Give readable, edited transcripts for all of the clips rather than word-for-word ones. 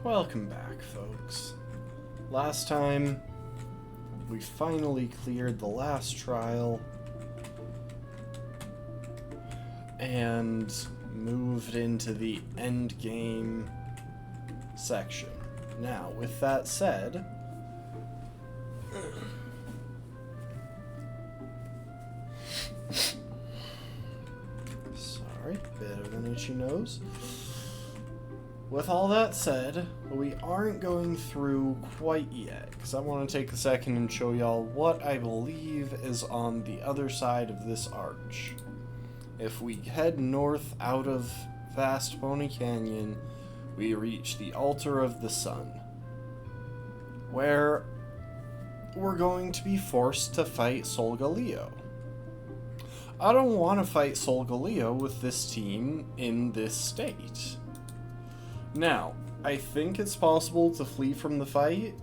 Welcome back, folks. Last time, we finally cleared the last trial and moved into the end game section. Now, with that said, sorry, bit of an itchy nose. With all that said, we aren't going through quite yet, because I want to take a second and show y'all what I believe is on the other side of this arch. If we head north out of Vast Pony Canyon, we reach the Altar of the Sun, where we're going to be forced to fight Solgaleo. I don't want to fight Solgaleo with this team in this state. Now, I think it's possible to flee from the fight,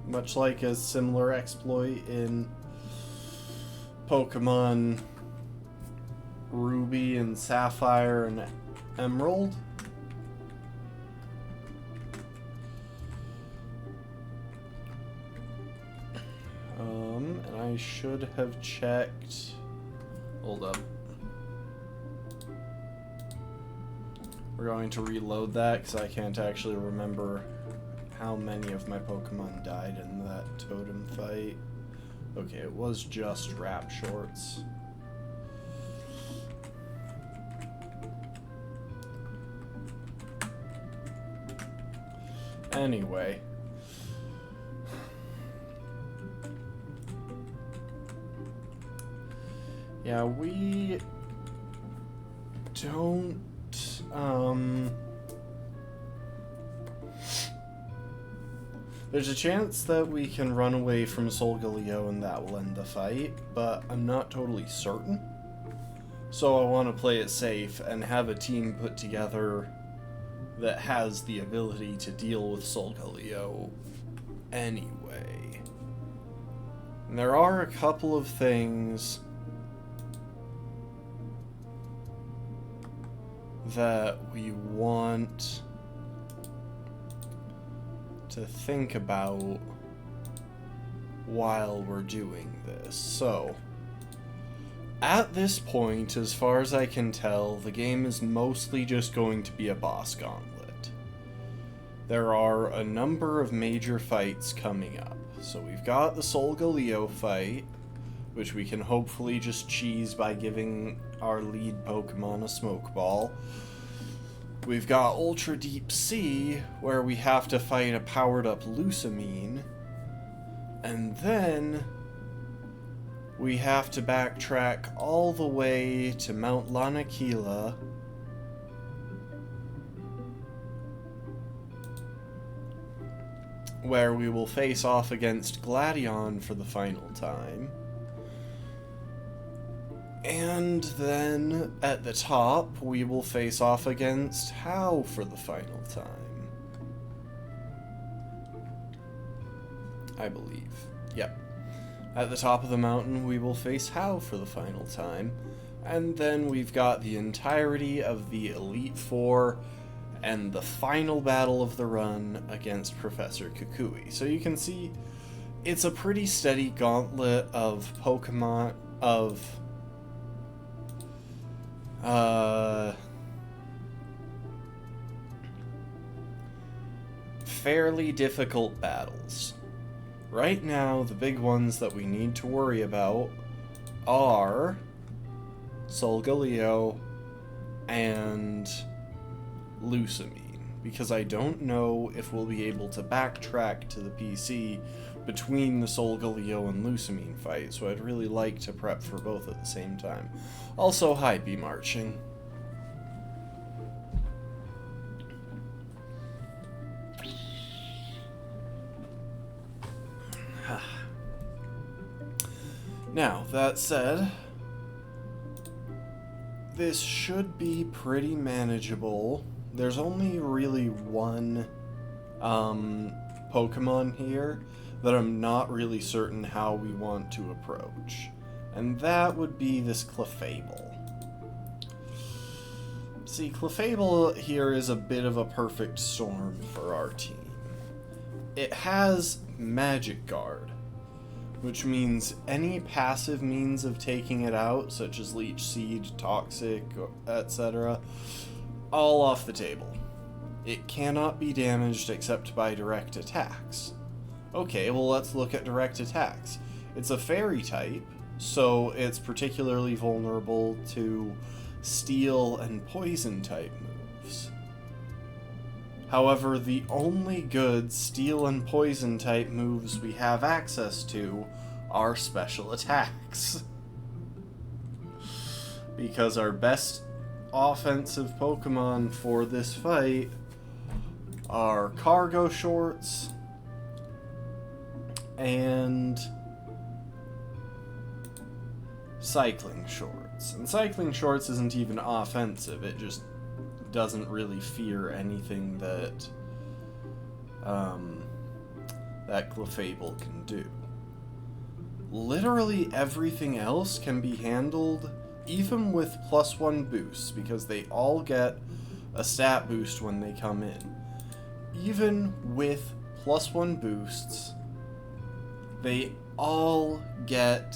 much like a similar exploit in Pokemon Ruby and Sapphire and Emerald. And I should have checked. Hold up. We're going to reload that because I can't actually remember how many of my Pokemon died in that totem fight. Okay, it was just Wrap Shorts. Anyway. Yeah, we don't there's a chance that we can run away from Solgaleo and that will end the fight, but I'm not totally certain. So I want to play it safe and have a team put together that has the ability to deal with Solgaleo anyway. And there are a couple of things that we want to think about while we're doing this. So, at this point, as far as I can tell, the game is mostly just going to be a boss gauntlet. There are a number of major fights coming up. So we've got the Solgaleo fight, which we can hopefully just cheese by giving our lead Pokemon a Smoke Ball. We've got Ultra Deep Sea, where we have to fight a powered-up Lusamine. And then we have to backtrack all the way to Mount Lanakila, where we will face off against Gladion for the final time. And then, at the top, we will face off against How for the final time. I believe. Yep. At the top of the mountain, we will face How for the final time. And then we've got the entirety of the Elite Four and the final battle of the run against Professor Kukui. So you can see, it's a pretty steady gauntlet of Pokemon, of fairly difficult battles. Right now, the big ones that we need to worry about are Solgaleo and Lusamine, because I don't know if we'll be able to backtrack to the PC between the Solgaleo and Lusamine fight, so I'd really like to prep for both at the same time. Also, hi, Bee Marching. Now, that said, this should be pretty manageable. There's only really one Pokemon here that I'm not really certain how we want to approach. And that would be this Clefable. See, Clefable here is a bit of a perfect storm for our team. It has Magic Guard, which means any passive means of taking it out, such as Leech Seed, Toxic, etc., all off the table. It cannot be damaged except by direct attacks. Okay, well let's look at direct attacks. It's a fairy type, so it's particularly vulnerable to steel and poison type moves. However, the only good steel and poison type moves we have access to are special attacks. Because our best offensive Pokemon for this fight are Cargo Shorts and Cycling Shorts. And Cycling Shorts isn't even offensive, it just doesn't really fear anything that that Clefable can do. Literally everything else can be handled even with +1 boosts, because they all get a stat boost when they come in. Even with +1 boosts, they all get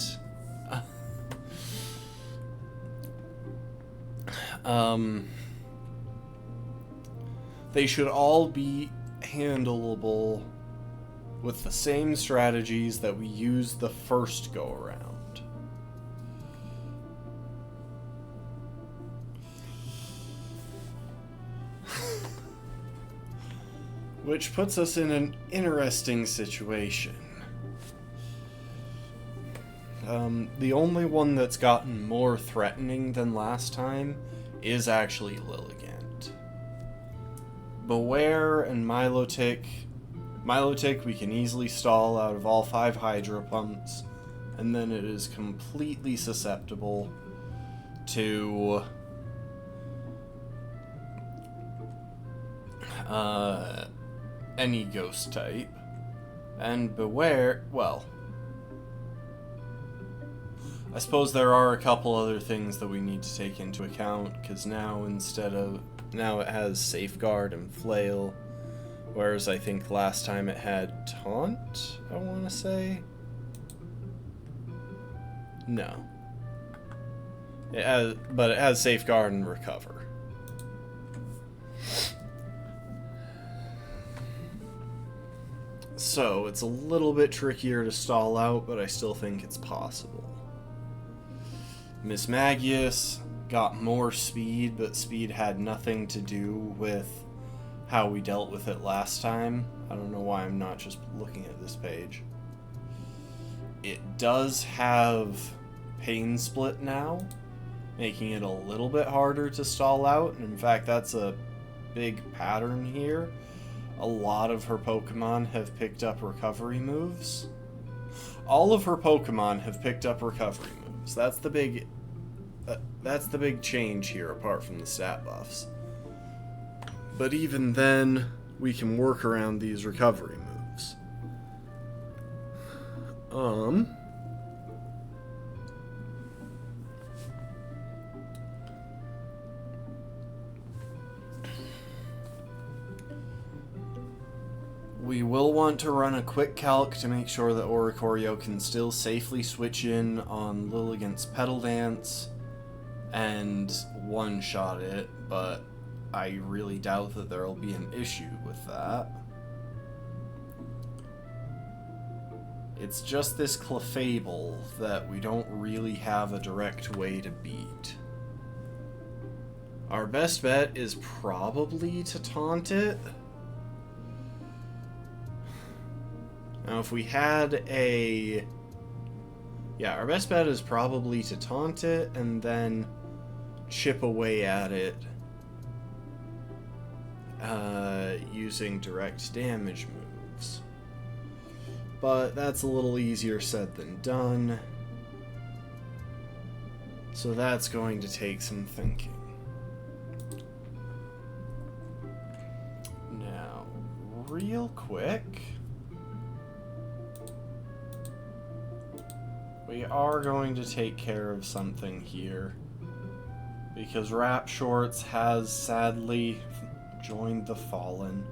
they should all be handleable with the same strategies that we used the first go around. Which puts us in an interesting situation. The only one that's gotten more threatening than last time is actually Lilligant. Beware and Milotic. Milotic we can easily stall out of all 5 Hydro Pumps, and then it is completely susceptible to any ghost type. And Beware, well, I suppose there are a couple other things that we need to take into account, because now it has Safeguard and Flail, whereas I think last time it had Taunt, I want to say? No. But it has Safeguard and Recover. So, it's a little bit trickier to stall out, but I still think it's possible. Miss Magius got more speed, but speed had nothing to do with how we dealt with it last time. I don't know why I'm not just looking at this page. It does have Pain Split now, making it a little bit harder to stall out. In fact, that's a big pattern here. A lot of her Pokemon have picked up recovery moves. All of her Pokemon have picked up recovery moves. That's the big change here, apart from the stat buffs. But even then, we can work around these recovery moves. We will want to run a quick calc to make sure that Oricorio can still safely switch in on Lilligant's Petal Dance and one-shot it, but I really doubt that there will be an issue with that. It's just this Clefable that we don't really have a direct way to beat. Our best bet is probably to taunt it. Now, if we had a... Yeah, our best bet is probably to taunt it and then chip away at it using direct damage moves. But that's a little easier said than done. So that's going to take some thinking. Now, real quick... we are going to take care of something here. because Rap Shorts has sadly joined the Fallen.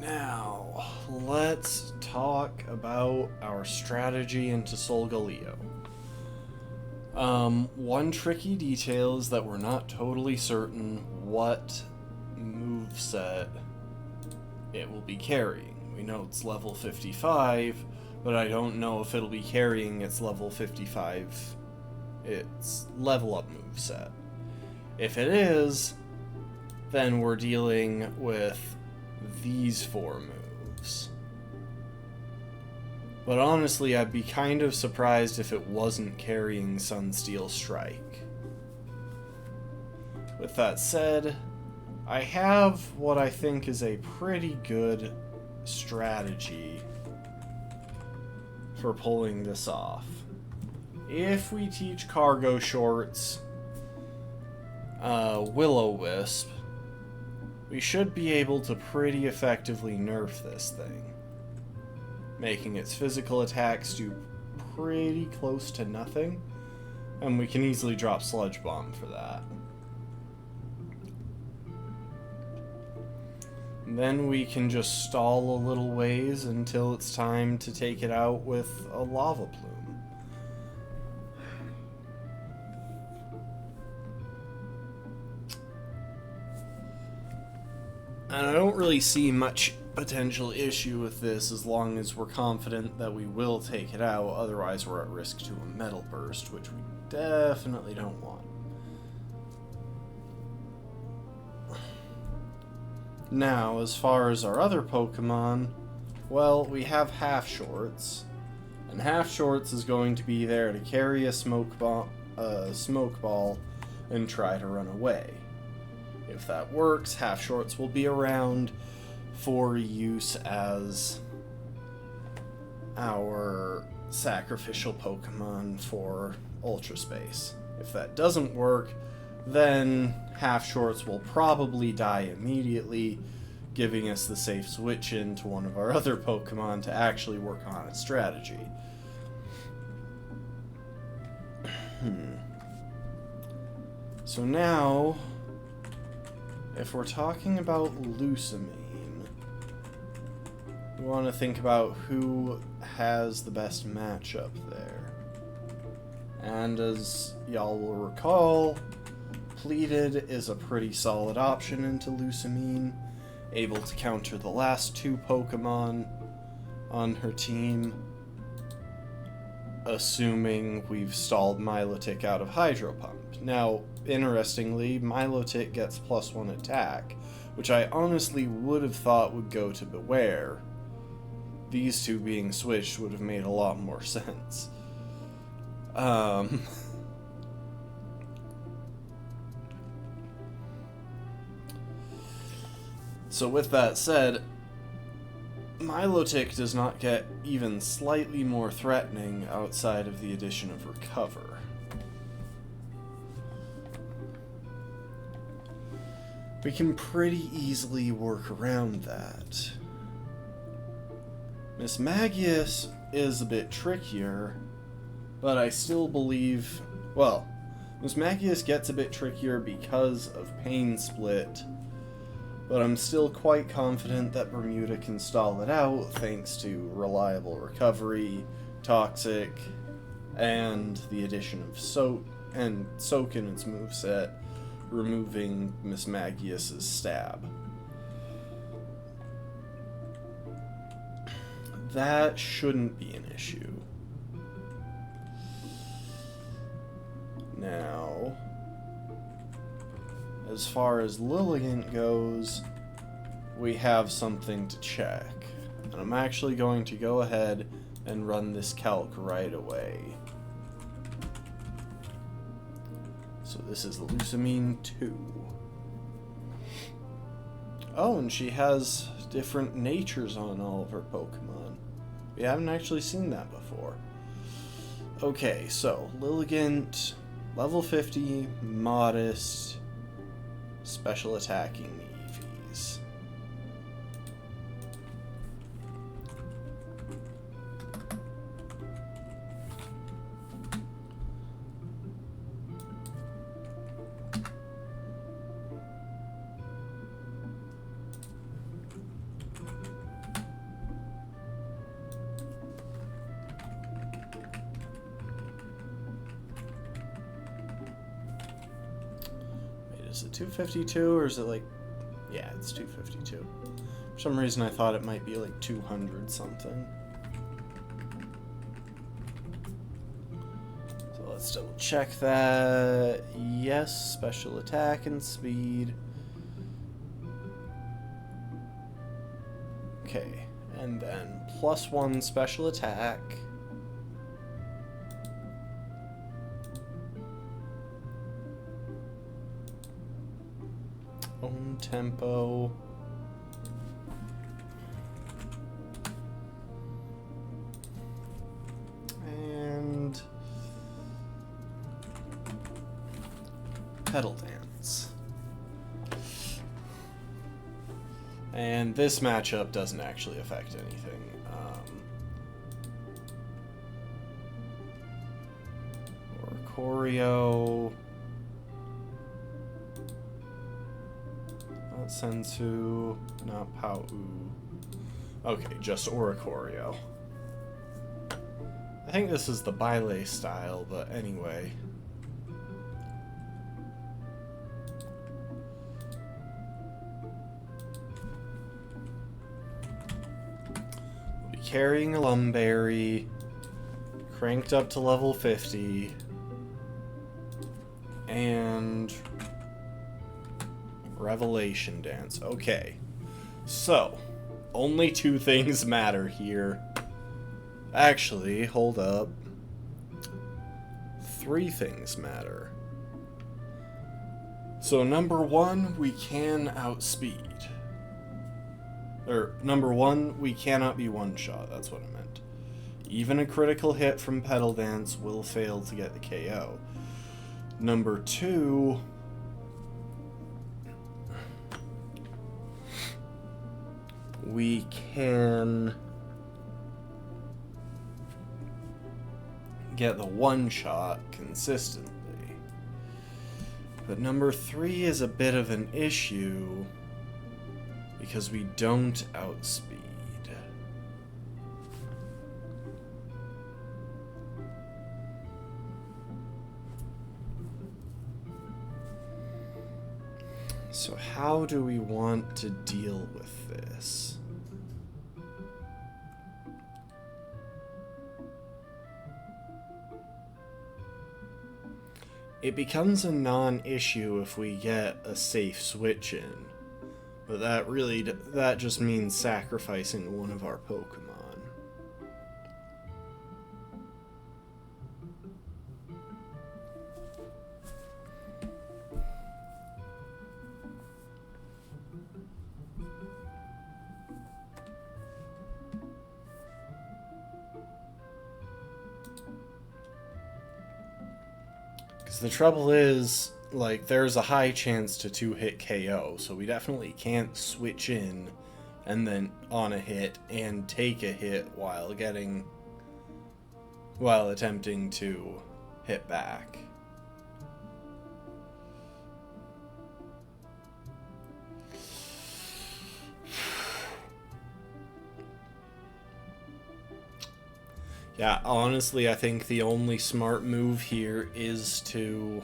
Now, let's talk about our strategy into Solgaleo. One tricky detail is that we're not totally certain what moveset it will be carrying. We know it's level 55, but I don't know if it'll be carrying its level 55, its level up moveset. If it is, then we're dealing with these 4 moves. But honestly, I'd be kind of surprised if it wasn't carrying Sunsteel Strike. With that said, I have what I think is a pretty good strategy for pulling this off. If we teach Cargo Shorts Will-O-Wisp, we should be able to pretty effectively nerf this thing, making its physical attacks do pretty close to nothing, and we can easily drop Sludge Bomb for that. And then we can just stall a little ways until it's time to take it out with a Lava Plume. And I don't really see much potential issue with this as long as we're confident that we will take it out, otherwise we're at risk to a Metal Burst, which we definitely don't want. Now, as far as our other Pokemon, well, we have Half Shorts, and Half Shorts is going to be there to carry a smoke ball and try to run away. If that works, Half Shorts will be around for use as our sacrificial Pokemon for Ultra Space. If that doesn't work, then Half Shorts will probably die immediately, giving us the safe switch into one of our other Pokemon to actually work on its strategy. So now, if we're talking about Lusamine, we want to think about who has the best matchup there. And as y'all will recall, Pleated is a pretty solid option into Lusamine, able to counter the last 2 Pokemon on her team, assuming we've stalled Milotic out of Hydro Pump. Now, interestingly, Milotic gets +1 attack, which I honestly would have thought would go to Beware. These 2 being switched would have made a lot more sense. So with that said, Milotic does not get even slightly more threatening outside of the addition of Recover. We can pretty easily work around that. Mismagius is a bit trickier, but I still believe, well, Mismagius gets a bit trickier because of Pain Split, but I'm still quite confident that Bermuda can stall it out thanks to reliable recovery, Toxic, and the addition of Soak in its moveset, removing Mismagius' stab. That shouldn't be an issue. Now, as far as Lilligant goes, we have something to check. And I'm actually going to go ahead and run this calc right away. So this is Lusamine 2. Oh, and she has different natures on all of her Pokemon. We haven't actually seen that before. Okay, so Lilligant, level 50, modest, special attacking Eevees. Is it 252 or is it like... Yeah, it's 252. For some reason I thought it might be like 200 something. So let's double check that. Yes, special attack and speed. Okay, and then +1 special attack. Own tempo. And pedal dance. And this matchup doesn't actually affect anything. Oricorio. Not Sensu. Not Pau. Okay, just Oricorio. I think this is the Bylay style, but anyway. We'll be carrying a Lumberry, cranked up to level 50, and Revelation Dance. Okay, so only 2 things matter here. Actually, hold up. 3 things matter. So number 1, we can outspeed. Or number 1, we cannot be one-shot. That's what I meant. Even a critical hit from Pedal Dance will fail to get the KO. Number 2, we can get the one-shot consistently. But number 3 is a bit of an issue because we don't outspeed. So how do we want to deal with this? It becomes a non-issue if we get a safe switch in, but that just means sacrificing one of our Pokemon. The trouble is, like, there's a high chance to 2-hit KO, so we definitely can't switch in and then on a hit and take a hit while attempting to hit back. Yeah, honestly, I think the only smart move here is to...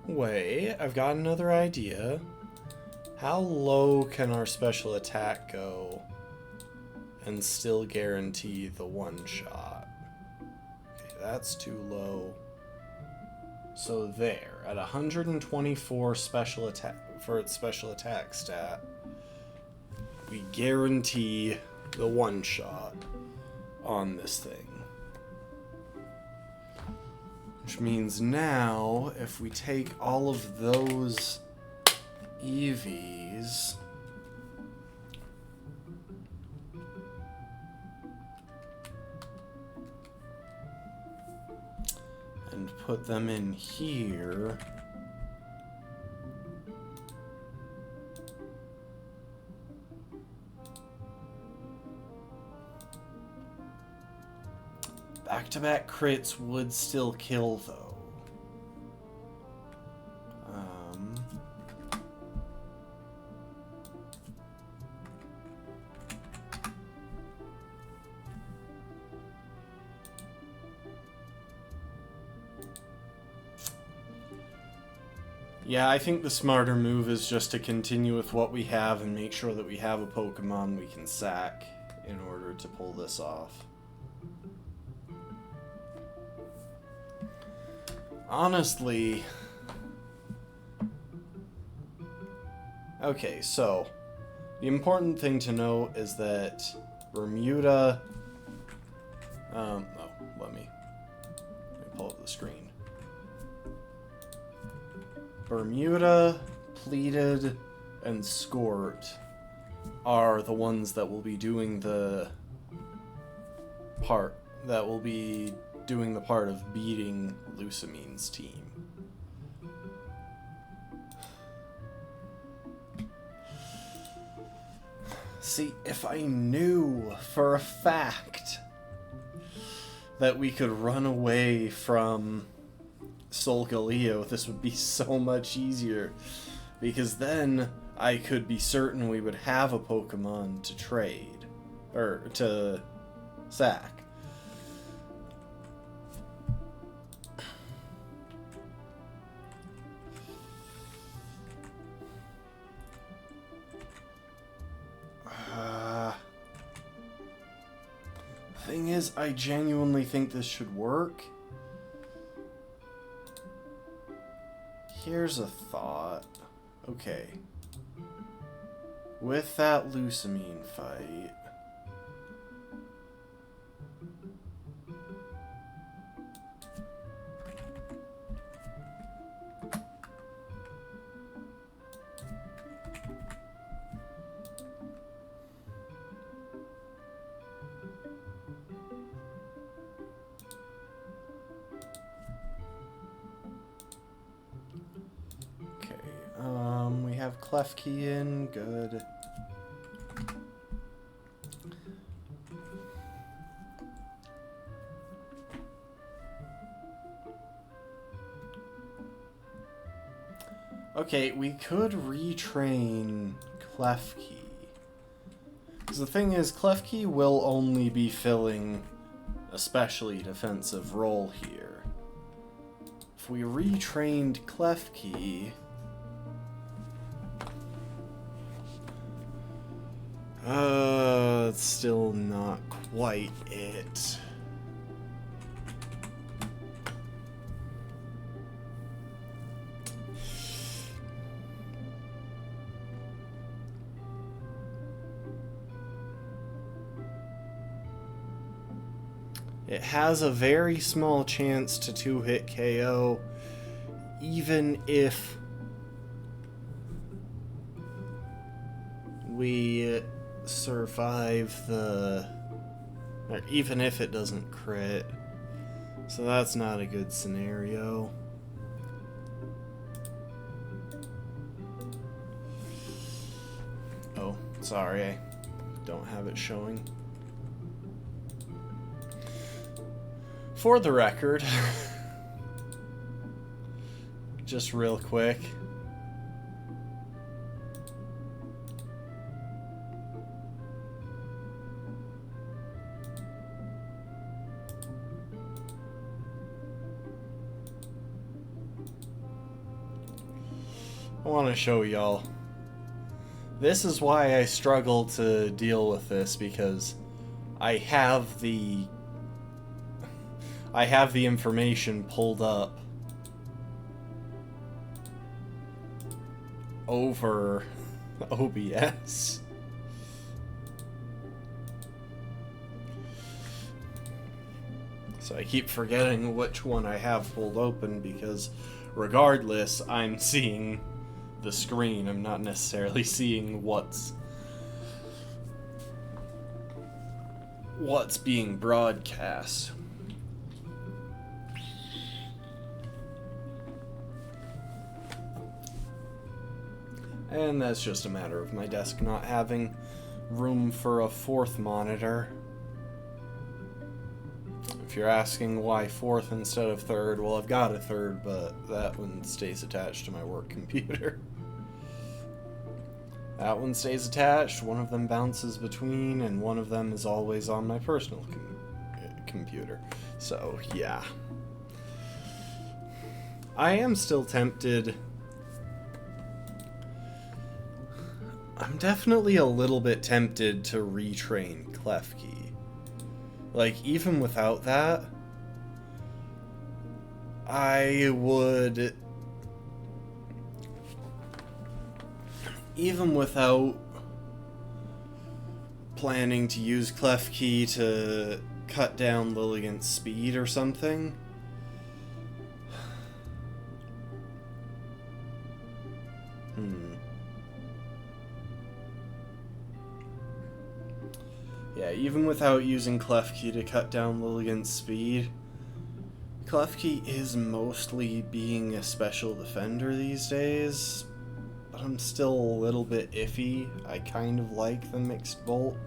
Wait, I've got another idea. How low can our special attack go and still guarantee the one-shot? Okay, that's too low. So there, at 124 special attack for its special attack stat, we guarantee the one-shot on this thing. Which means now, if we take all of those EVs... and put them in here... back-to-back crits would still kill, though. Yeah, I think the smarter move is just to continue with what we have and make sure that we have a Pokemon we can sack in order to pull this off. Honestly... okay, so... the important thing to note is that Bermuda... oh, let me pull up the screen. Bermuda, Pleated, and Scort are the ones that will be doing the part of beating Lucamine's team. See, if I knew for a fact that we could run away from Solgaleo, this would be so much easier, because then I could be certain we would have a Pokemon to trade, or to sack. Thing is, I genuinely think this should work. Here's a thought. Okay. With that Lucamine fight... we have Klefki in, good. Okay, we could retrain Klefki. Because the thing is, Klefki will only be filling a specially defensive role here. If we retrained Klefki... it's still not quite it. It has a very small chance to 2-hit KO, even if we survive the... or even if it doesn't crit. So that's not a good scenario. Oh, sorry, I don't have it showing. For the record, just real quick, I want to show y'all. This is why I struggle to deal with this, because I have the information pulled up over OBS. So I keep forgetting which one I have pulled open because regardless, I'm seeing the screen. I'm not necessarily seeing what's being broadcast. And that's just a matter of my desk not having room for a fourth monitor. If you're asking why fourth instead of third, well, I've got a third, but that one stays attached to my work computer. That one stays attached, one of them bounces between, and one of them is always on my personal computer. So, yeah. I am still tempted. I'm definitely a little bit tempted to retrain Klefki. Like, even without that, I would... Even without planning to use Klefki to cut down Lilligant's speed or something... Yeah, even without using Klefki to cut down Lilligant's speed, Klefki is mostly being a special defender these days, but I'm still a little bit iffy. I kind of like the mixed bulk.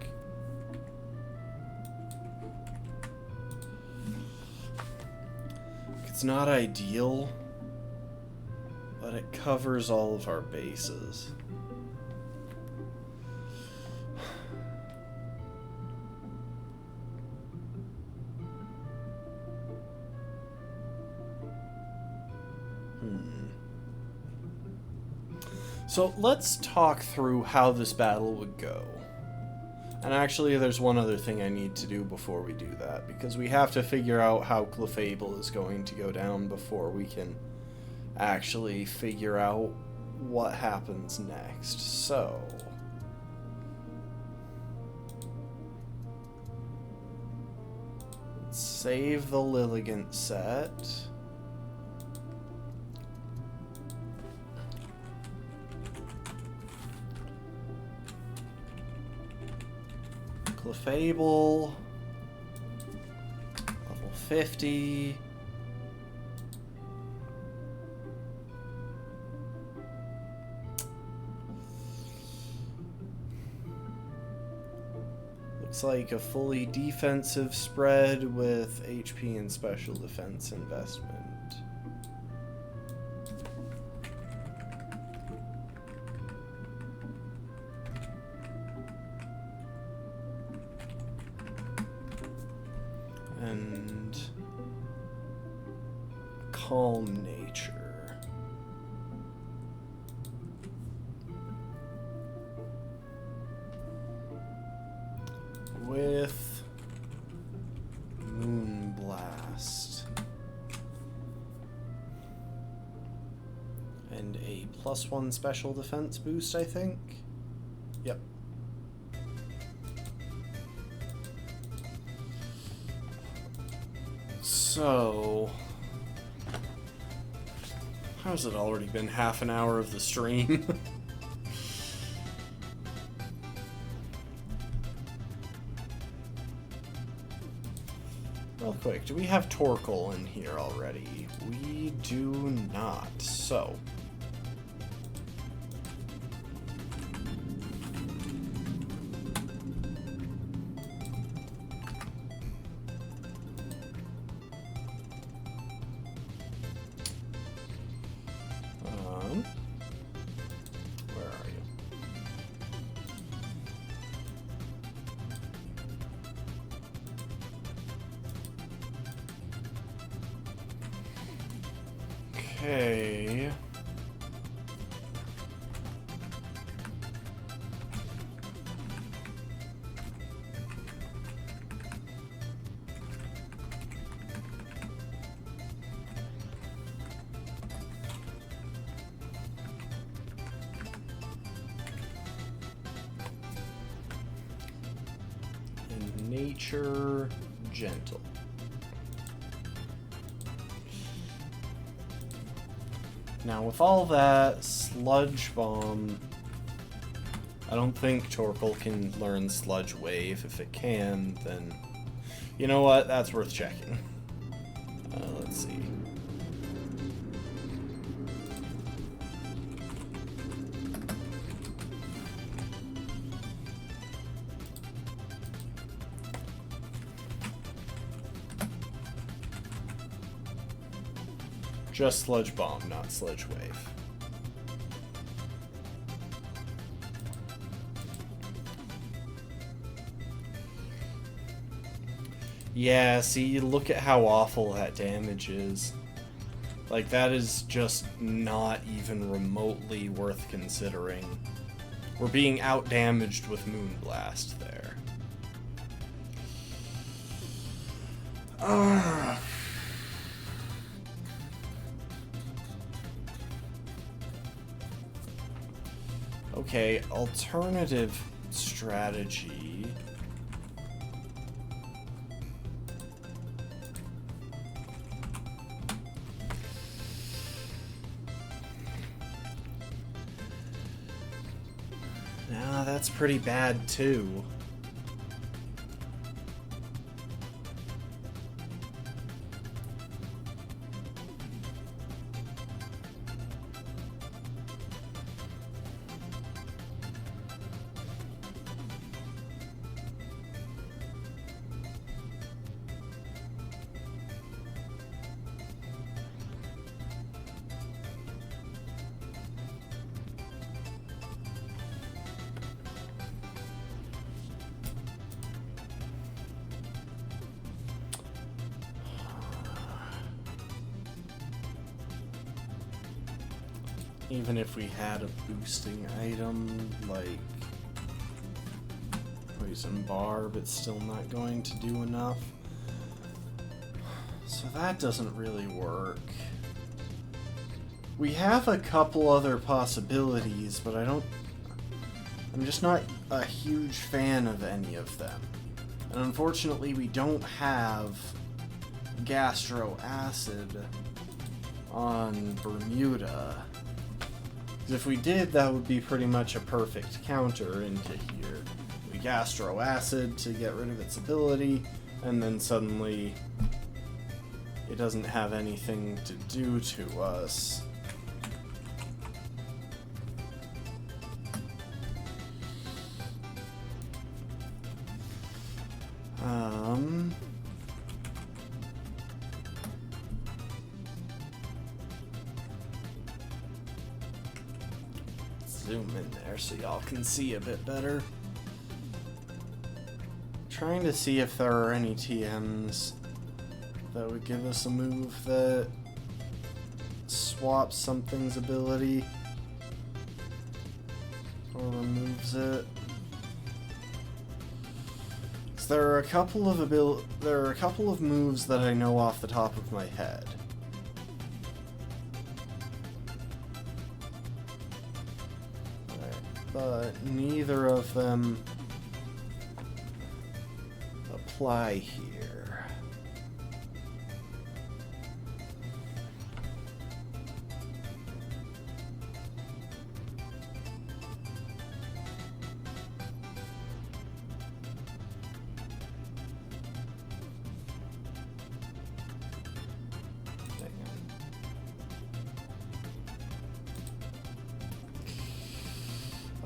It's not ideal, but it covers all of our bases. So let's talk through how this battle would go. And actually, there's one other thing I need to do before we do that, because we have to figure out how Clefable is going to go down before we can actually figure out what happens next. So... let's save the Lilligant set. Clefable, level 50. Looks like a fully defensive spread with HP and special defense investment. And calm nature. With Moonblast. And a +1 special defense boost, I think. Yep. So, how's it already been half an hour of the stream? Real quick, do we have Torkoal in here already? We do not, so... where are you? Okay. In nature, gentle. Now, with all that, Sludge Bomb... I don't think Torkoal can learn Sludge Wave. If it can, then... You know what? That's worth checking. Let's see. Just Sludge Bomb, not Sludge Wave. Yeah, see, look at how awful that damage is. Like, that is just not even remotely worth considering. We're being out-damaged with Moonblast there. Okay, alternative strategy. Nah, that's pretty bad too. Even if we had a boosting item like Poison Barb, it's still not going to do enough. So that doesn't really work. We have a couple other possibilities, but I'm just not a huge fan of any of them. And unfortunately, we don't have Gastro Acid on Bermuda. Because if we did, that would be pretty much a perfect counter into here. We Gastro Acid to get rid of its ability, and then suddenly it doesn't have anything to do to us. Zoom in there so y'all can see a bit better. Trying to see if there are any TMs that would give us a move that swaps something's ability or removes it. So there are a couple of moves that I know off the top of my head. But neither of them apply here.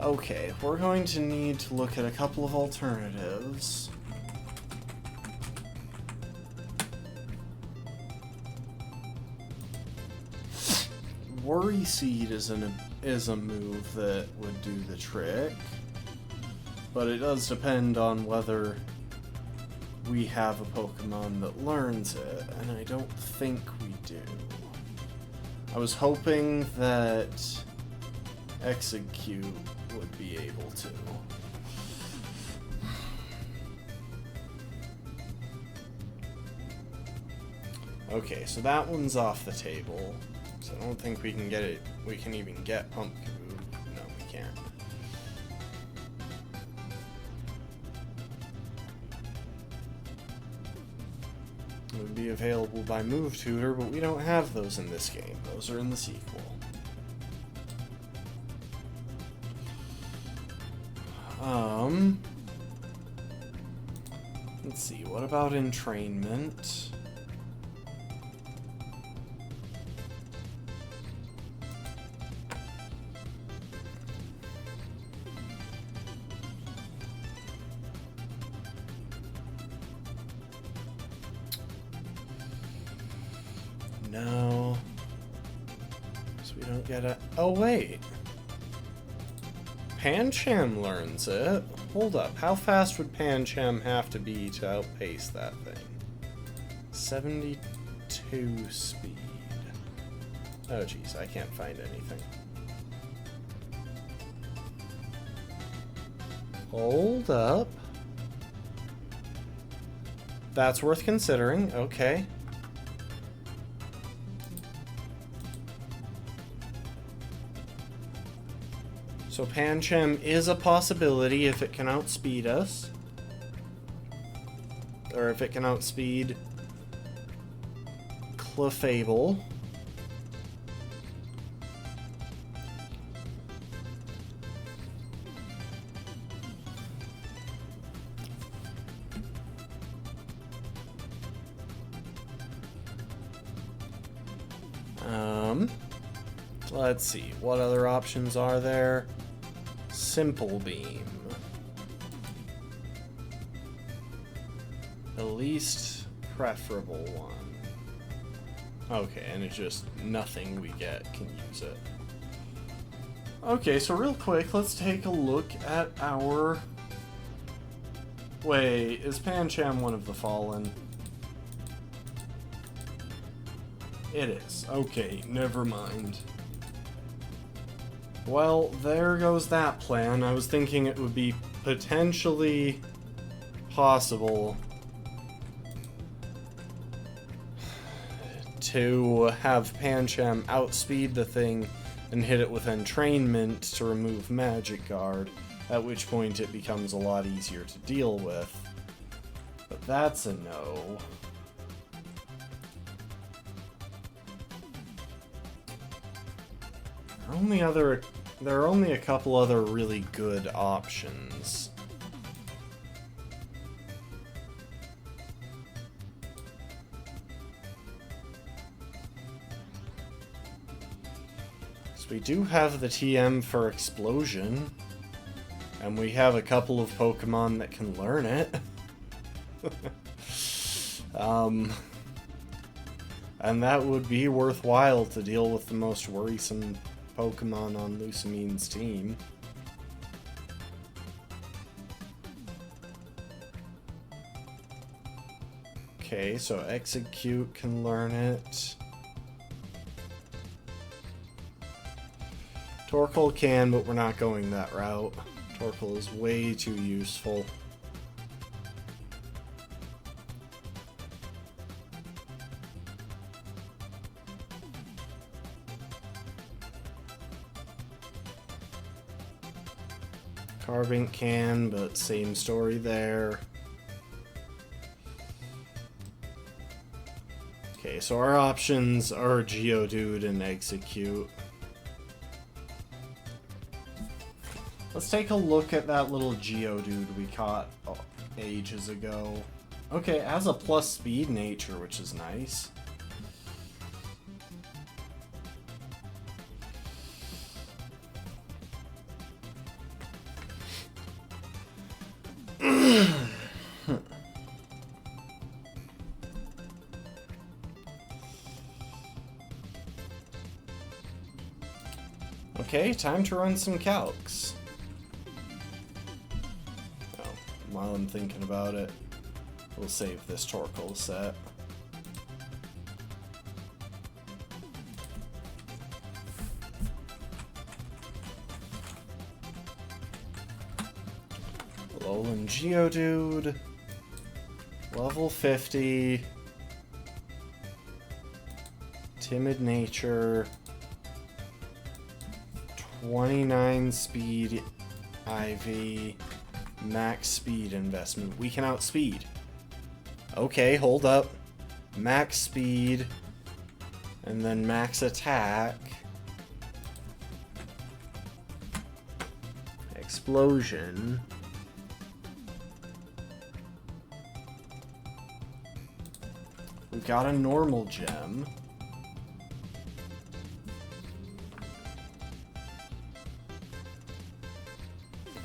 Okay, we're going to need to look at a couple of alternatives. Worry Seed is a move that would do the trick, but it does depend on whether we have a Pokemon that learns it, and I don't think we do. I was hoping that Execute would be able to. Okay, so that one's off the table. So I don't think we can get it. We can even get Pumpkaboo. No, we can't. It would be available by Move Tutor, but we don't have those in this game. Those are in the sequel. Let's see, what about entrainment? No. So we don't get a... Oh, wait. Pancham learns it. Hold up. How fast would Pancham have to be to outpace that thing? 72 speed. Oh, jeez. I can't find anything. Hold up. That's worth considering. Okay. So Pancham is a possibility if it can outspeed us. Or if it can outspeed Clefable. Let's see, what other options are there? Simple Beam. The least preferable one. Okay, and it's just nothing we get can use it. Okay, so real quick, let's take a look at our... Wait, is Pancham one of the Fallen? It is. Okay, never mind. Well, there goes that plan. I was thinking it would be potentially possible to have Pancham outspeed the thing and hit it with entrainment to remove Magic Guard, at which point it becomes a lot easier to deal with. But that's a no. There are only a couple other really good options. So we do have the TM for Explosion, and we have a couple of Pokemon that can learn it. And that would be worthwhile to deal with the most worrisome Pokemon on Lucamine's team. Okay, so Execute can learn it. Torkoal can, but we're not going that route. Torkoal is way too useful. Carbink can, but same story there. Okay, so our options are Geodude and Execute. Let's take a look at that little Geodude we caught ages ago. Okay, it has a plus speed nature, which is nice. Okay, time to run some calcs. Oh, while I'm thinking about it, we'll save this Torkoal set. Alolan Geodude, level 50, Timid Nature, 29 speed IV, max speed investment. We can outspeed. Okay, hold up. Max speed, and then max attack. Explosion. We've got a normal gem.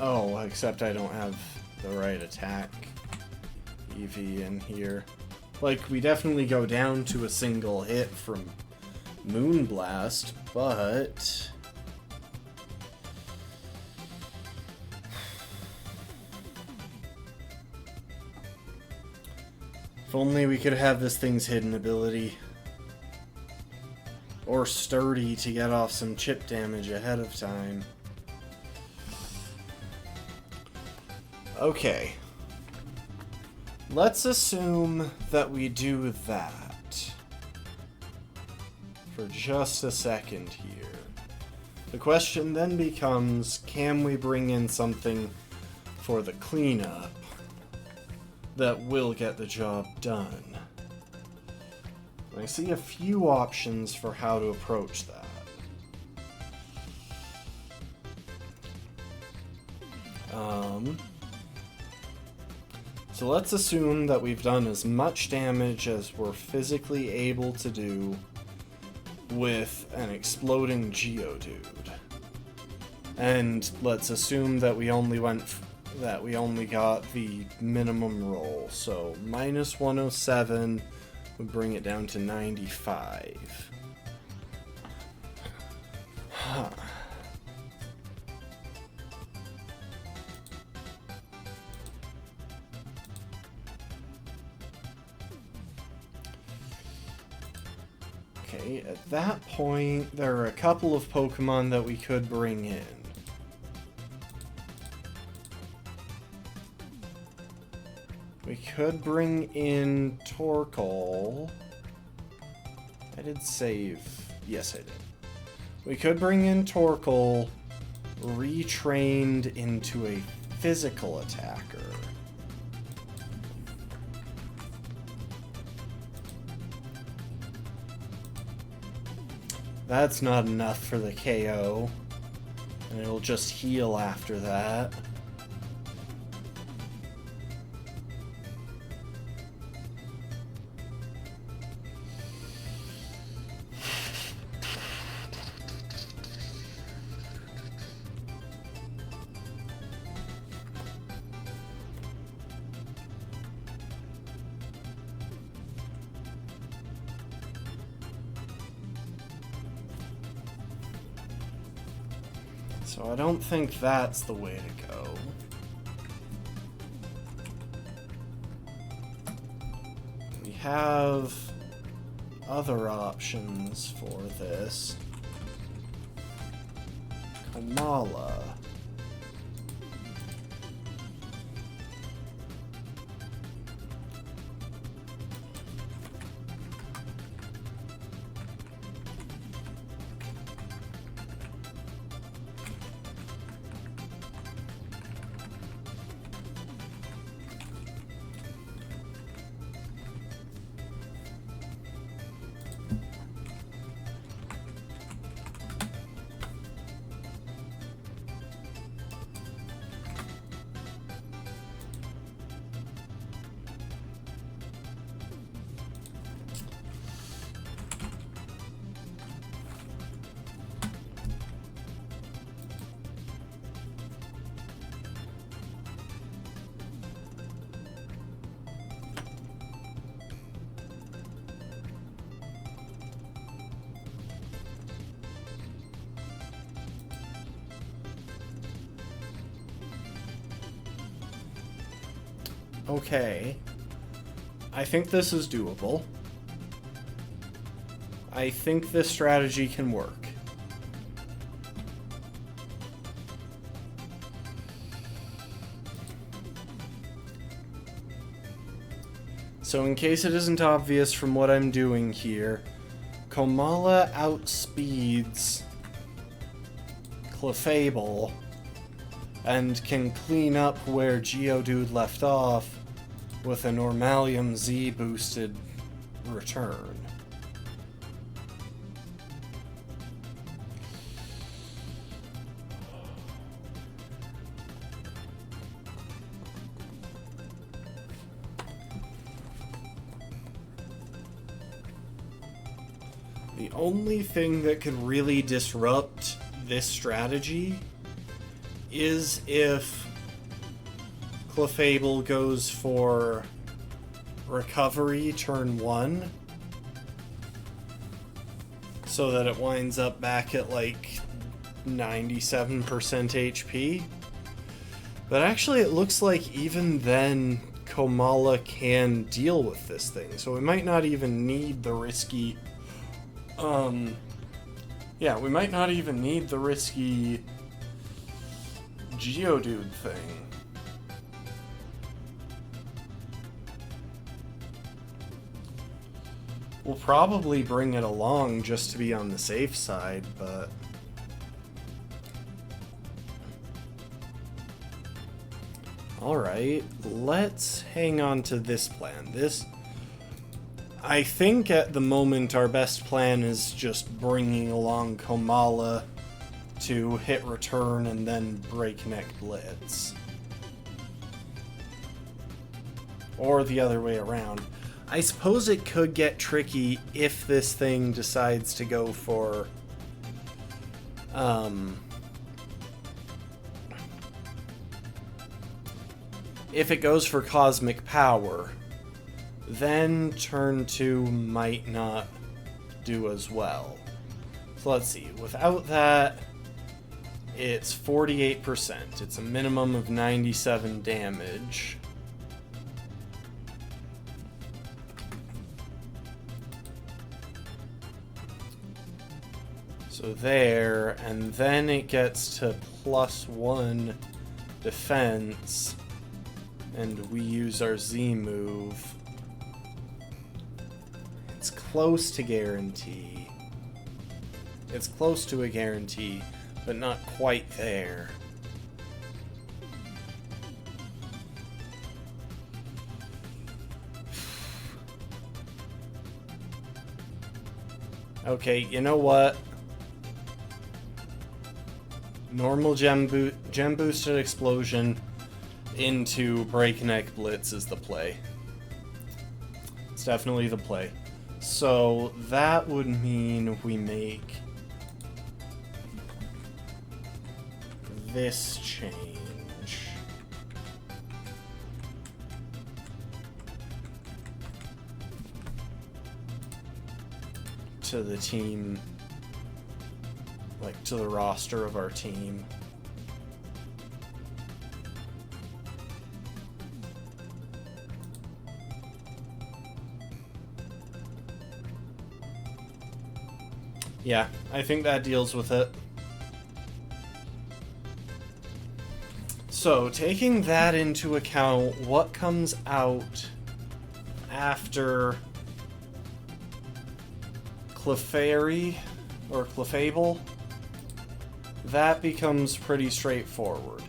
Oh, except I don't have the right attack EV in here. Like, we definitely go down to a single hit from Moonblast, but... if only we could have this thing's hidden ability. Or Sturdy to get off some chip damage ahead of time. Okay. Let's assume that we do that. For just a second here. The question then becomes, can we bring in something for the cleanup that will get the job done? I see a few options for how to approach that. So let's assume that we've done as much damage as we're physically able to do with an exploding Geodude. And let's assume that we only got the minimum roll. So minus 107 would bring it down to 95. Huh. Okay, at that point, there are a couple of Pokemon that we could bring in. We could bring in Torkoal. I did save. Yes, I did. We could bring in Torkoal, retrained into a physical attacker. That's not enough for the KO, and it'll just heal after that. So I don't think that's the way to go. We have other options for this. Kamala. Okay. I think this is doable. I think this strategy can work. So in case it isn't obvious from what I'm doing here, Komala outspeeds Clefable and can clean up where Geodude left off with a Normalium Z boosted return. The only thing that could really disrupt this strategy is if Clefable goes for recovery turn 1, so that it winds up back at like 97% HP. But actually it looks like even then Komala can deal with this thing, so we might not even need the risky we might not even need the risky Geodude thing. We'll probably bring it along just to be on the safe side, but... Alright, let's hang on to this plan. I think at the moment our best plan is just bringing along Komala to hit return and then breakneck blitz. Or the other way around. I suppose it could get tricky if this thing decides to go for if it goes for cosmic power, then turn 2 might not do as well. So let's see, without that, it's 48%. It's a minimum of 97 damage. So there, and then it gets to +1 defense, and we use our Z move. It's close to guarantee. It's close to a guarantee, but not quite there. Okay, you know what? Normal gem boosted explosion into breakneck blitz is the play. It's definitely the play. So that would mean we make this change. To the team, like to the roster of our team. Yeah, I think that deals with it. So, taking that into account, what comes out after Clefairy, or Clefable, that becomes pretty straightforward.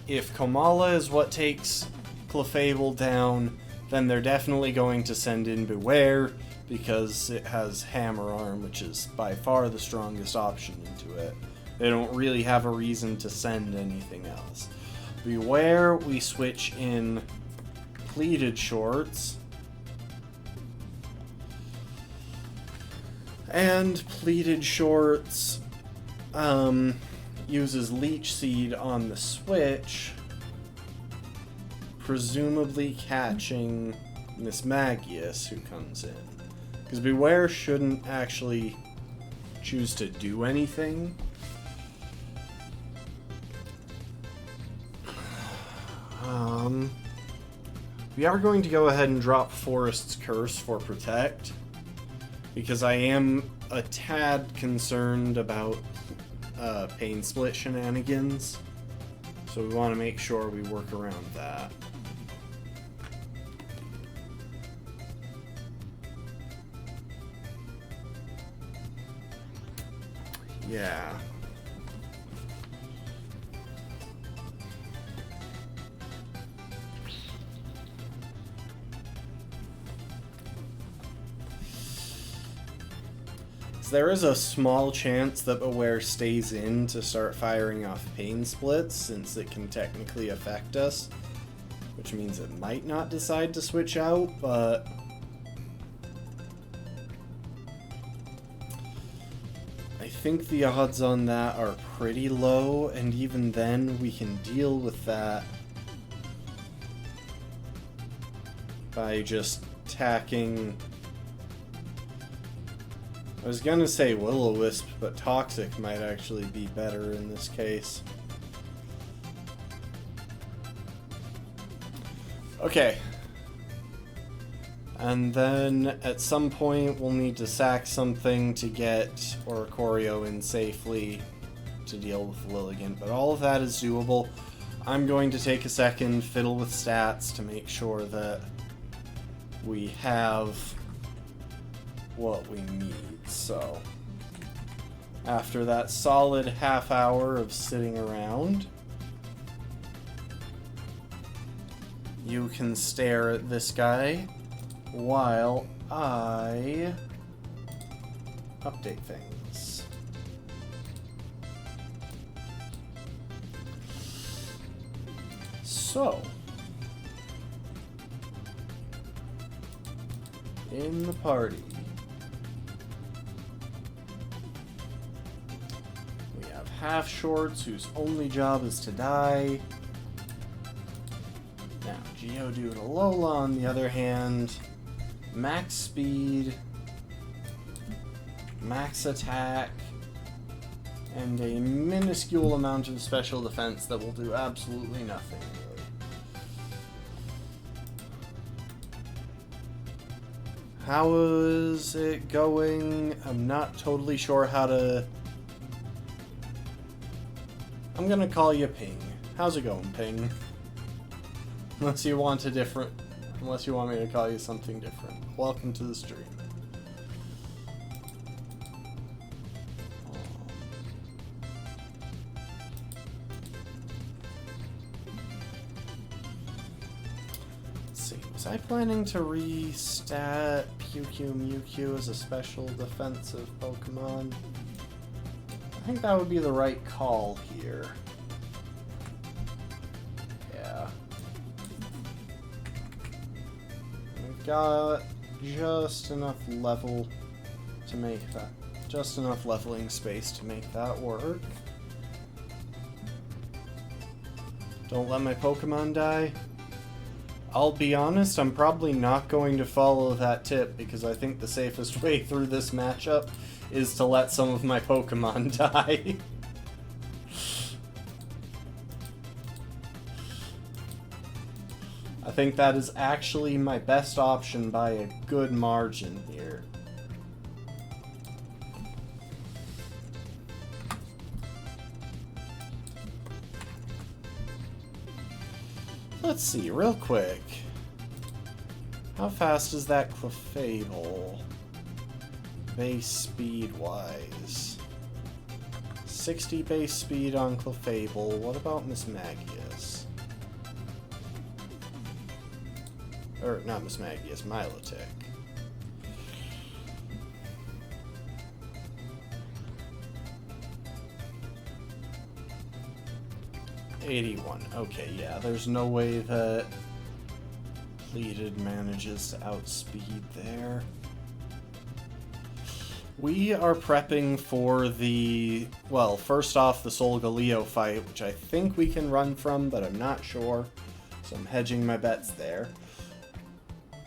If Komala is what takes Clefable down, then they're definitely going to send in Beware, because it has Hammer Arm, which is by far the strongest option into it. They don't really have a reason to send anything else. Beware, we switch in Pleated Shorts. And Pleated Shorts uses Leech Seed on the switch, presumably catching Miss Magius, who comes in. Because Beware shouldn't actually choose to do anything. We are going to go ahead and drop Forest's Curse for Protect, because I am a tad concerned about Pain Split shenanigans, so we want to make sure we work around that. Yeah. There is a small chance that Beware stays in to start firing off Pain Splits, since it can technically affect us, which means it might not decide to switch out, but think the odds on that are pretty low, and even then we can deal with that by just tacking... I was gonna say Will-O-Wisp, but Toxic might actually be better in this case. Okay. And then at some point we'll need to sack something to get Oricorio in safely to deal with Lilligant, but all of that is doable. I'm going to take a second, fiddle with stats to make sure that we have what we need. So, after that solid half hour of sitting around, you can stare at this guy while I update things. So, in the party, we have Half Shorts, whose only job is to die. Now, Geodude Alola, on the other hand, max speed, max attack, and a minuscule amount of special defense that will do absolutely nothing, really. How is it going? I'm not totally sure how to... I'm gonna call you Ping. How's it going, Ping? Unless you want me to call you something different. Welcome to the stream. Let's see, was I planning to restat Mewtwo as a special defensive Pokemon? I think that would be the right call here. Got just enough level to make that, just enough leveling space to make that work. Don't let my Pokemon die. I'll be honest, I'm probably not going to follow that tip because I think the safest way through this matchup is to let some of my Pokemon die. I think that is actually my best option by a good margin here. Let's see, real quick. How fast is that Clefable? Base speed-wise. 60 base speed on Clefable. What about Mismagius? Or, not Mismagius, Milotic. '81. Okay, yeah, there's no way that Pleated manages to outspeed there. We are prepping for the, well, first off, the Solgaleo fight, which I think we can run from, but I'm not sure. So I'm hedging my bets there.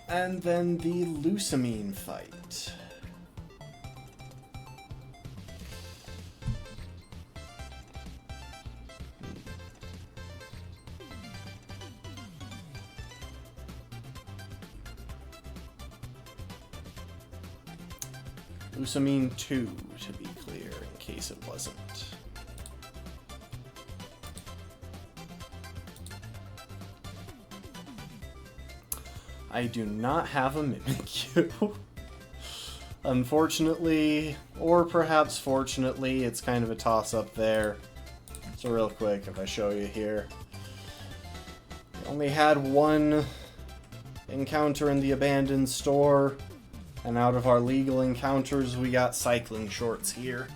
And then the Lusamine fight. Lusamine 2, to be clear, in case it wasn't. I do not have a Mimikyu. Unfortunately, or perhaps fortunately, it's kind of a toss-up there. So real quick, if I show you here. We only had one encounter in the abandoned store, and out of our legal encounters, we got cycling shorts here.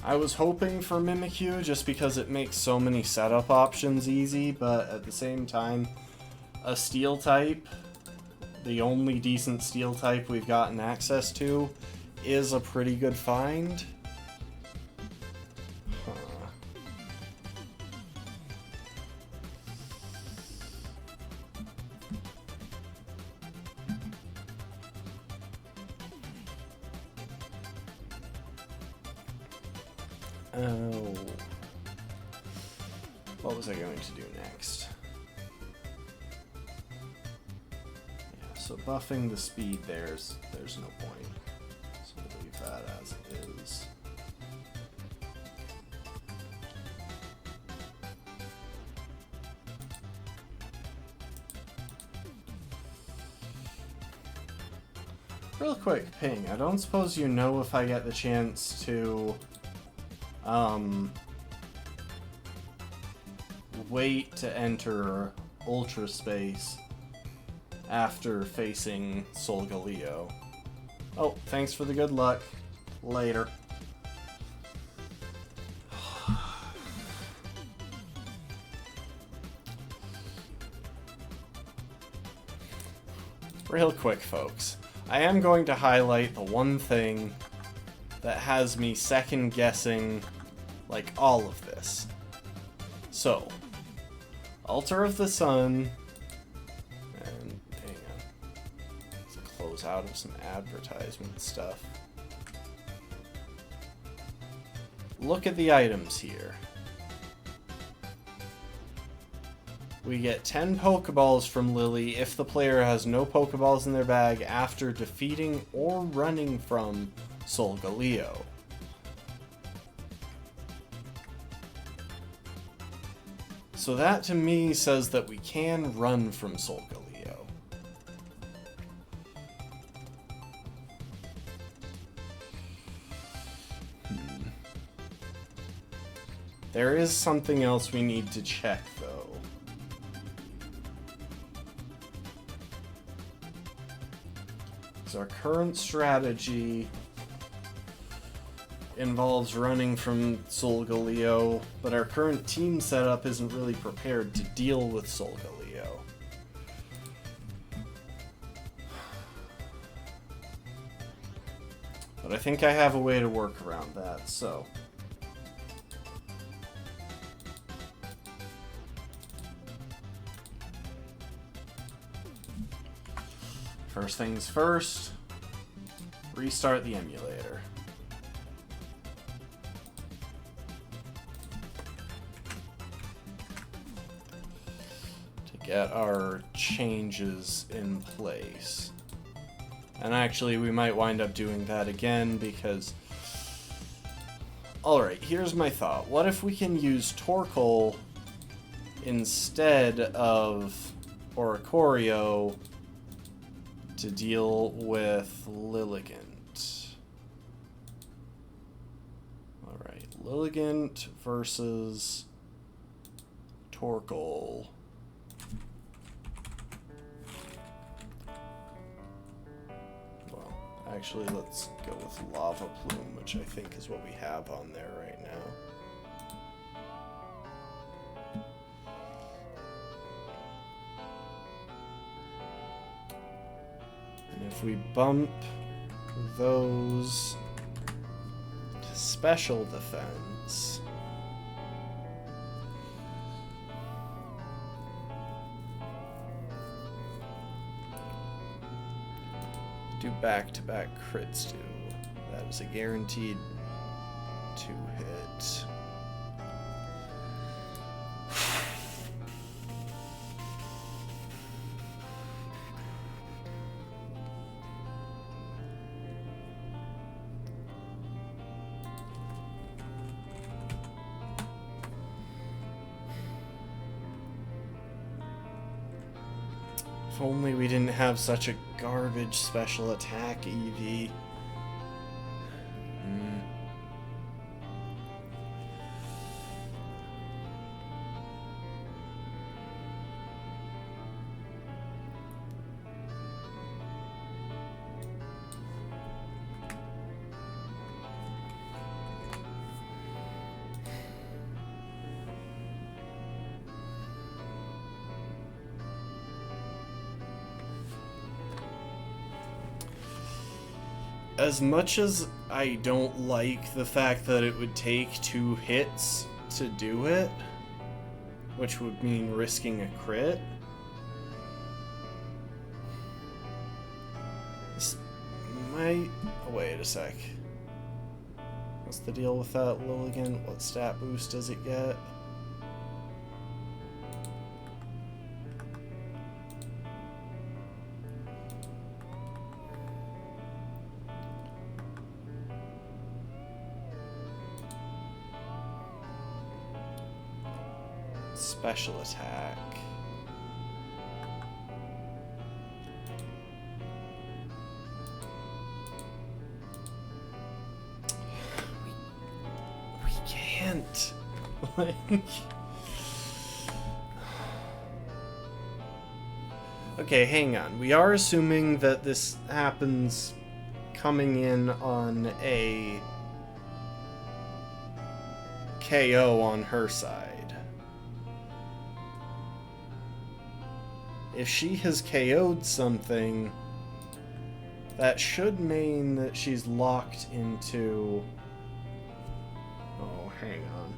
I was hoping for Mimikyu just because it makes so many setup options easy, but at the same time, a steel type the only decent steel type we've gotten access to is a pretty good find. Oh. What was I going to do next? Yeah, so buffing the speed there's no point. So we'll leave that as it is. Real quick ping. I don't suppose you know if I get the chance to wait to enter Ultra Space after facing Solgaleo. Oh, thanks for the good luck. Later. Real quick, folks. I am going to highlight the one thing that has me second guessing like all of this. So, Altar of the Sun, and hang on, let's close out of some advertisement stuff. Look at the items here. We get 10 Pokeballs from Lily if the player has no Pokeballs in their bag after defeating or running from Solgaleo. So that to me says that we can run from Solgaleo. There is something else we need to check though. Our current strategy involves running from Solgaleo, but our current team setup isn't really prepared to deal with Solgaleo. But I think I have a way to work around that, so. First things first, restart the emulator. To get our changes in place. And actually, we might wind up doing that again because... Alright, here's my thought. What if we can use Torkoal instead of Oricorio to deal with Lilligant? Alright, Lilligant versus Torkoal. Well, actually, let's go with Lava Plume, which I think is what we have on there right now. And if we bump those to special defense, do back-to-back crits do. That is a guaranteed 2-hit. If only we didn't have such a garbage special attack EV. as much as I don't like the fact that it would take 2 hits to do it, which would mean risking a crit, this might... Oh, wait a sec. What's the deal with that Lilligant? What stat boost does it get? Special attack. We can't. Like... Okay, hang on. We are assuming that this happens coming in on a KO on her side. If she has KO'd something, that should mean that she's locked into... Oh, hang on.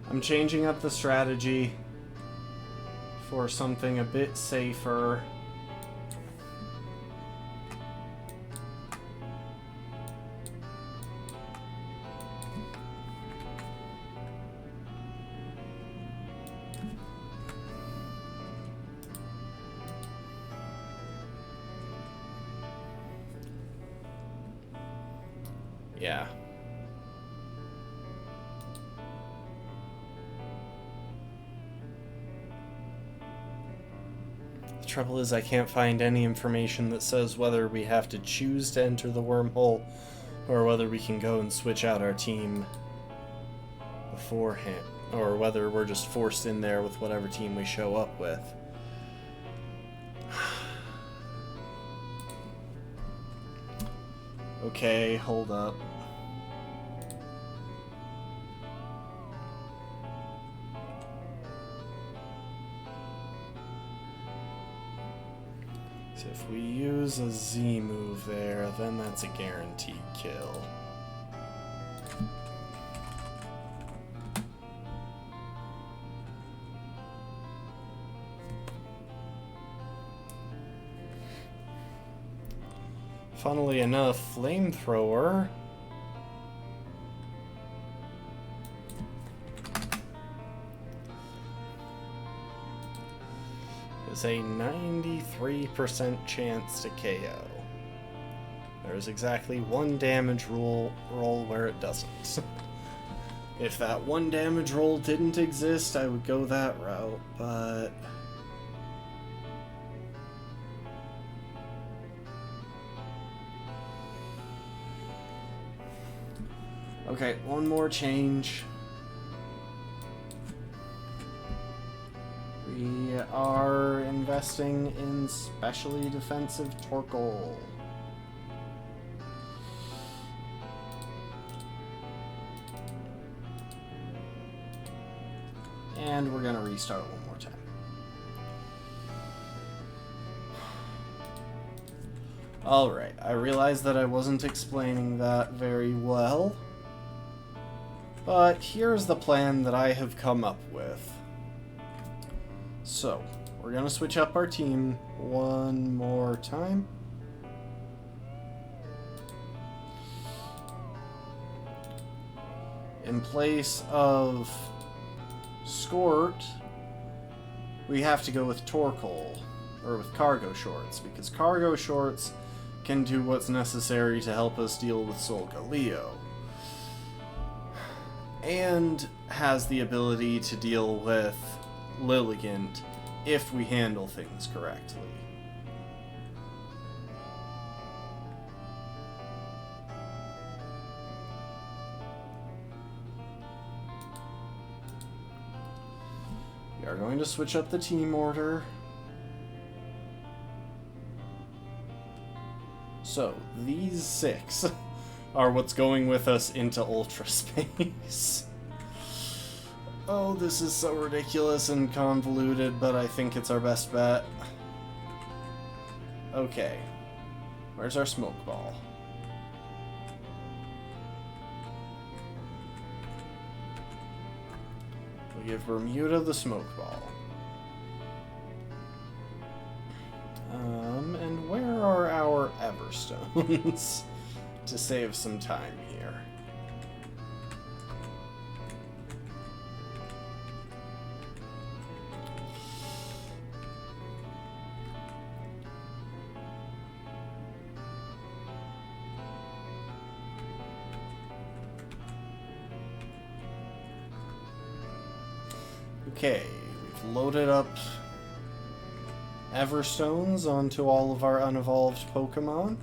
I'm changing up the strategy for something a bit safer. Yeah. The trouble is I can't find any information that says whether we have to choose to enter the wormhole or whether we can go and switch out our team beforehand, or whether we're just forced in there with whatever team we show up with. Okay, hold up. So if we use a Z move there, then that's a guaranteed kill. Funnily enough, Flamethrower is a 93% chance to KO. There's exactly one damage roll where it doesn't. If that one damage roll didn't exist, I would go that route, but... Okay, one more change. We are investing in specially defensive Torkoal. And we're gonna restart one more time. Alright, I realized that I wasn't explaining that very well. But here's the plan that I have come up with. So, we're going to switch up our team one more time. In place of Skort, we have to go with Torkoal, or with Cargo Shorts, because Cargo Shorts can do what's necessary to help us deal with Solgaleo. And has the ability to deal with Lilligant if we handle things correctly. We are going to switch up the team order. So, these 6 are what's going with us into Ultra Space. Oh, this is so ridiculous and convoluted, but I think it's our best bet. Okay. Where's our smoke ball? We give Bermuda the smoke ball. And where are our Everstones? To save some time here. Okay, we've loaded up Everstones onto all of our unevolved Pokemon.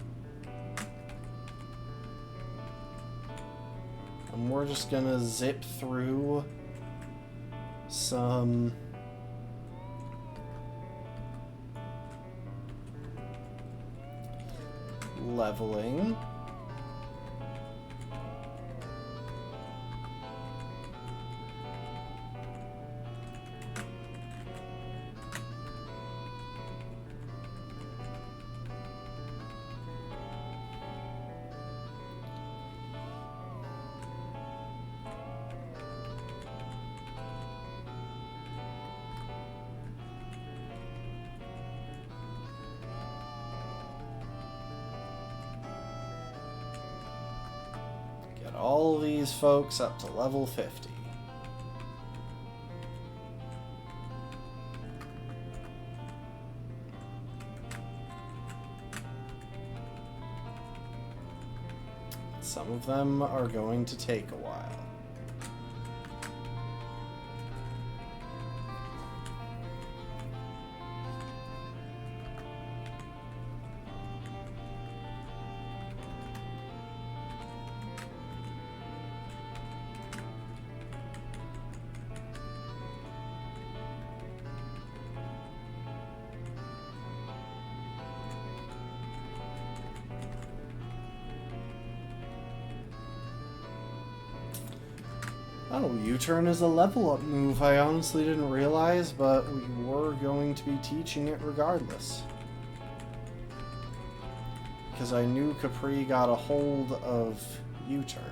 And we're just gonna zip through some leveling. All these folks up to level 50. Some of them are going to take a while. Oh, U-turn is a level up move. I honestly didn't realize, but we were going to be teaching it regardless. Because I knew Capri got a hold of U-turn.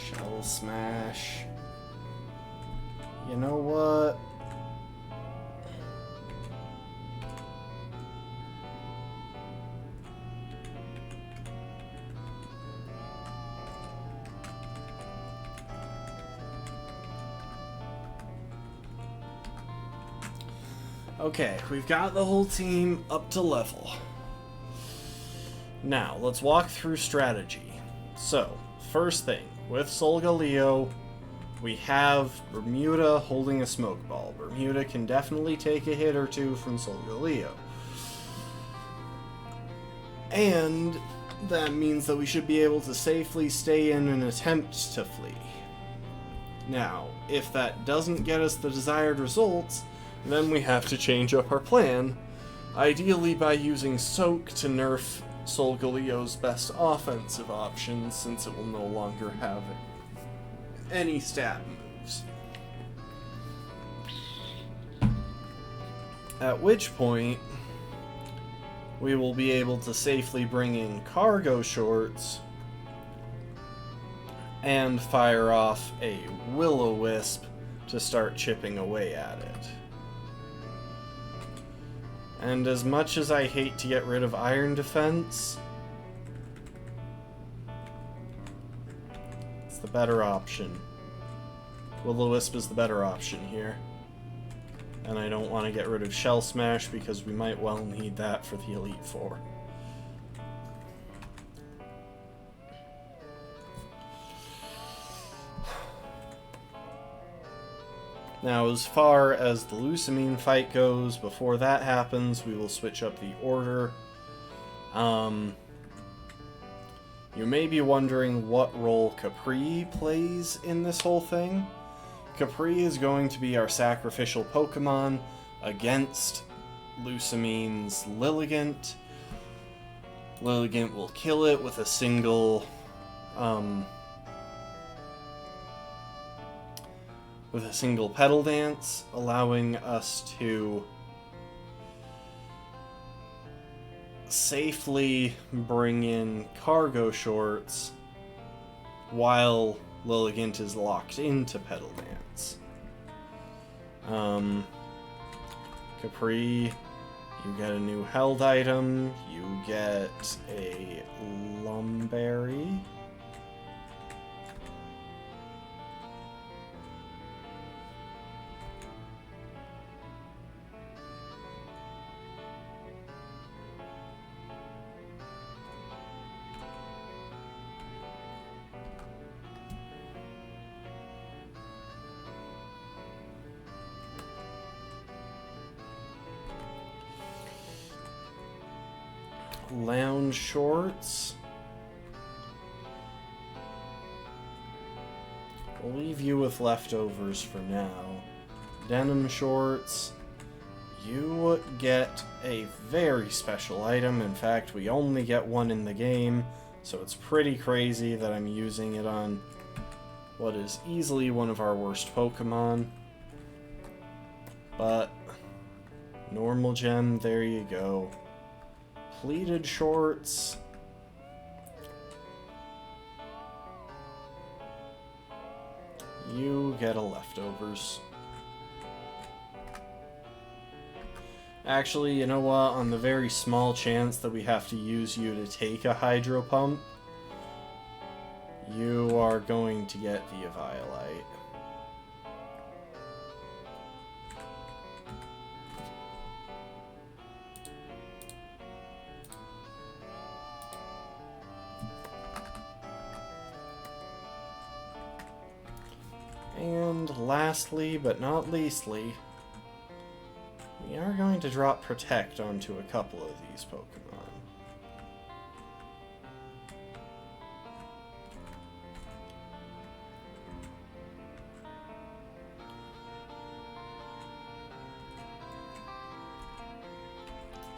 Shell Smash. You know what? Okay, we've got the whole team up to level. Now, let's walk through strategy. So, first thing, with Solgaleo, we have Bermuda holding a smoke ball. Bermuda can definitely take a hit or two from Solgaleo. And that means that we should be able to safely stay in and attempt to flee. Now, if that doesn't get us the desired results, then we have to change up our plan, ideally by using Soak to nerf Solgaleo's best offensive options, since it will no longer have any stat moves. At which point, we will be able to safely bring in Cargo Shorts and fire off a Will-O-Wisp to start chipping away at it. And as much as I hate to get rid of Iron Defense, it's the better option. Will-O-Wisp is the better option here. And I don't want to get rid of Shell Smash because we might well need that for the Elite Four. Now, as far as the Lusamine fight goes, before that happens, we will switch up the order. You may be wondering what role Capri plays in this whole thing. Capri is going to be our sacrificial Pokemon against Lusamine's Lilligant. Lilligant will kill it with a single Petal Dance, allowing us to safely bring in Cargo Shorts while Lilligant is locked into Petal Dance. Capri, you get a new held item, you get a Lumberry. Lounge Shorts. We'll leave you with leftovers for now. Denim Shorts. You get a very special item. In fact, we only get one in the game, so it's pretty crazy that I'm using it on what is easily one of our worst Pokemon. But, normal gem, there you go. Pleated Shorts. You get a leftovers. Actually, you know what? On the very small chance that we have to use you to take a Hydro Pump, you are going to get the Eviolite. And lastly, but not leastly, we are going to drop Protect onto a couple of these Pokemon.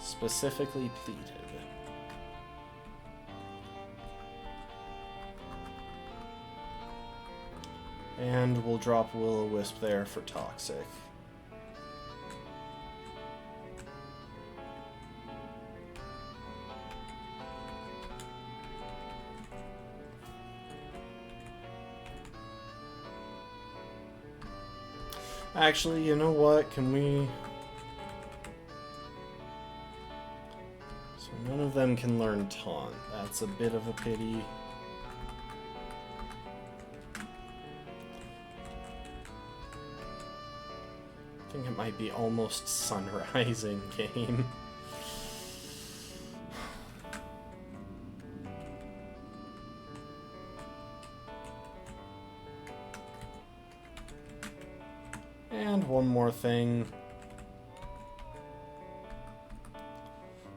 Specifically Pleated. And we'll drop Will-O-Wisp there for Toxic. Actually, you know what? Can we... So none of them can learn Taunt. That's a bit of a pity. I think it might be almost sunrise in game. And one more thing.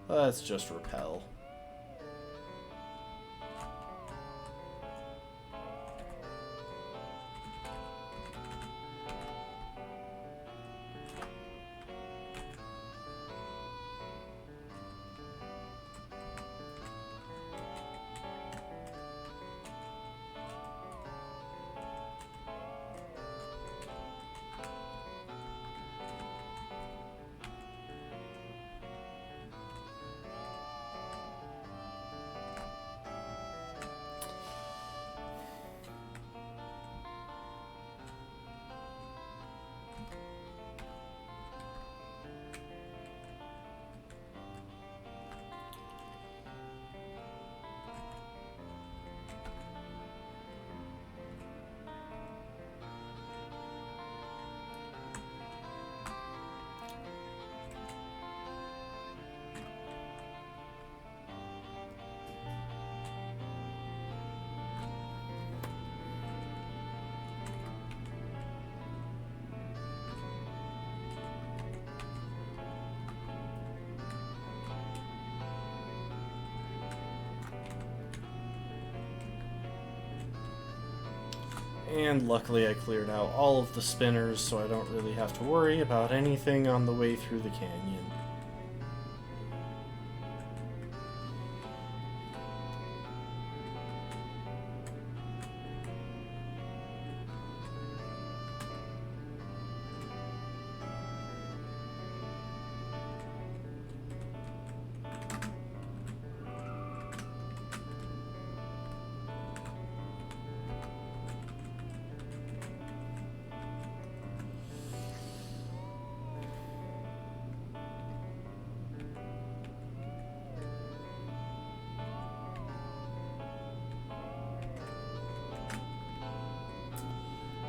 Let's just repel. And luckily I cleared out all of the spinners, so I don't really have to worry about anything on the way through the canyon.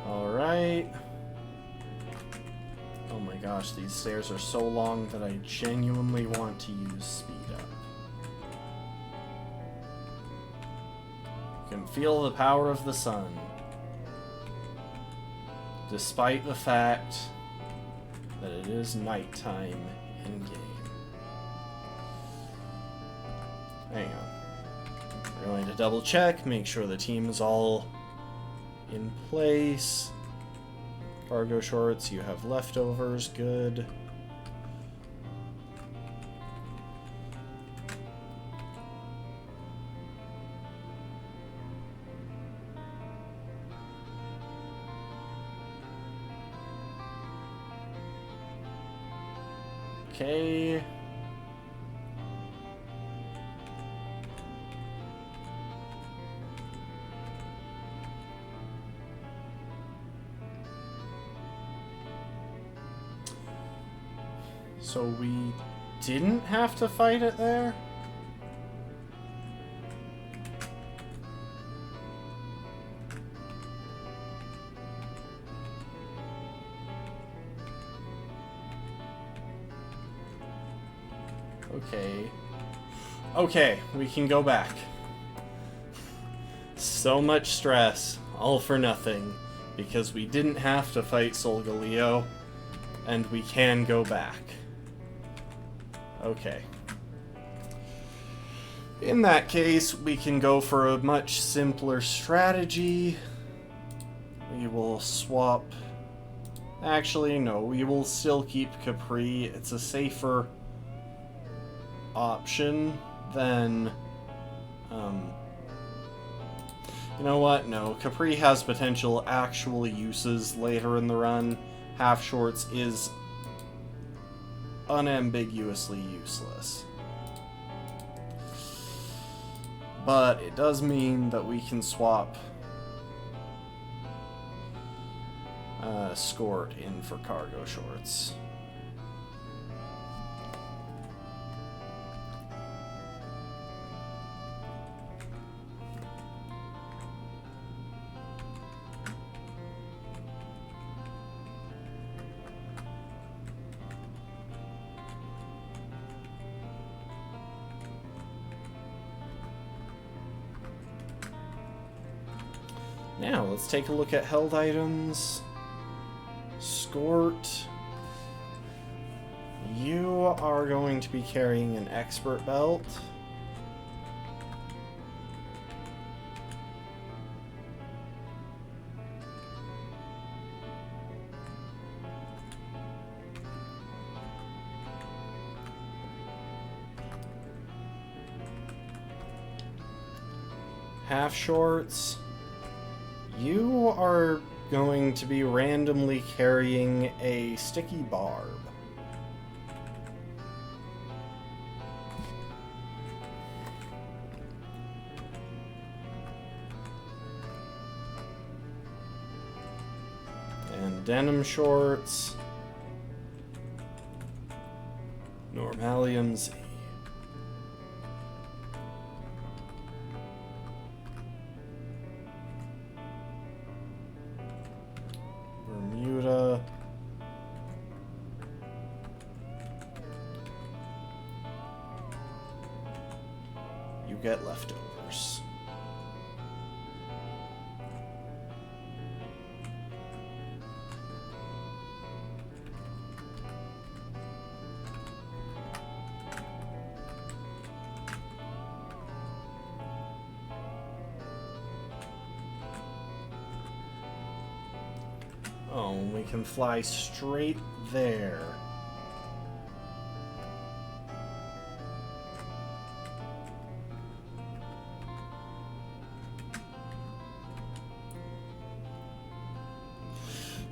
Alright. Oh my gosh, these stairs are so long that I genuinely want to use speed up. You can feel the power of the sun, despite the fact that it is nighttime in-game. Hang on. We're going to double check, make sure the team is all in place. Cargo shorts, you have leftovers, good. Okay. So we didn't have to fight it there? Okay. Okay, we can go back. So much stress, all for nothing, because we didn't have to fight Solgaleo, and we can go back. Okay. In that case, we can go for a much simpler strategy. We will swap... Actually, no, we will still keep Capri. It's a safer option than... You know what? No, Capri has potential actual uses later in the run. Half Shorts is unambiguously useless. But it does mean that we can swap Skort in for Cargo Shorts. Now, let's take a look at held items. Skort. You are going to be carrying an expert belt. Half Shorts. You are going to be randomly carrying a sticky barb. And Denim Shorts. Normalium Z. Bermuda. You get leftovers. and we can fly straight there.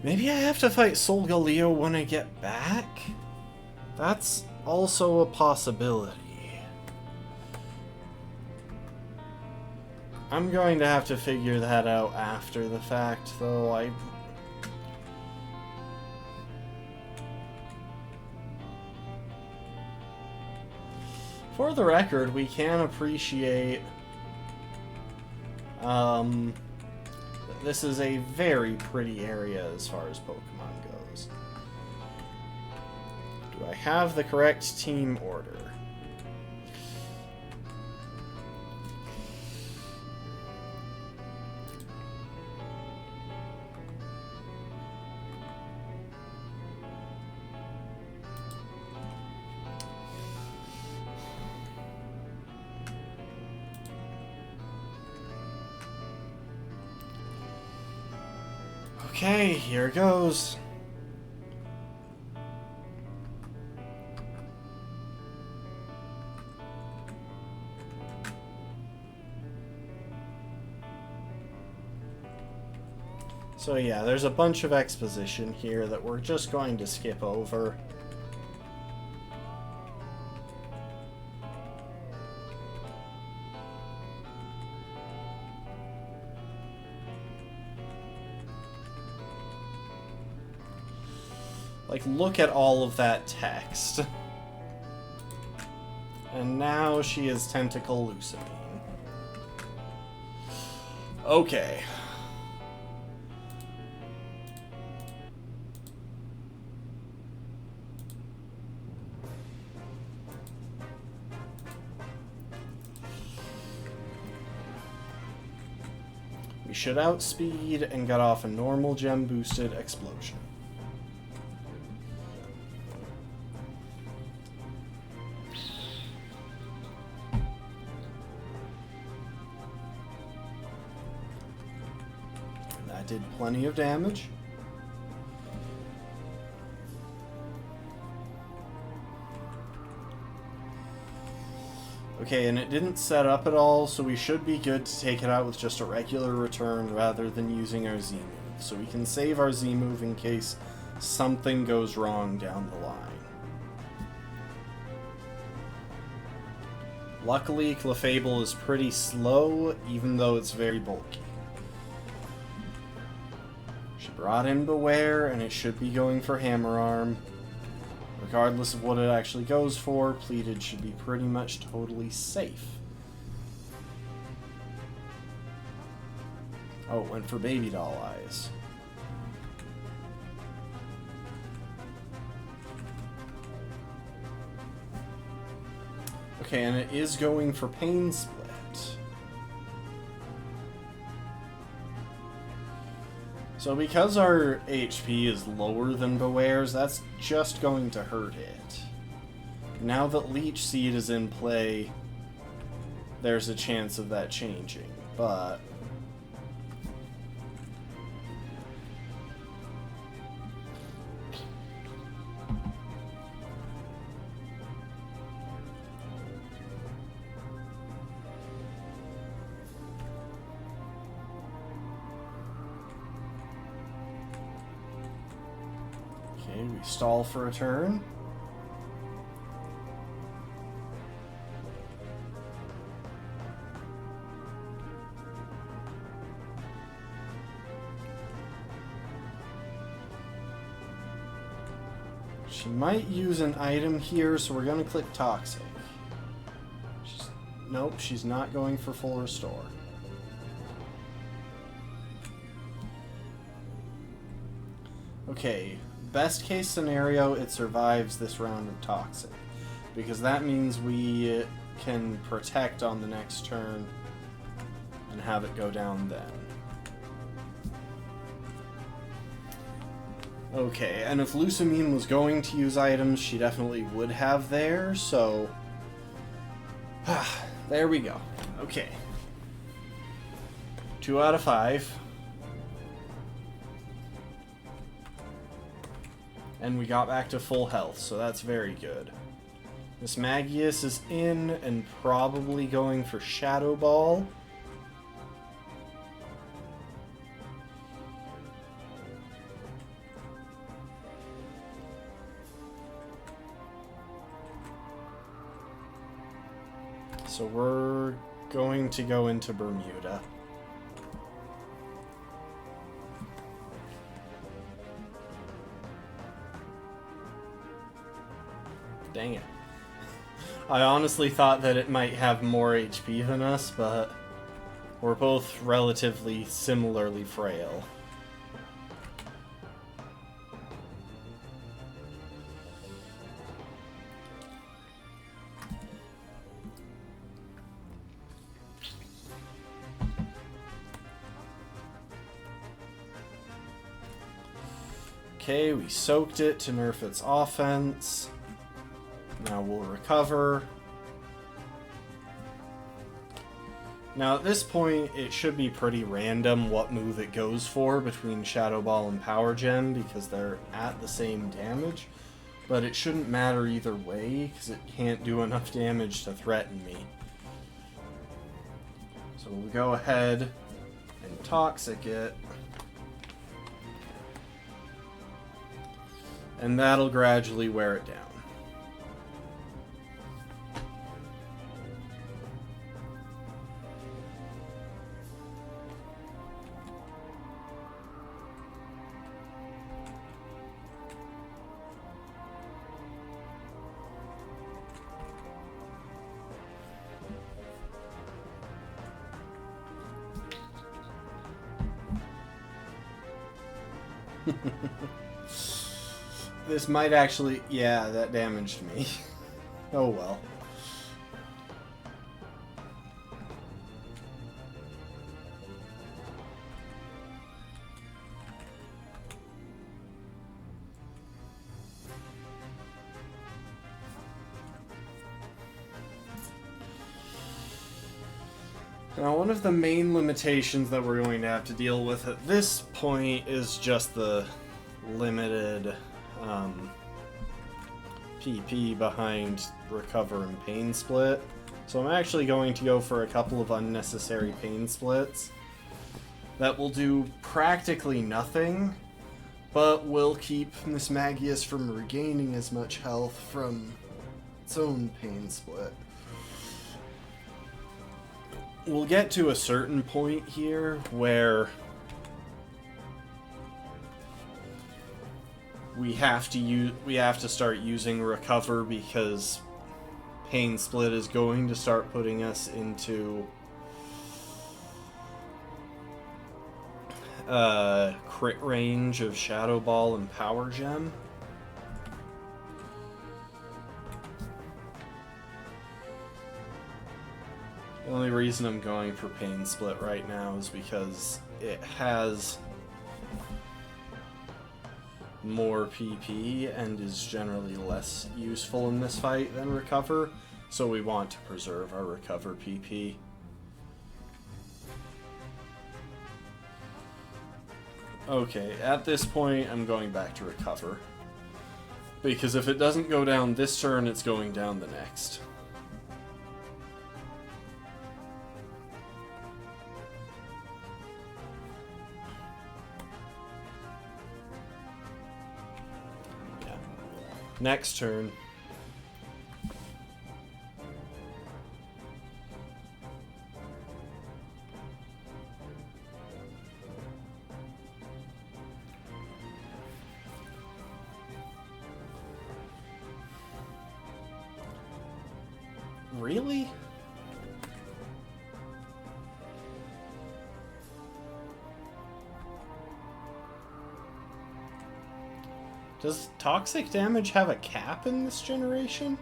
Maybe I have to fight Solgaleo when I get back? That's also a possibility. I'm going to have to figure that out after the fact, though. For the record, we can appreciate... this is a very pretty area as far as Pokemon goes. Do I have the correct team order? Okay, here goes. So yeah, there's a bunch of exposition here that we're just going to skip over. Like, look at all of that text. And now she is Tentacle Lusamine. Okay. We should outspeed and get off a normal gem boosted explosion. Did plenty of damage. Okay, and it didn't set up at all, so we should be good to take it out with just a regular return rather than using our Z move. So we can save our Z move in case something goes wrong down the line. Luckily, Clefable is pretty slow, even though it's very bulky. Brought in Beware, and it should be going for Hammer Arm. Regardless of what it actually goes for, Pleated should be pretty much totally safe. Oh, it went for Baby Doll Eyes. Okay, and it is going for Pain Split. So because our HP is lower than Beware's, that's just going to hurt it. Now that Leech Seed is in play, there's a chance of that changing, but... we stall for a turn. She might use an item here, so we're going to click Toxic. Nope, she's not going for full restore. Okay. Best case scenario, it survives this round of Toxic, because that means we can protect on the next turn and have it go down then. Okay, and if Lusamine was going to use items, she definitely would have there, so... there we go. Okay. 2 out of 5. And we got back to full health, so that's very good. This Magius is in and probably going for Shadow Ball. So we're going to go into Bermuda. Dang it. I honestly thought that it might have more HP than us, but we're both relatively similarly frail. Okay, we soaked it to nerf its offense. Now we'll recover. Now at this point, it should be pretty random what move it goes for between Shadow Ball and Power Gem because they're at the same damage. But it shouldn't matter either way because it can't do enough damage to threaten me. So we'll go ahead and Toxic it. And that'll gradually wear it down. This might actually... yeah, that damaged me. Oh well. Now, one of the main limitations that we're going to have to deal with at this point is just the limited PP behind Recover and Pain Split. So I'm actually going to go for a couple of unnecessary Pain Splits that will do practically nothing, but will keep Miss Magius from regaining as much health from its own Pain Split. We'll get to a certain point here where we have to start using Recover because Pain Split is going to start putting us into crit range of Shadow Ball and Power Gem. The only reason I'm going for Pain Split right now is because it has more PP and is generally less useful in this fight than Recover, so we want to preserve our Recover PP. Okay, at this point I'm going back to Recover, because if it doesn't go down this turn, it's going down the next. Next turn. Really? Does toxic damage have a cap in this generation?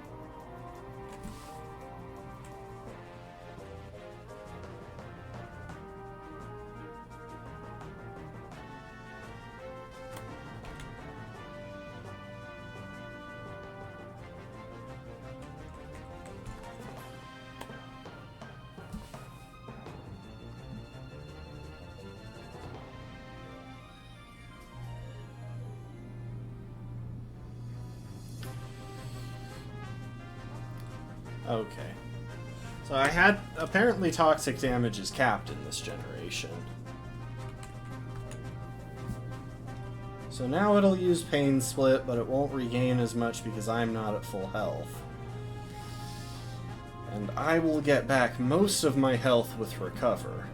Okay. So I had... Apparently toxic damage is capped in this generation. So now it'll use Pain Split, but it won't regain as much because I'm not at full health. And I will get back most of my health with Recover.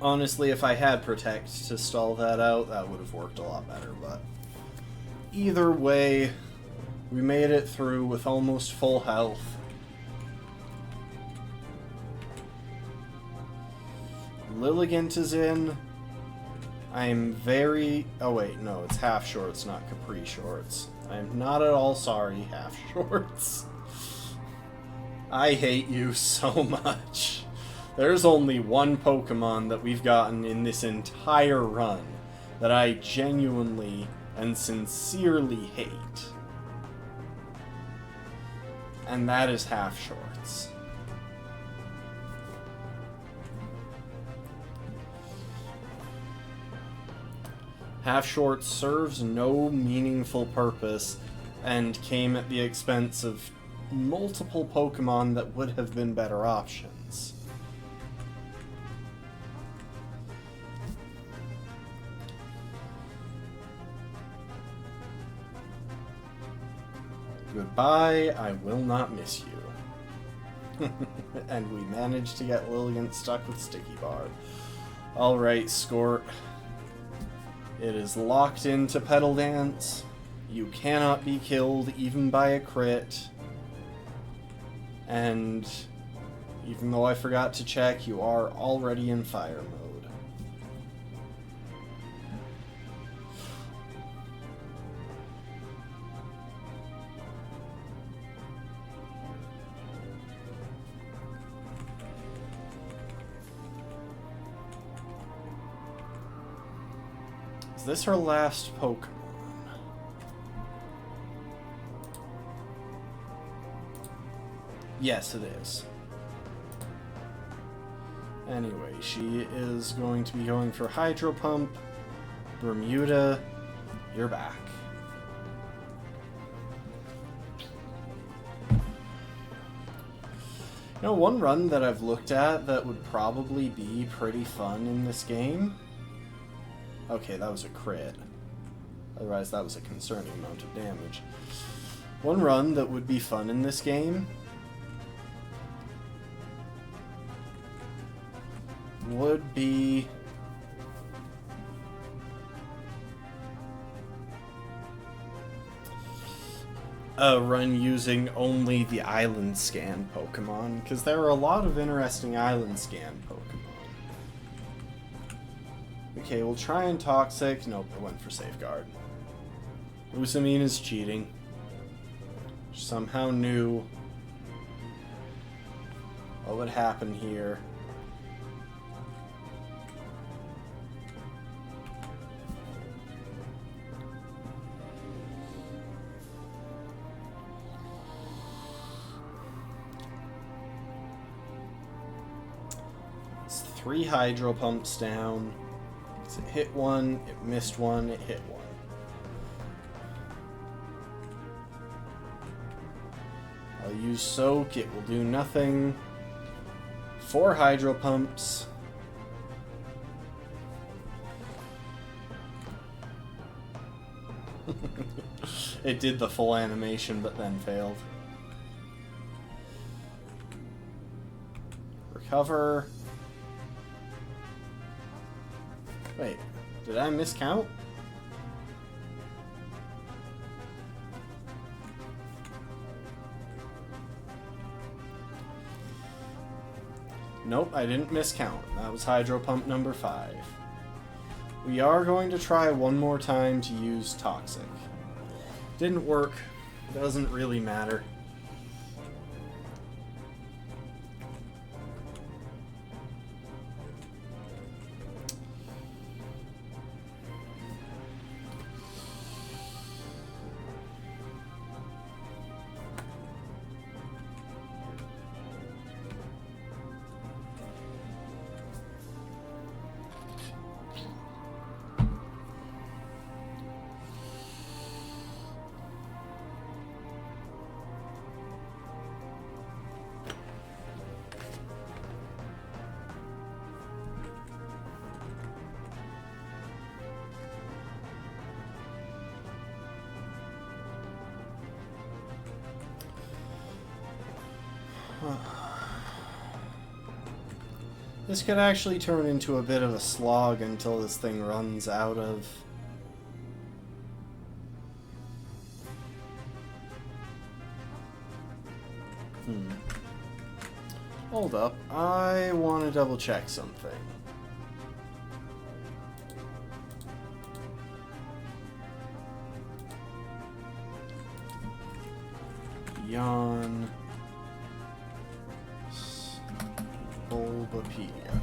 Honestly, if I had Protect to stall that out, that would have worked a lot better, but... Either way, we made it through with almost full health. Lilligant is in. I'm very... Oh wait, no, it's half shorts, not capri shorts. I'm not at all sorry, half shorts. I hate you so much. There's only one Pokemon that we've gotten in this entire run that I genuinely and sincerely hate. And that is half shorts. Half shorts serves no meaningful purpose and came at the expense of multiple Pokemon that would have been better options. Goodbye, I will not miss you. And we managed to get Lilligant stuck with Sticky Bar. Alright, Skort. It is locked into Petal Dance. You cannot be killed even by a crit. And even though I forgot to check, you are already in fire mode. Is this her last Pokemon? Yes, it is. Anyway, she is going to be going for Hydro Pump. Bermuda, you're back. You know, one run that I've looked at that would probably be pretty fun in this game. Okay, that was a crit. Otherwise, that was a concerning amount of damage. One run that would be fun in this game would be a run using only the Island Scan Pokemon, because there are a lot of interesting Island Scan Pokemon. Okay, we'll try and Toxic. Nope, I went for Safeguard. Usamine is cheating. Somehow knew what would happen here. It's 3 Hydro Pumps down. It hit one, it missed one, it hit one. I'll use Soak, it will do nothing. 4 Hydro Pumps. It did the full animation, but then failed. Recover. Wait, did I miscount? Nope, I didn't miscount. That was Hydro Pump number 5. We are going to try one more time to use Toxic. Didn't work. Doesn't really matter. This could actually turn into a bit of a slog until this thing runs out of... Hold up, I want to double check something. Yawn... Bulbapedia.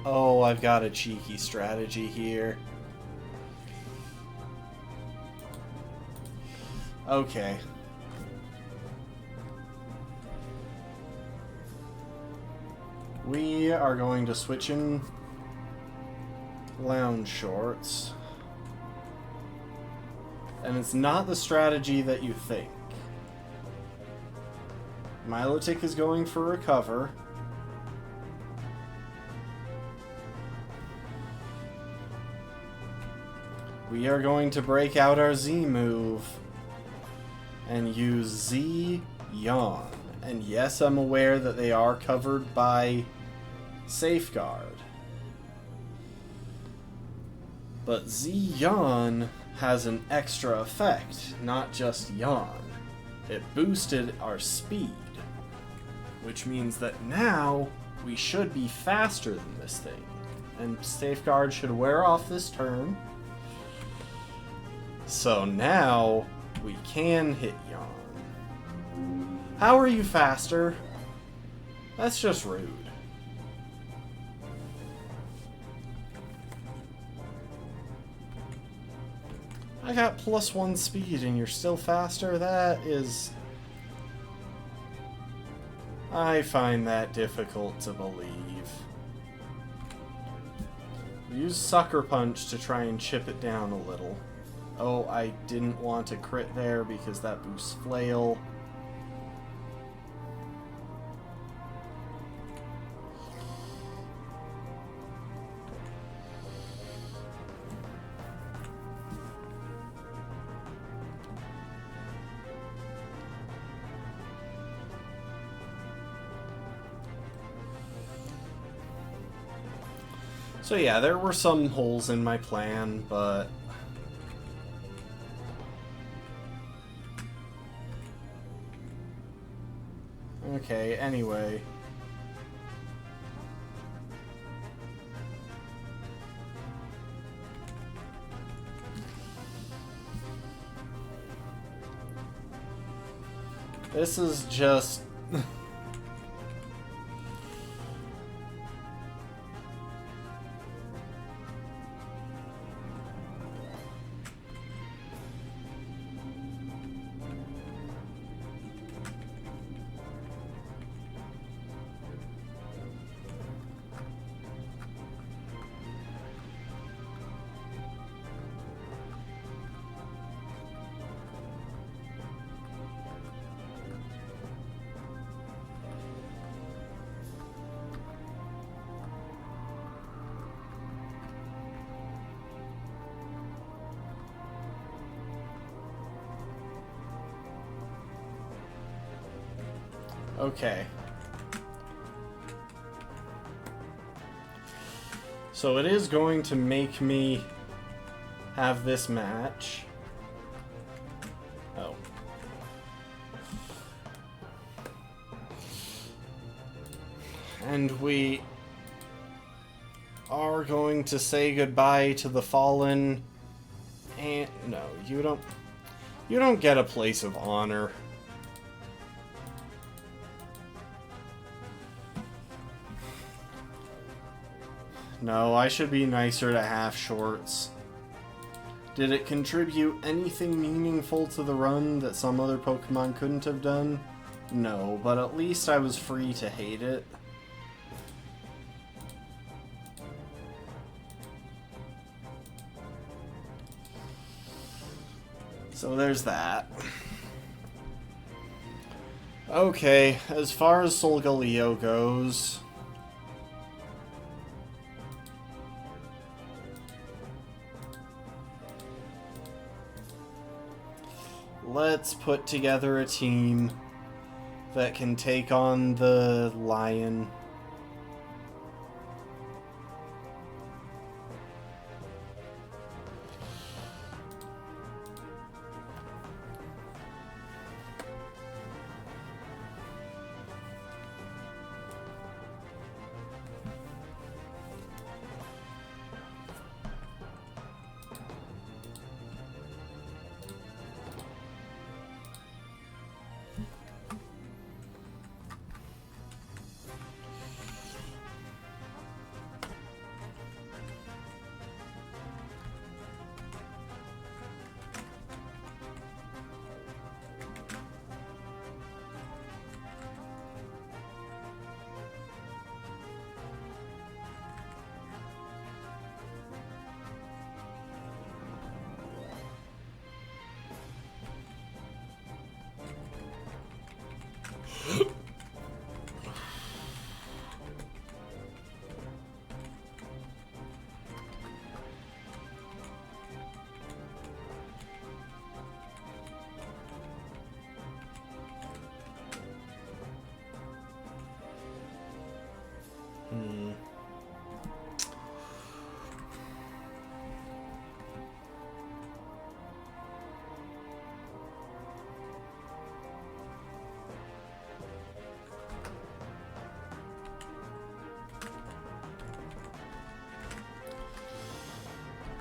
Oh, I've got a cheeky strategy here. Okay. We are going to switch in lounge shorts. And it's not the strategy that you think. Milotic is going for recover. We are going to break out our Z move and use Z Yawn. And yes, I'm aware that they are covered by Safeguard. But Z Yawn has an extra effect, not just Yawn. It boosted our speed, which means that now we should be faster than this thing. And Safeguard should wear off this turn. So now we can hit Yawn. How are you faster? That's just rude. I got +1 speed and you're still faster? That is... I find that difficult to believe. Use Sucker Punch to try and chip it down a little. Oh, I didn't want to crit there because that boosts Flail. So yeah, there were some holes in my plan, but... Okay, anyway. This is just... Okay. So it is going to make me have this match. Oh. And we are going to say goodbye to the Fallen. And no, you don't get a place of honor. No, I should be nicer to half shorts. Did it contribute anything meaningful to the run that some other Pokemon couldn't have done? No, but at least I was free to hate it. So there's that. Okay, as far as Solgaleo goes... let's put together a team that can take on the lion.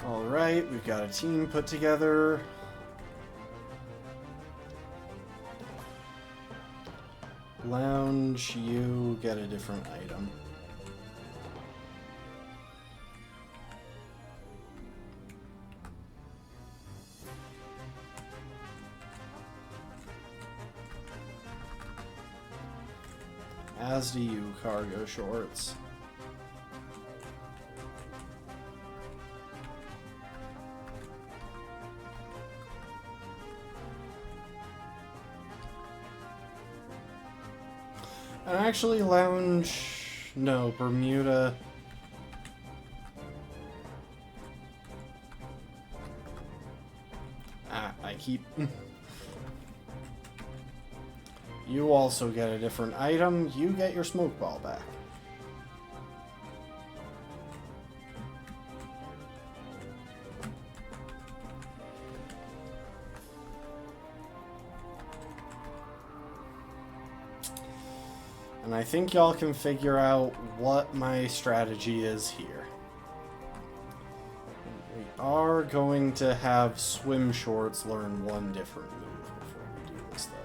Alright, we've got a team put together. Lounge, you get a different item. As do you, cargo shorts. And actually, lounge... No, Bermuda... I keep... You also get a different item. You get your smoke ball back. And I think y'all can figure out what my strategy is here. We are going to have swim shorts learn one different move before we do this, though.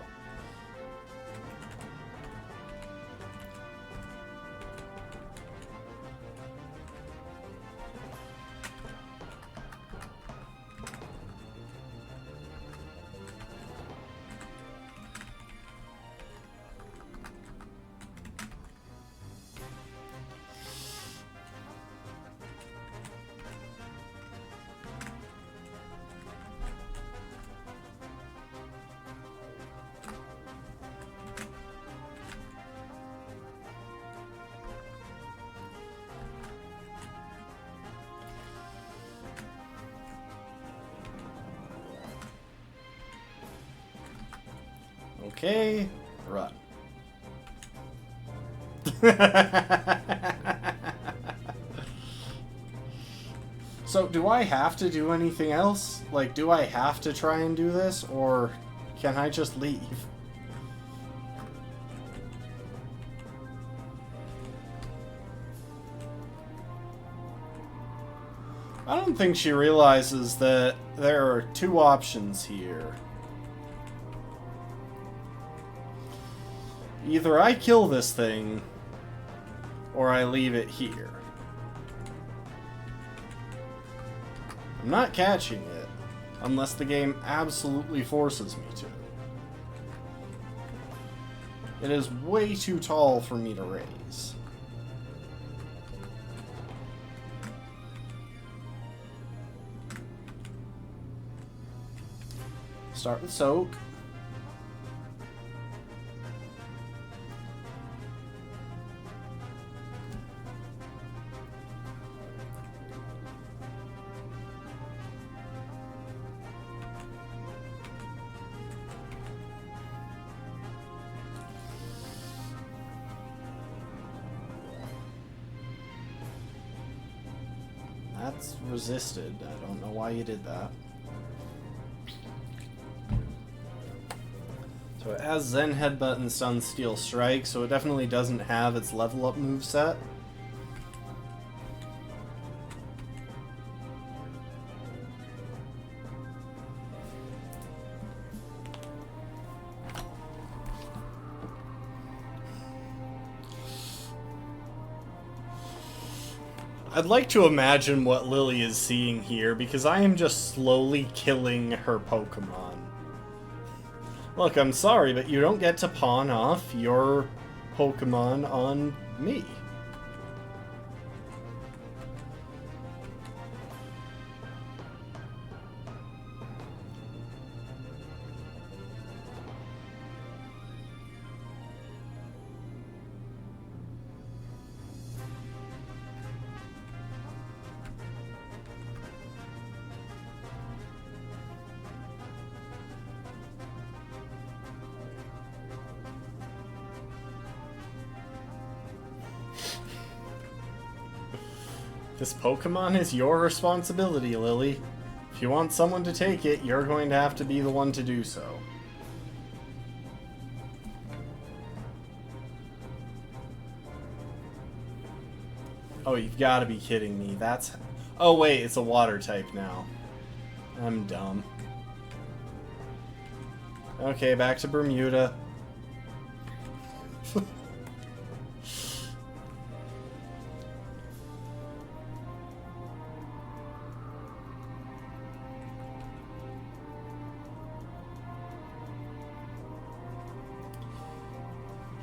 Okay, run. So, do I have to do anything else? Like, do I have to try and do this, or can I just leave? I don't think she realizes that there are two options here. Either I kill this thing, or I leave it here. I'm not catching it, unless the game absolutely forces me to. It is way too tall for me to raise. Start with soak. That's resisted. I don't know why you did that. So it has Zen Headbutt and Stun Steel Strike, so it definitely doesn't have its level up moveset. I'd like to imagine what Lily is seeing here, because I am just slowly killing her Pokemon. Look, I'm sorry, but you don't get to pawn off your Pokemon on me. This Pokemon is your responsibility, Lily. If you want someone to take it, you're going to have to be the one to do so. Oh, you've got to be kidding me. That's... Oh, wait, it's a water type now. I'm dumb. Okay, back to Bermuda.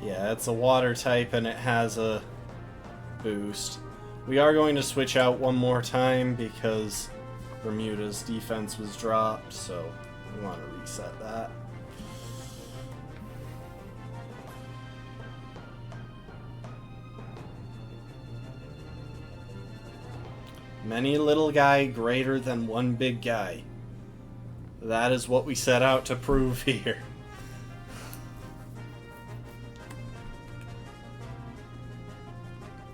Yeah, it's a water type and it has a boost. We are going to switch out one more time because Bermuda's defense was dropped, so we want to reset that. Many little guy greater than one big guy. That is what we set out to prove here.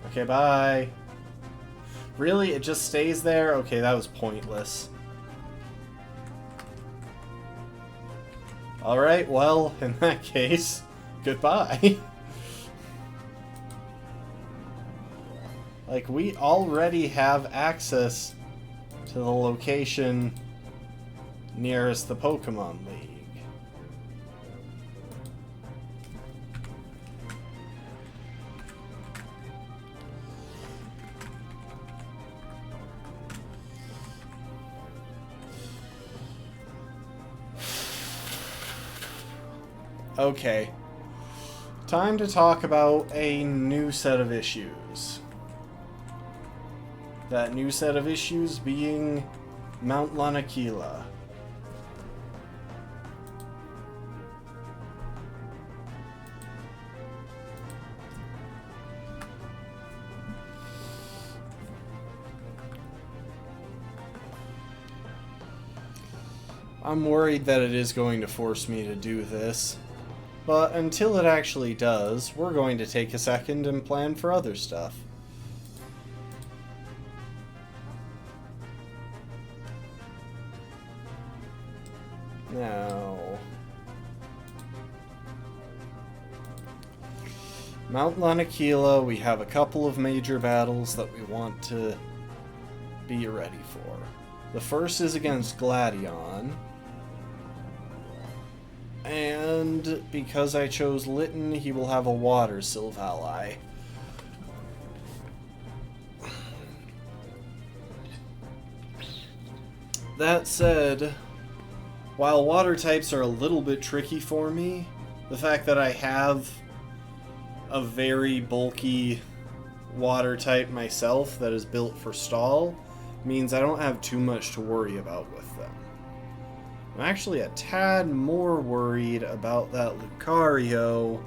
Okay, bye. Really? It just stays there? Okay, that was pointless. Alright, well, in that case, goodbye. Like, we already have access to the location nearest the Pokemon League. Okay, time to talk about a new set of issues. That new set of issues being Mount Lanakila. I'm worried that it is going to force me to do this. But until it actually does, we're going to take a second and plan for other stuff. Now, Mount Lanakila, we have a couple of major battles that we want to be ready for. The first is against Gladion. And because I chose Litten, he will have a Water Sylvally. That said, while water types are a little bit tricky for me, the fact that I have a very bulky water type myself that is built for stall means I don't have too much to worry about with them. I'm actually a tad more worried about that Lucario.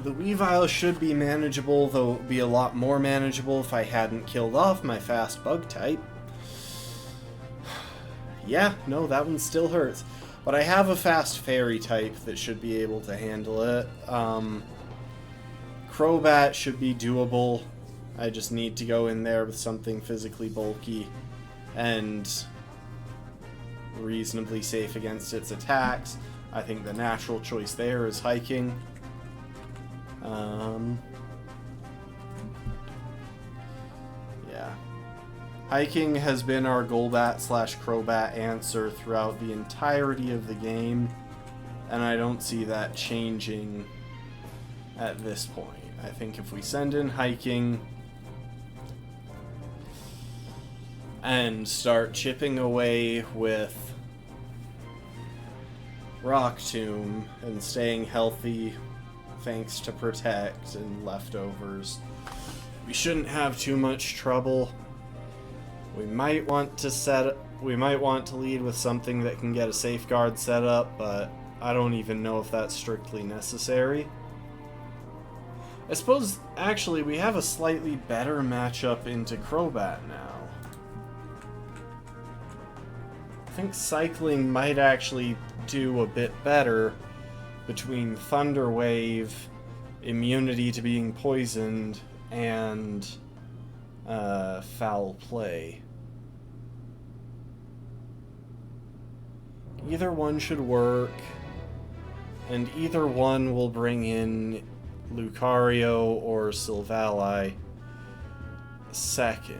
The Weavile should be manageable, though it would be a lot more manageable if I hadn't killed off my fast bug type. Yeah, no, that one still hurts. But I have a fast fairy type that should be able to handle it. Crobat should be doable. I just need to go in there with something physically bulky and reasonably safe against its attacks. I think the natural choice there is hiking. Yeah. Hiking has been our Golbat/Crobat answer throughout the entirety of the game, and I don't see that changing at this point. I think if we send in hiking and start chipping away with Rock Tomb and staying healthy thanks to Protect and leftovers, we shouldn't have too much trouble. We might want to lead with something that can get a safeguard set up, but I don't even know if that's strictly necessary. I suppose, actually, we have a slightly better matchup into Crobat now. I think cycling might actually do a bit better between Thunder Wave, immunity to being poisoned, and Foul Play. Either one should work, and either one will bring in Lucario or Silvally second.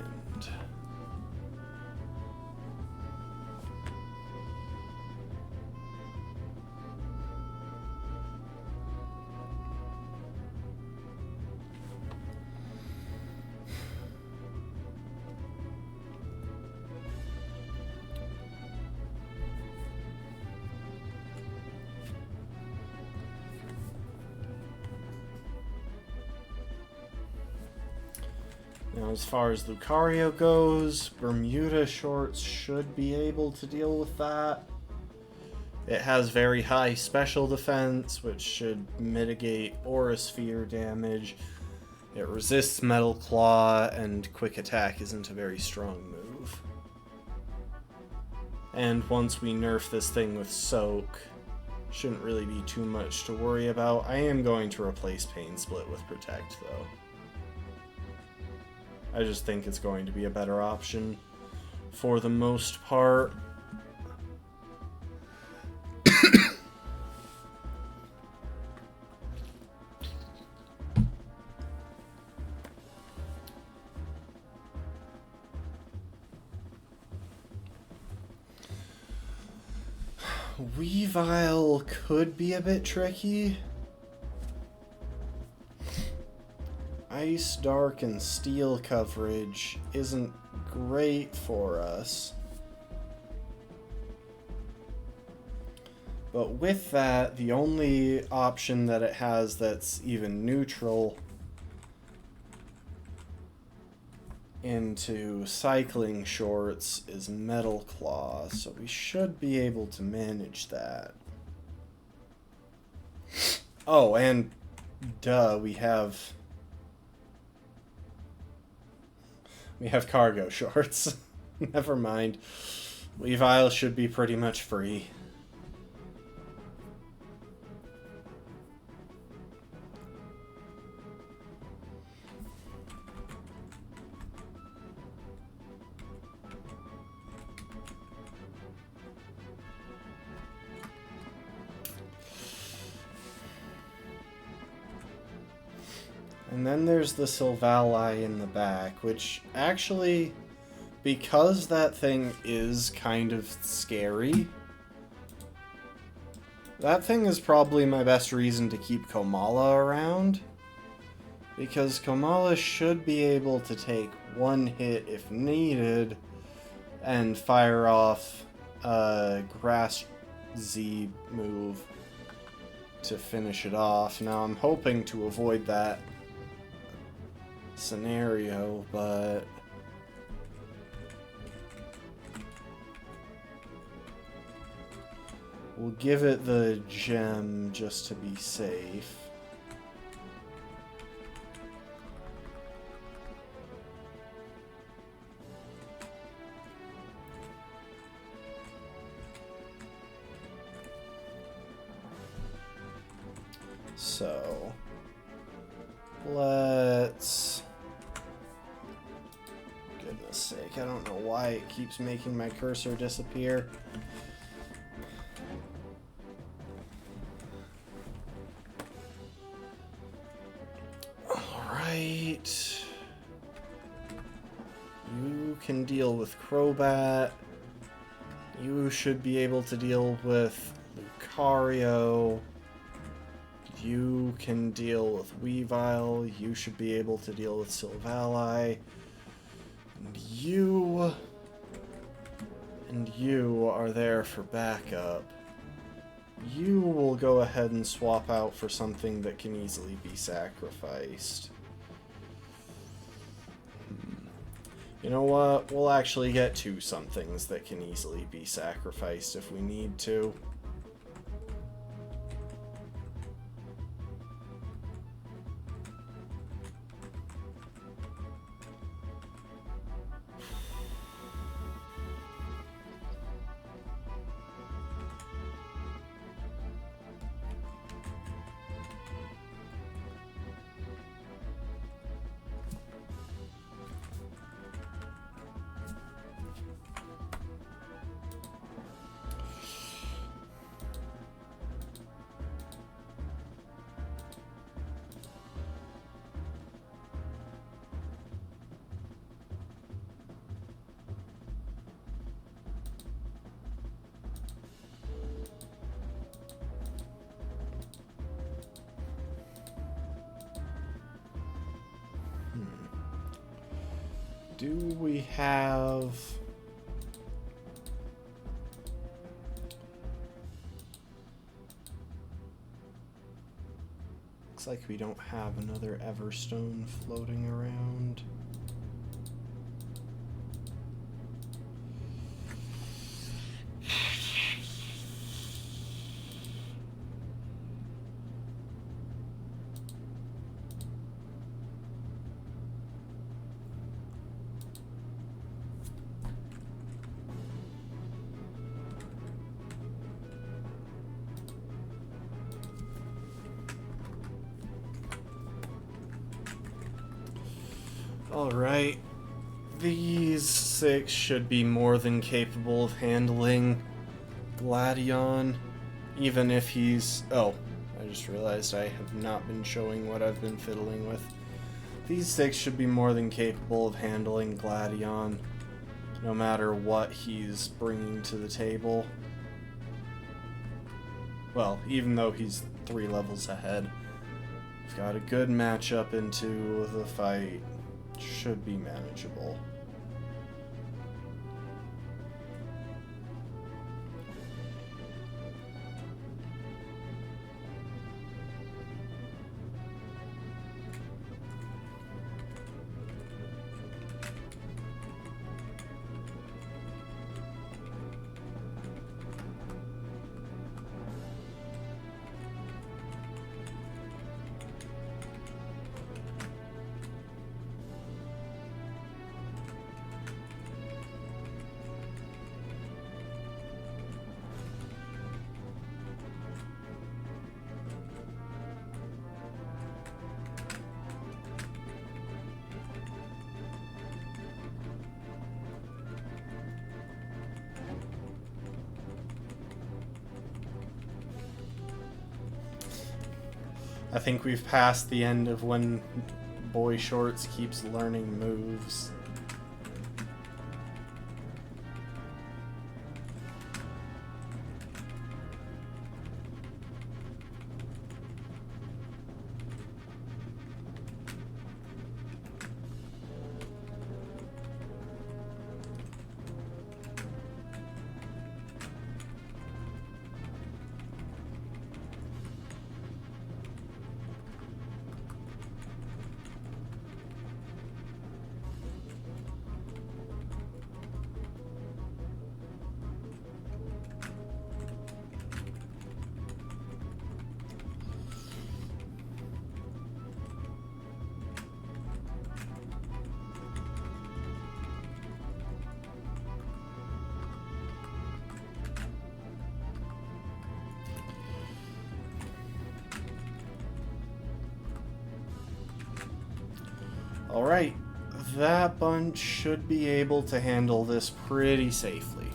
Now, as far as Lucario goes, Bermuda Shorts should be able to deal with that. It has very high special defense, which should mitigate Aura Sphere damage. It resists Metal Claw, and Quick Attack isn't a very strong move. And once we nerf this thing with Soak, shouldn't really be too much to worry about. I am going to replace Pain Split with Protect, though. I just think it's going to be a better option for the most part. Weavile could be a bit tricky. Ice, Dark, and Steel coverage isn't great for us. But with that, the only option that it has that's even neutral into Cycling Shorts is Metal Claw, so we should be able to manage that. Oh, and duh, we have Cargo Shorts. Never mind. Weavile should be pretty much free. And then there's the Silvally in the back, which actually, because that thing is kind of scary, that thing is probably my best reason to keep Komala around. Because Komala should be able to take one hit if needed and fire off a Grass Z move to finish it off. Now I'm hoping to avoid that scenario, but we'll give it the gem just to be safe. So Let's... Goodness sake, I don't know why it keeps making my cursor disappear. Alright. You can deal with Crobat. You should be able to deal with Lucario. You can deal with Weavile. You should be able to deal with Silvally. And you are there for backup. You will go ahead and swap out for something that can easily be sacrificed. You know what? We'll actually get two somethings that can easily be sacrificed if we need to. Do we have... Looks like we don't have another Everstone floating around. Alright, these 6 should be more than capable of handling Gladion, even if he's... Oh, I just realized I have not been showing what I've been fiddling with. These 6 should be more than capable of handling Gladion, no matter what he's bringing to the table. Well, even though he's 3 levels ahead. We've got a good matchup into the fight. Should be manageable. I think we've passed the end of when Boy Shorts keeps learning moves. Alright, that bunch should be able to handle this pretty safely.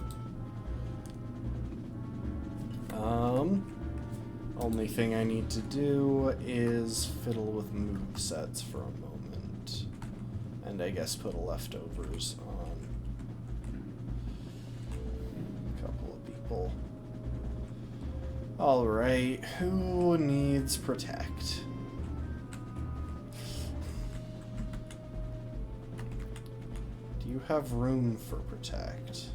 Only thing I need to do is fiddle with movesets for a moment. And I guess put a leftovers on a couple of people. Alright, who needs protect? Do you have room for protect?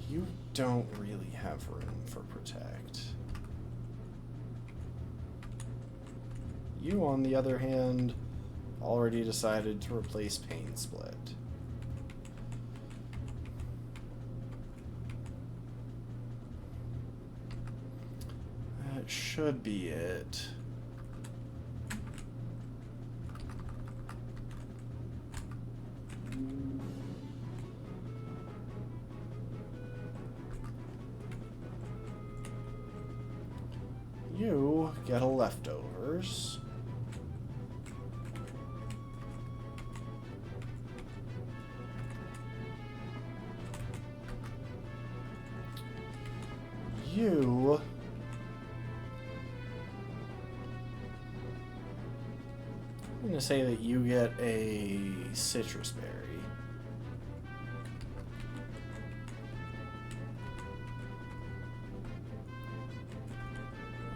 You don't really have room for protect. You, on the other hand, already decided to replace Pain Split. That should be it. You get a leftovers. You I'm gonna say that you get a citrus berry.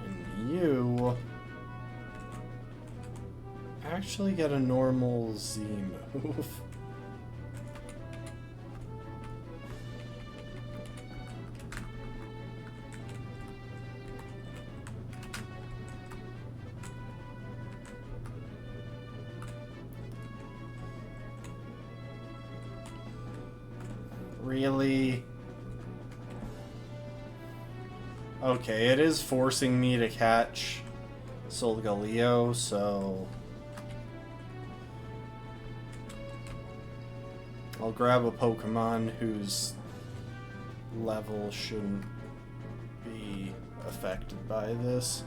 And you actually get a normal Z move. Really? Okay, it is forcing me to catch Solgaleo, so I'll grab a Pokemon whose level shouldn't be affected by this.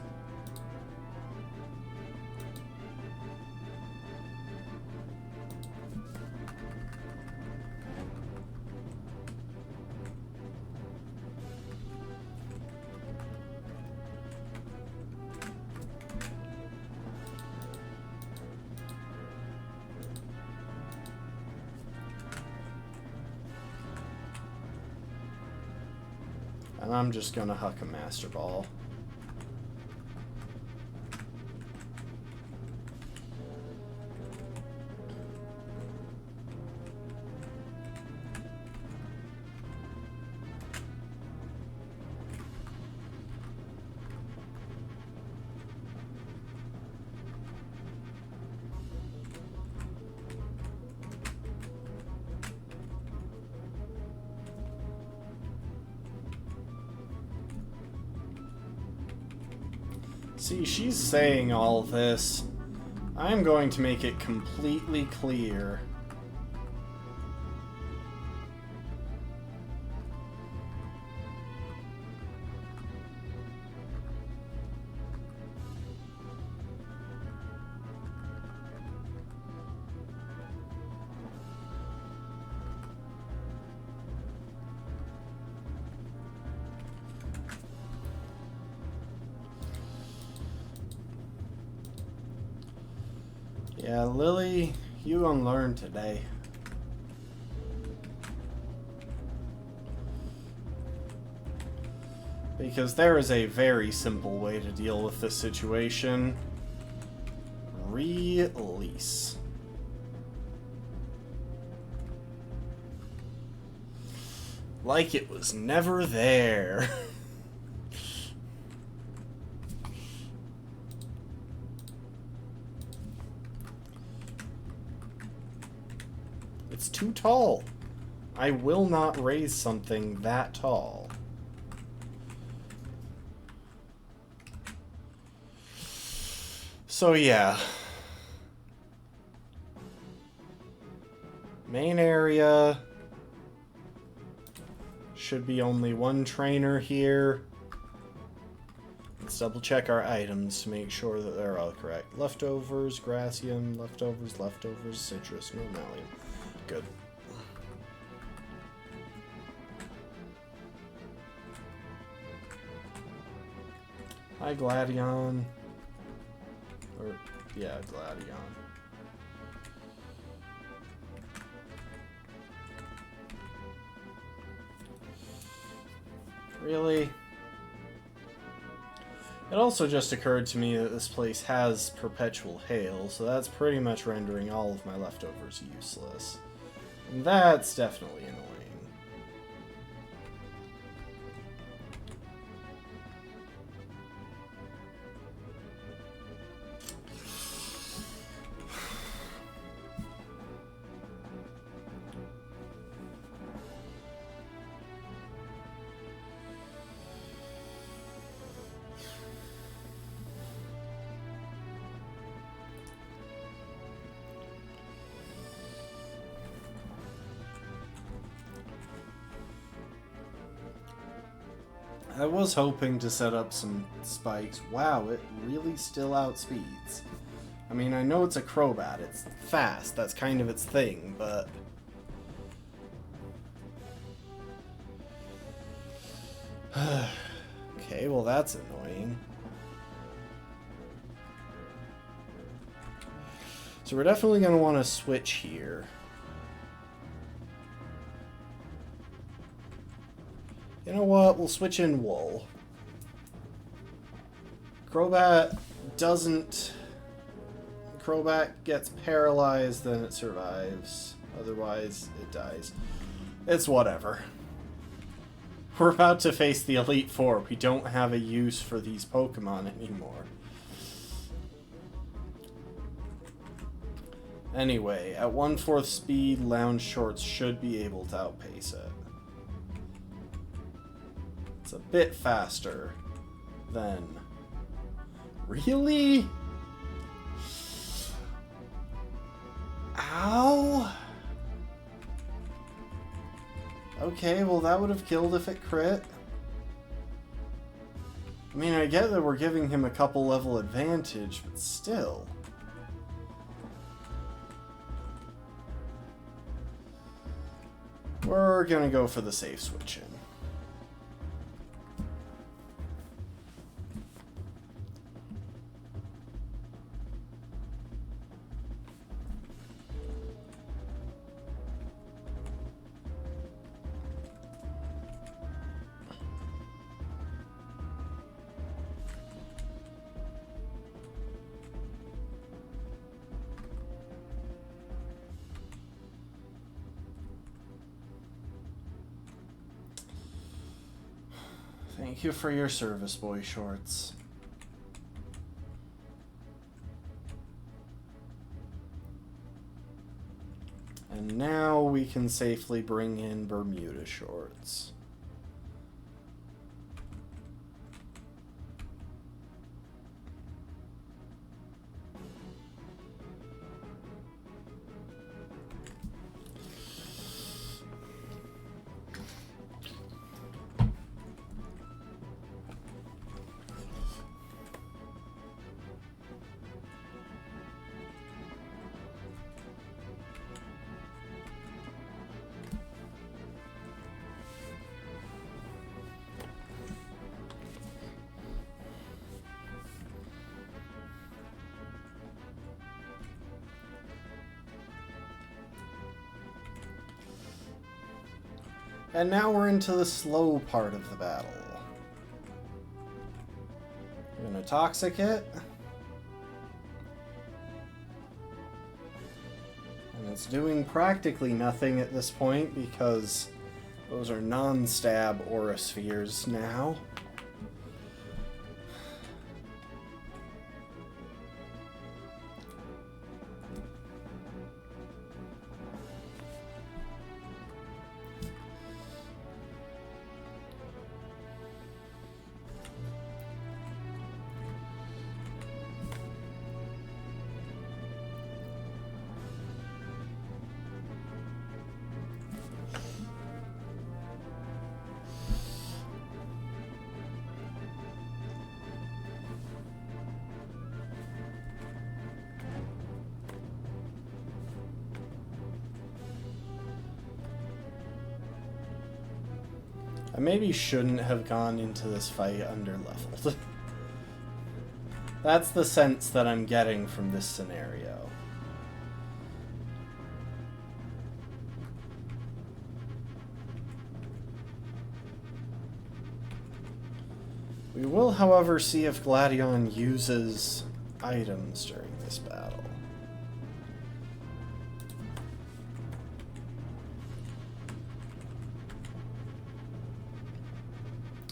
And I'm just gonna huck a Master Ball. See, she's saying all this. I'm going to make it completely clear. Yeah, Lily, you gonna learn today. Because there is a very simple way to deal with this situation. Release. Like it was never there. It's too tall. I will not raise something that tall. So yeah. Main area. Should be only one trainer here. let's double check our items to make sure that they're all correct. Leftovers, Gracium, leftovers, citrus, no Malium. Good. Hi, Gladion. Or, yeah, Gladion. Really? It also just occurred to me that this place has perpetual hail, so that's pretty much rendering all of my leftovers useless. And that's definitely annoying. I was hoping to set up some spikes. Wow, it really still outspeeds. I mean, I know it's a Crobat, it's fast, that's kind of its thing, but... Okay, well that's annoying. So we're definitely going to want to switch here. You know what? We'll switch in Wool. Crobat doesn't... Crobat gets paralyzed, then it survives. Otherwise, it dies. It's whatever. We're about to face the Elite Four. We don't have a use for these Pokemon anymore. Anyway, at 1/4 speed, Lounge Shorts should be able to outpace it. It's a bit faster than... Really? Ow! Okay, well that would have killed if it crit. I mean, I get that we're giving him a couple level advantage, but still. We're gonna go for the safe switch in. Thank you for your service, Boy Shorts. And now we can safely bring in Bermuda Shorts. And now we're into the slow part of the battle. We're gonna Toxic it. And it's doing practically nothing at this point because those are non-stab Aura Spheres now. I maybe shouldn't have gone into this fight under-leveled. That's the sense that I'm getting from this scenario. We will, however, see if Gladion uses items during this battle.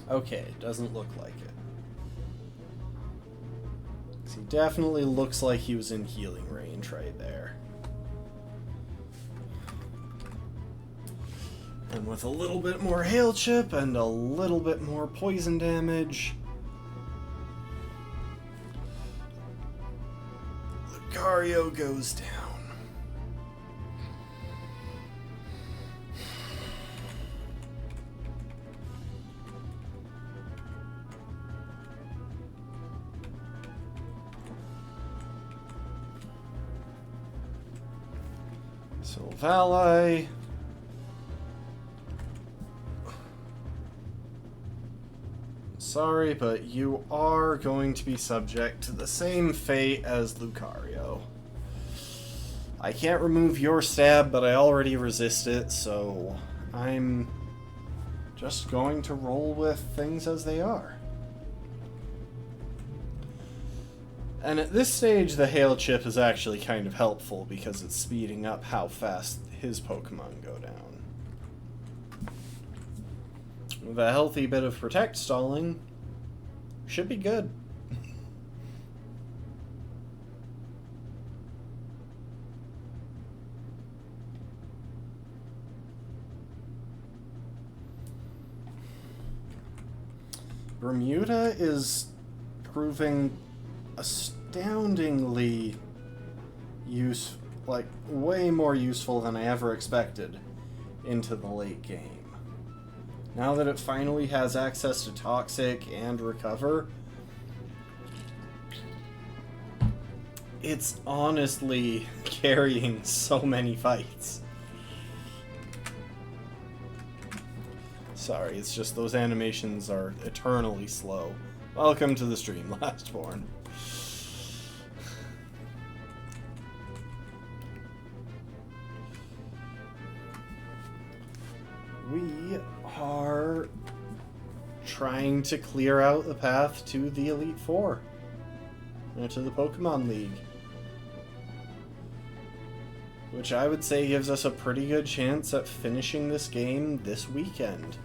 Okay, doesn't look like it. 'Cause he definitely looks like he was in healing range right there. And with a little bit more hail chip and a little bit more poison damage, Lucario goes down. Sylvali. Sorry, but you are going to be subject to the same fate as Lucario. I can't remove your stab, but I already resist it, so I'm just going to roll with things as they are. And at this stage, the Hail Chip is actually kind of helpful because it's speeding up how fast his Pokemon go down. With a healthy bit of Protect stalling, should be good. Bermuda is proving astoundingly way more useful than I ever expected into the late game. Now that it finally has access to Toxic and Recover, it's honestly carrying so many fights. Sorry, it's just those animations are eternally slow. Welcome to the stream, Lastborn. We are trying to clear out the path to the Elite Four, to the Pokemon League, which I would say gives us a pretty good chance at finishing this game this weekend.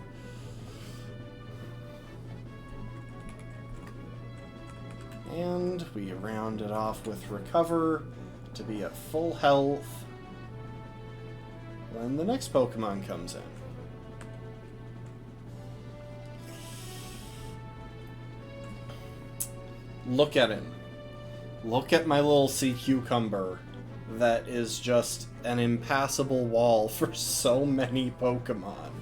And we round it off with Recover to be at full health when the next Pokemon comes in. Look at him. Look at my little sea cucumber that is just an impassable wall for so many Pokemon.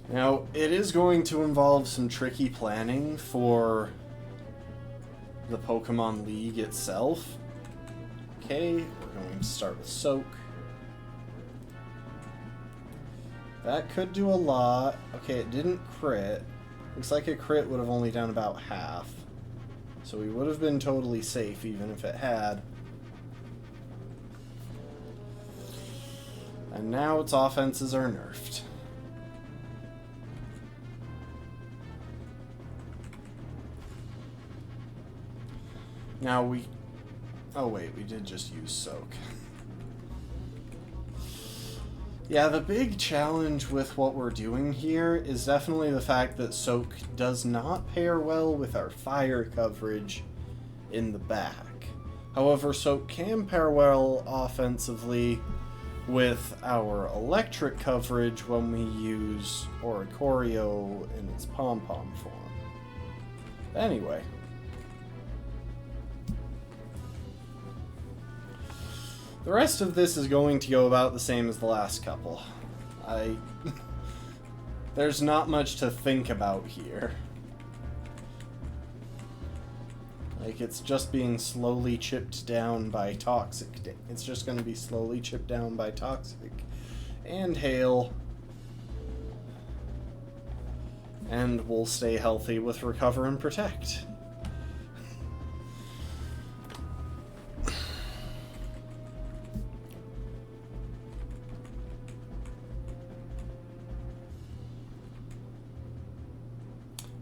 Now, it is going to involve some tricky planning for the Pokemon League itself. Okay, we're going to start with Soak. That could do a lot. Okay, it didn't crit. Looks like a crit would have only done about half. So we would have been totally safe even if it had. And now its offenses are nerfed. Now we... Oh wait, we did just use Soak. Yeah, the big challenge with what we're doing here is definitely the fact that Soak does not pair well with our fire coverage in the back. However, Soak can pair well offensively with our electric coverage when we use Oricorio in its pom-pom form. Anyway. The rest of this is going to go about the same as the last couple. There's not much to think about here. Like, it's just being slowly chipped down by toxic. It's just going to be slowly chipped down by toxic and hail. And we'll stay healthy with recover and protect.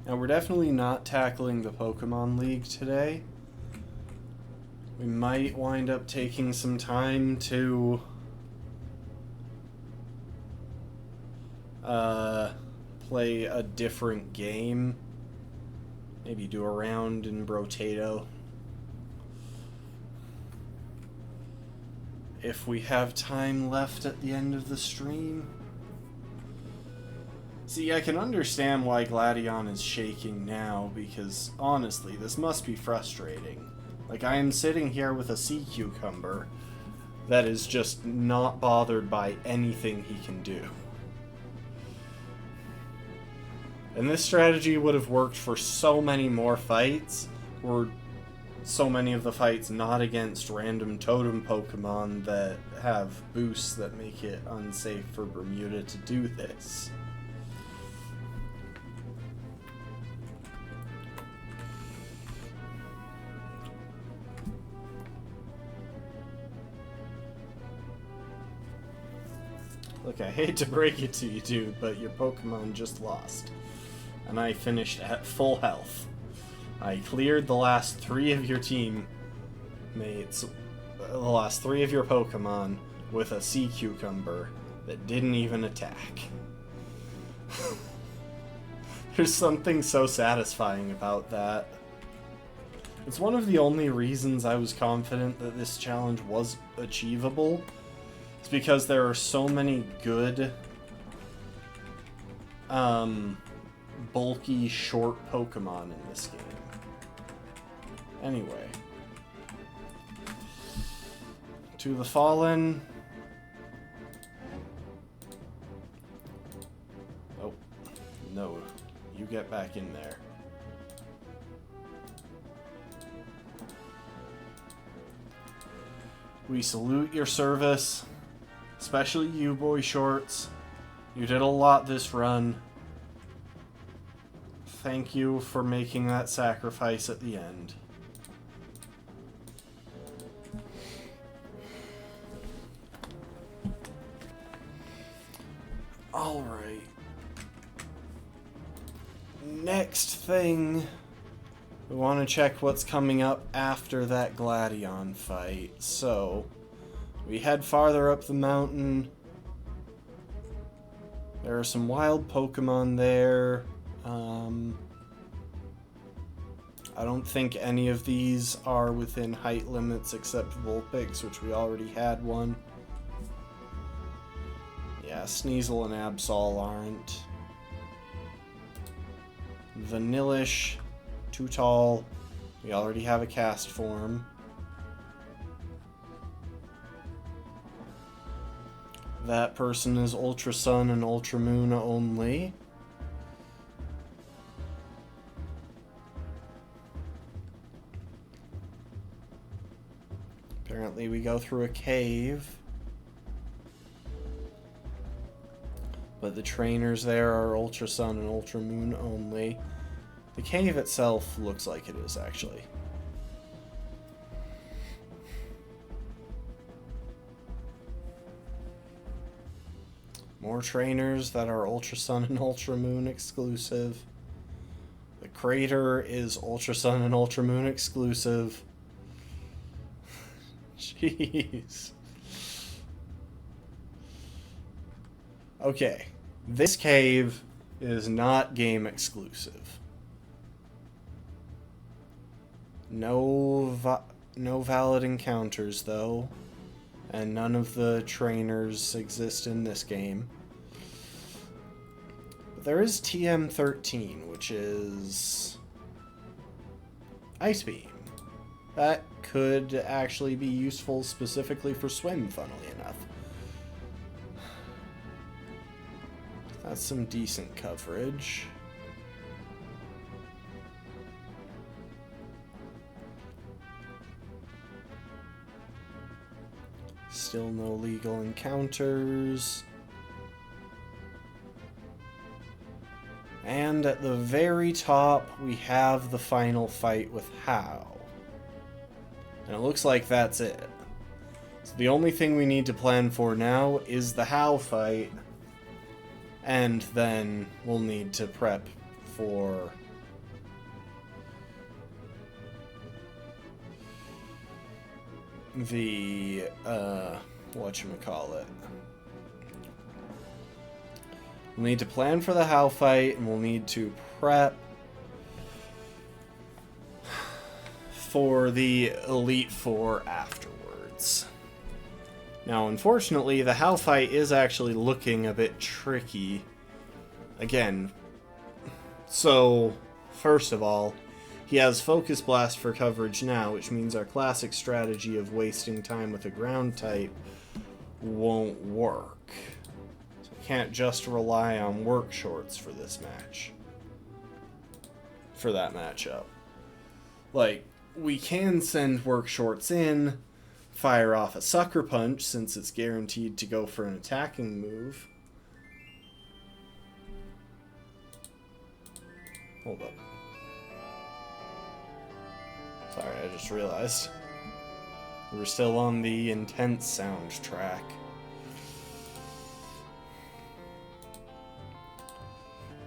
Now, we're definitely not tackling the Pokemon League today. We might wind up taking some time to play a different game. Maybe do a round in Brotato. If we have time left at the end of the stream. See, I can understand why Gladion is shaking now, because honestly, this must be frustrating. Like, I am sitting here with a sea cucumber that is just not bothered by anything he can do. And this strategy would have worked for so many more fights, or so many of the fights not against random totem Pokemon that have boosts that make it unsafe for Bermuda to do this. Look, I hate to break it to you, dude, but your Pokemon just lost. And I finished at full health. I cleared the last 3 of your teammates, the last 3 of your Pokemon, with a sea cucumber that didn't even attack. There's something so satisfying about that. It's one of the only reasons I was confident that this challenge was achievable. It's because there are so many good, bulky, short Pokemon in this game. Anyway. To the Fallen. Oh, no. You get back in there. We salute your service. Especially you, Boy Shorts. You did a lot this run. Thank you for making that sacrifice at the end. Alright. Next thing, we want to check what's coming up after that Gladion fight. So, we head farther up the mountain. There are some wild Pokemon there. I don't think any of these are within height limits except Vulpix, which we already had one. Yeah, Sneasel and Absol aren't. Vanillish, too tall. We already have a cast form. That person is Ultra Sun and Ultra Moon only. Apparently we go through a cave. But the trainers there are Ultra Sun and Ultra Moon only. The cave itself looks like it is, actually. More trainers that are Ultra Sun and Ultra Moon exclusive. The crater is Ultra Sun and Ultra Moon exclusive. Jeez. Okay, this cave is not game exclusive. No valid encounters, though. And none of the trainers exist in this game. But there is TM13, which is Ice Beam. That could actually be useful specifically for swim, funnily enough. That's some decent coverage. Still no legal encounters. And at the very top, we have the final fight with How. And it looks like that's it. So the only thing we need to plan for now is the How fight. And then we'll need to prep for the, whatchamacallit. We'll need to plan for the How fight, and we'll need to prep for the Elite Four afterwards. Now, unfortunately, the How fight is actually looking a bit tricky. Again, so, first of all, he has Focus Blast for coverage now, which means our classic strategy of wasting time with a ground type won't work. Can't just rely on work shorts for this match. For that matchup. Like, we can send work shorts in, fire off a Sucker Punch since it's guaranteed to go for an attacking move. Hold up. Sorry, I just realized. We're still on the intense soundtrack.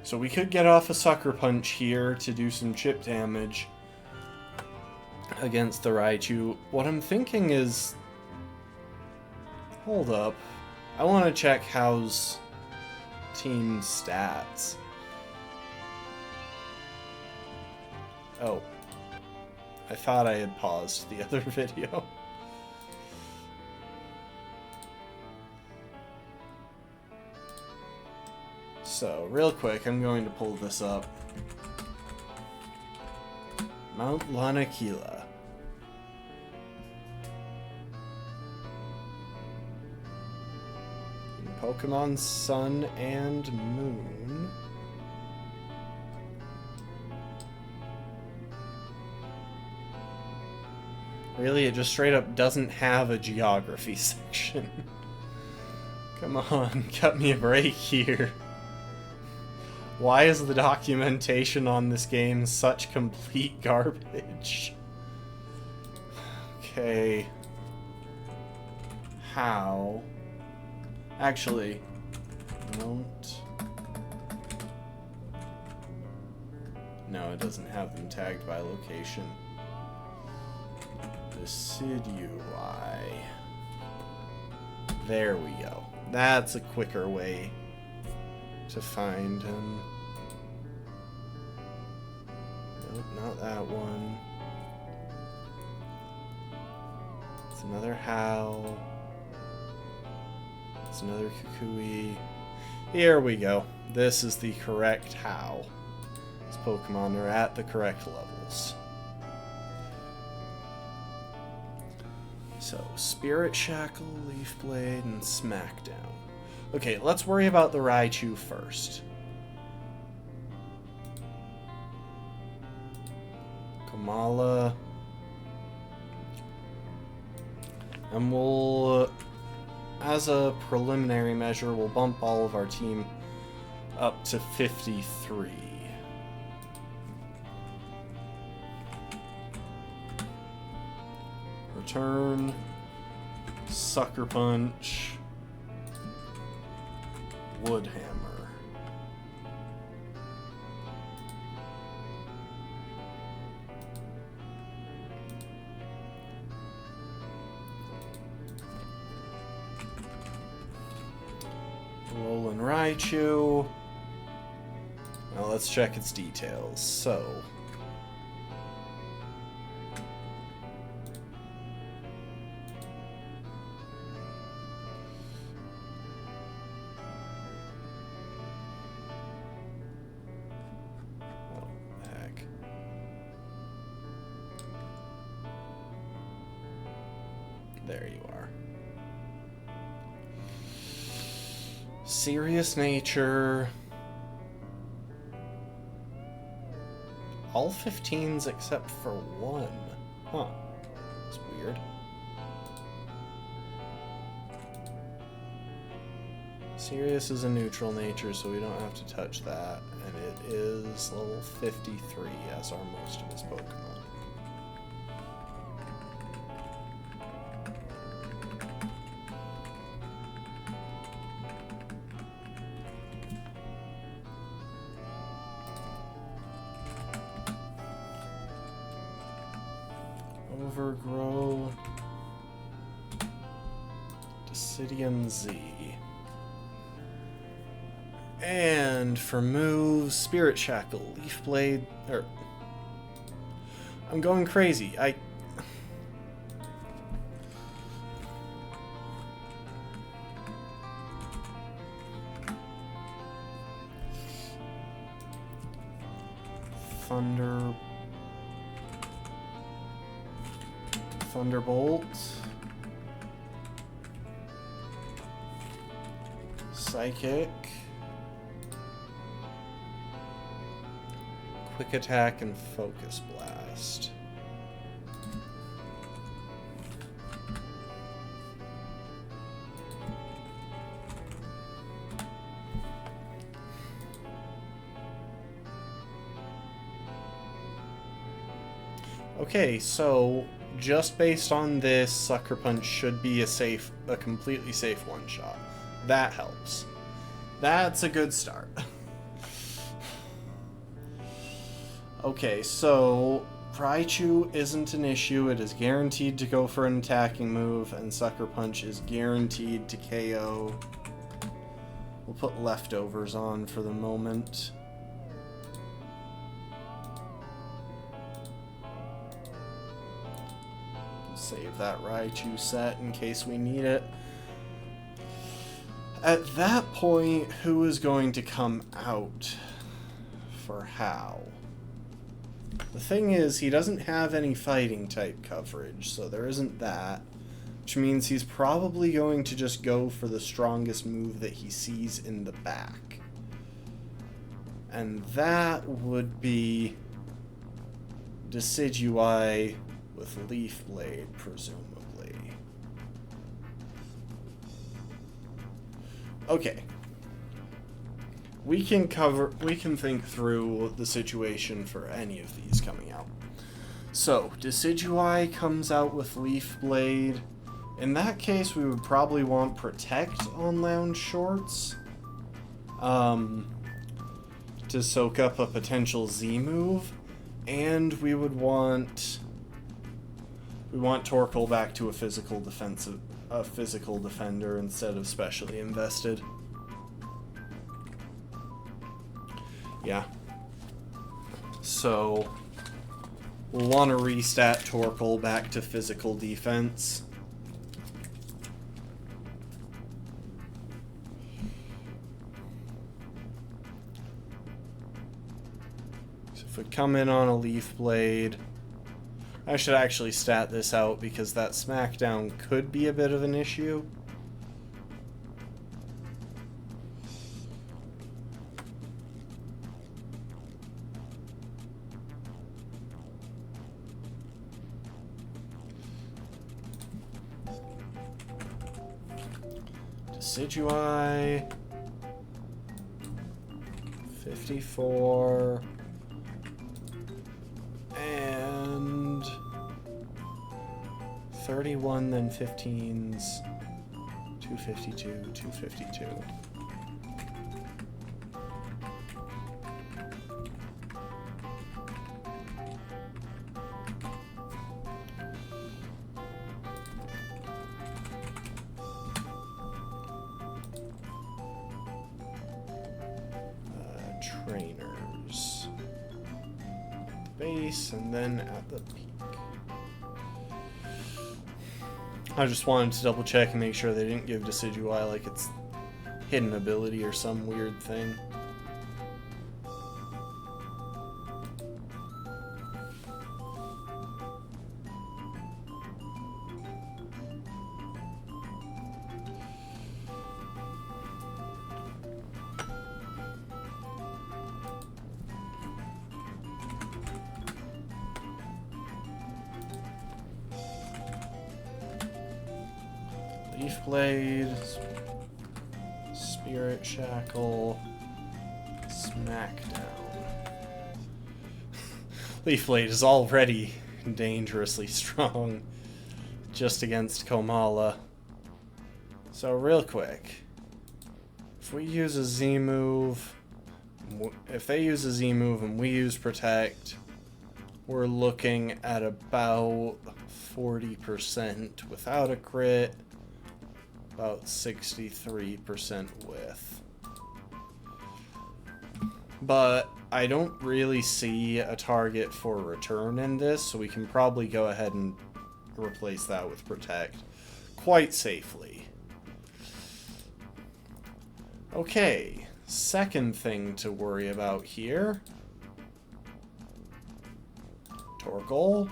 So we could get off a Sucker Punch here to do some chip damage against the Raichu. What I'm thinking is... Hold up. I want to check How's team stats. Oh. I thought I had paused the other video. So, real quick, I'm going to pull this up. Mount Lanakila. Pokemon Sun and Moon. Really, it just straight up doesn't have a geography section. Come on, cut me a break here. Why is the documentation on this game such complete garbage? Okay. How? Actually, won't. No, it doesn't have them tagged by location. Decidui. There we go. That's a quicker way to find him. Nope, not that one. It's another How. It's another Kukui. Here we go. This is the correct How. These Pokemon are at the correct levels. So, Spirit Shackle, Leaf Blade, and Smackdown. Okay, let's worry about the Raichu first. Kamala. And we'll, as a preliminary measure, we'll bump all of our team up to 53. Return. Sucker Punch. Wood Hammer. Alolan Raichu. Now let's check its details. So, there you are. Serious nature. All 15s except for one. Huh. That's weird. Sirius is a neutral nature, so we don't have to touch that. And it is level 53, as are most of his Pokemon. Overgrow. Decidium Z. And for moves, Spirit Shackle, Leaf Blade, I'm going crazy. Thunderbolt. Psychic. Quick Attack and Focus Blast. Okay, so just based on this, Sucker Punch should be a completely safe one-shot. That helps. That's a good start. Okay, so Raichu isn't an issue. It is guaranteed to go for an attacking move, and Sucker Punch is guaranteed to KO. We'll put Leftovers on for the moment. Save that Raichu set in case we need it. At that point, who is going to come out for how? The thing is, he doesn't have any fighting type coverage, so there isn't that. Which means he's probably going to just go for the strongest move that he sees in the back. And that would be Decidueye with Leaf Blade, presumably. Okay. We can think through the situation for any of these coming out. So, Decidueye comes out with Leaf Blade. In that case, we would probably want Protect on Lounge Shorts. To soak up a potential Z move. And we would want... We want Torkoal back to a physical defender instead of specially invested. Yeah. So, we'll want to restat Torkoal back to physical defense. So if we come in on a Leaf Blade... I should actually stat this out because that Smackdown could be a bit of an issue. Decidueye, 54, and 31, then 15s, 252, 252. Trainers. Base, and then at the peak. I just wanted to double check and make sure they didn't give Decidueye like its hidden ability or some weird thing. Leaf Blade, Spirit Shackle, Smackdown. Leaf Blade is already dangerously strong just against Komala. So real quick, if we use a Z move, if they use a Z move and we use Protect, we're looking at about 40% without a crit, about 63% with. But I don't really see a target for return in this, so we can probably go ahead and replace that with Protect quite safely. Okay, second thing to worry about here. Torkoal.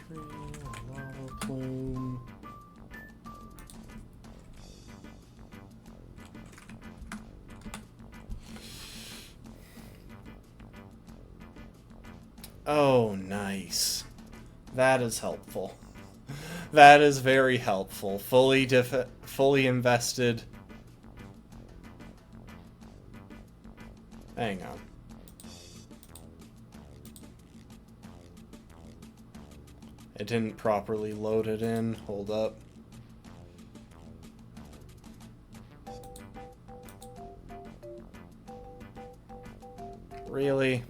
3, Lava Plume. Oh, nice. That is helpful. That is very helpful. Fully invested. Hang on. It didn't properly load it in. Hold up. Really?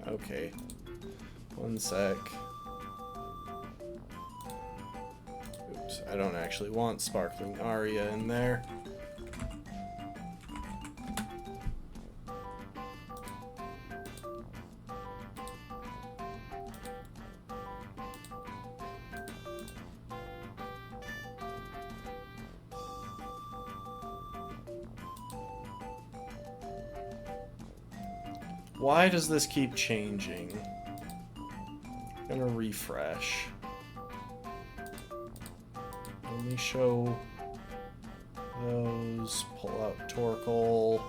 Okay. One sec. Oops, I don't actually want Sparkling Aria in there. Why does this keep changing? I'm gonna refresh. Only show those. Pull out Torkoal.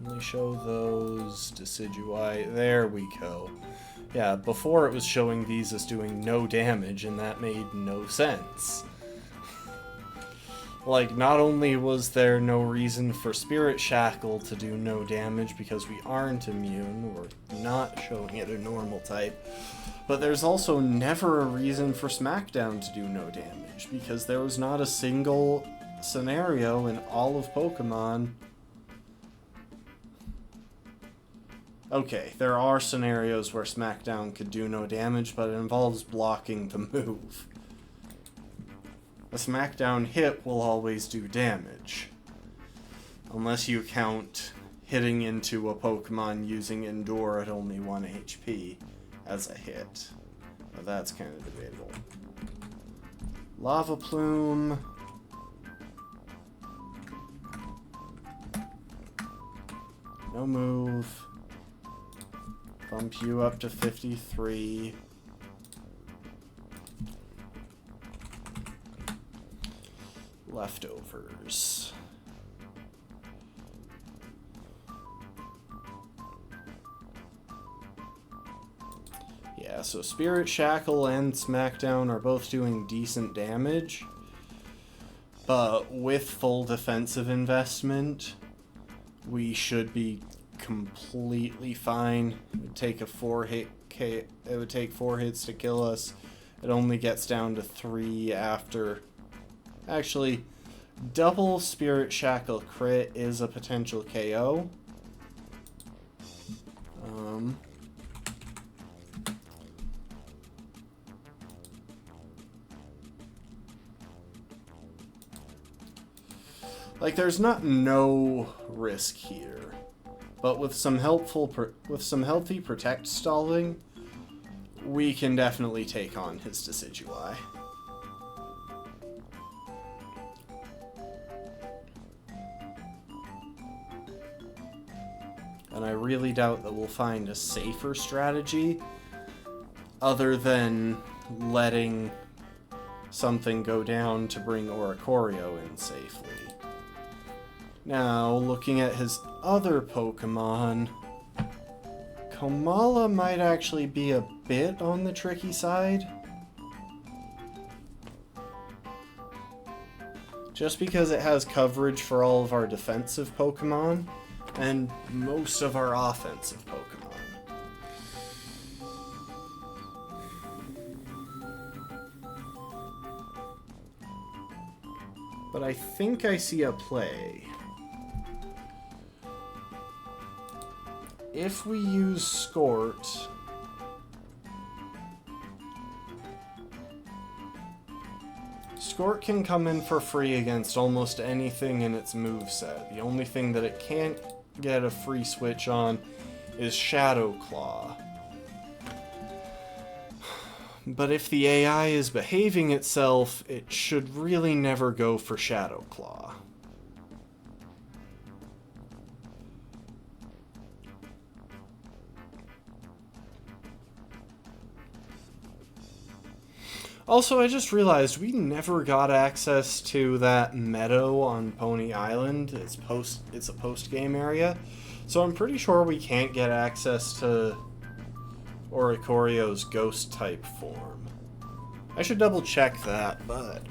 Only show those. Decidueye. There we go. Yeah, before it was showing these as doing no damage, and that made no sense. Like, not only was there no reason for Spirit Shackle to do no damage because we aren't immune, we're not showing it a normal type, but there's also never a reason for Smackdown to do no damage because there was not a single scenario in all of Pokemon. Okay, there are scenarios where Smackdown could do no damage, but it involves blocking the move. A Smackdown hit will always do damage. Unless you count hitting into a Pokemon using Endure at only 1 HP as a hit. But that's kind of debatable. Lava Plume. No move. Bump you up to 53. Leftovers. Yeah, so Spirit Shackle and Smackdown are both doing decent damage, but with full defensive investment, we should be completely fine. It would take a 4-hit It would take 4 hits to kill us. It only gets down to 3 after. Actually, double Spirit Shackle crit is a potential KO. Like, there's not no risk here, but with some healthy Protect stalling, we can definitely take on his Decidueye. And I really doubt that we'll find a safer strategy other than letting something go down to bring Oricorio in safely. Now, looking at his other Pokemon, Komala might actually be a bit on the tricky side. Just because it has coverage for all of our defensive Pokemon and most of our offensive Pokemon. But I think I see a play. If we use Skort, Skort can come in for free against almost anything in its moveset. The only thing that it can't get a free switch on is Shadow Claw. But if the AI is behaving itself, it should really never go for Shadow Claw. Also, I just realized we never got access to that meadow on Pony Island. It's a post-game area. So I'm pretty sure we can't get access to Oricorio's ghost-type form. I should double-check that, but...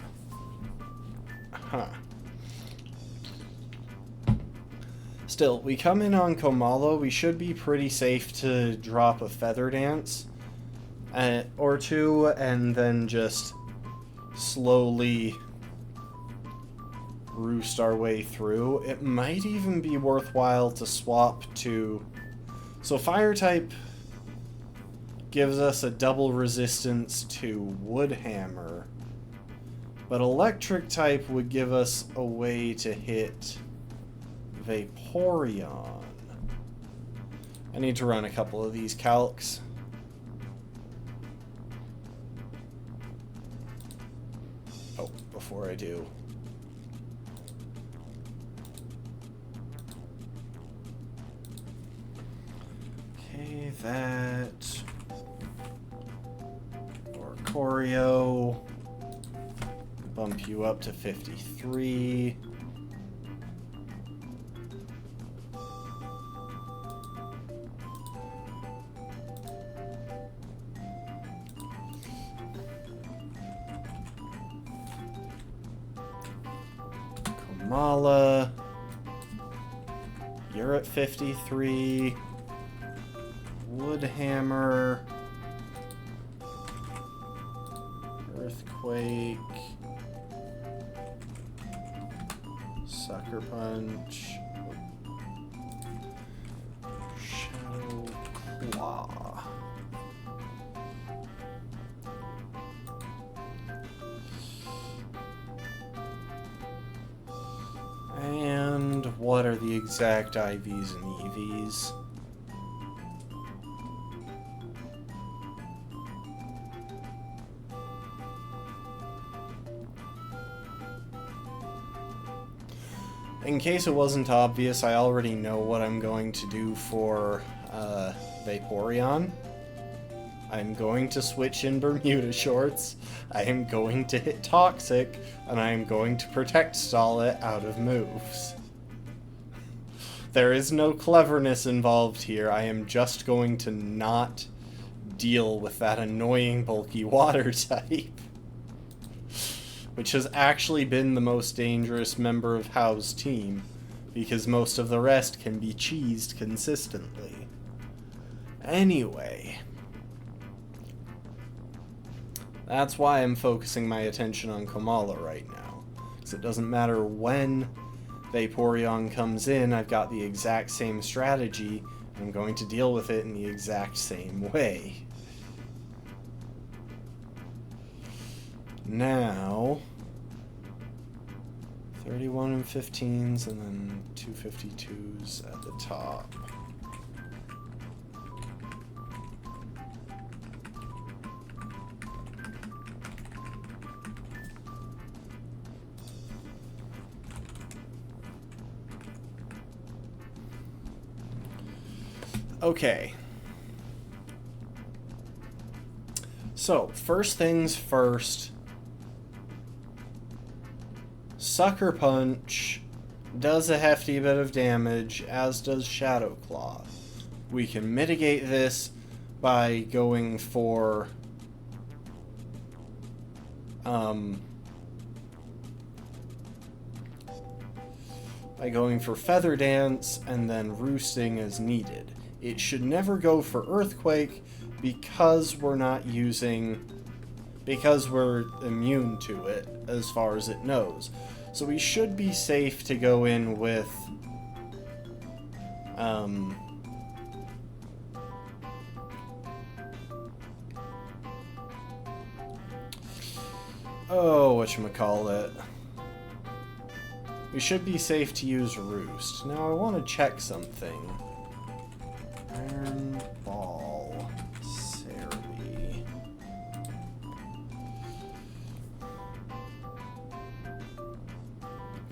Huh. Still, we come in on Komala, we should be pretty safe to drop a Feather Dance or two, and then just slowly roost our way through. It might even be worthwhile to swap to... So Fire-type gives us a double resistance to Woodhammer, but Electric-type would give us a way to hit Vaporeon. I need to run a couple of these calcs. Oh, before I do. Okay, that. Oricorio. Bump you up to 53. Komala, you're at 53. Woodhammer, Earthquake, Sucker Punch, Shadow Claw. And what are the exact IVs and EVs? In case it wasn't obvious, I already know what I'm going to do for Vaporeon. I'm going to switch in Bermuda Shorts, I am going to hit Toxic, and I am going to Protect Stall it out of moves. There is no cleverness involved here, I am just going to not deal with that annoying bulky water type. Which has actually been the most dangerous member of Hao's team, because most of the rest can be cheesed consistently. Anyway, that's why I'm focusing my attention on Komala right now, because it doesn't matter when Vaporeon comes in, I've got the exact same strategy, and I'm going to deal with it in the exact same way. Now, 31 and 15s, and then 252s at the top. Okay. So, first things first. Sucker Punch does a hefty bit of damage, as does Shadow Claw. we can mitigate this by going for Feather Dance and then roosting as needed. It should never go for Earthquake because we're immune to it as far as it knows. So we should be safe to go in with whatchamacallit. We should be safe to use Roost. Now I want to check something. Iron Ball. Serby.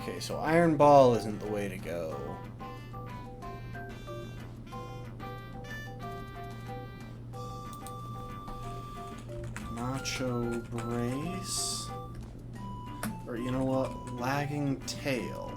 Okay, so Iron Ball isn't the way to go. Nacho Brace. Or you know what? Lagging Tail.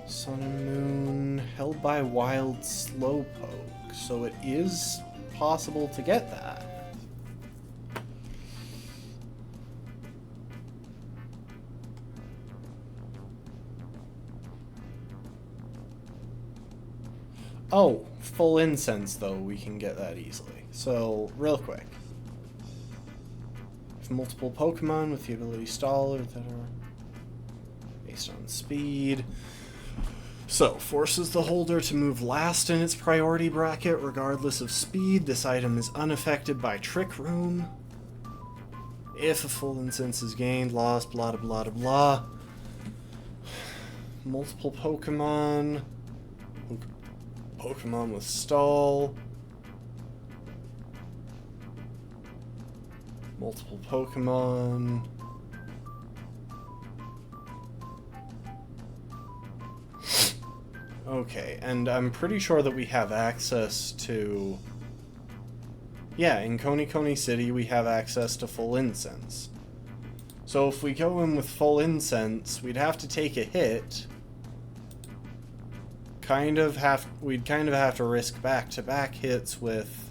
Sun and Moon held by Wild Slowpoke, so it is possible to get that. Oh, full incense though, we can get that easily. So, real quick. If multiple Pokemon with the ability Stall or that are based on speed. So, forces the holder to move last in its priority bracket regardless of speed. This item is unaffected by Trick Room. If a full incense is gained, lost, blah blah blah blah. Multiple Pokemon with Stall. Multiple Pokemon. Okay, and I'm pretty sure that we have access to... Yeah, in Coney City we have access to full incense. So if we go in with full incense, we'd have to take a hit. We'd kind of have to risk back-to-back hits with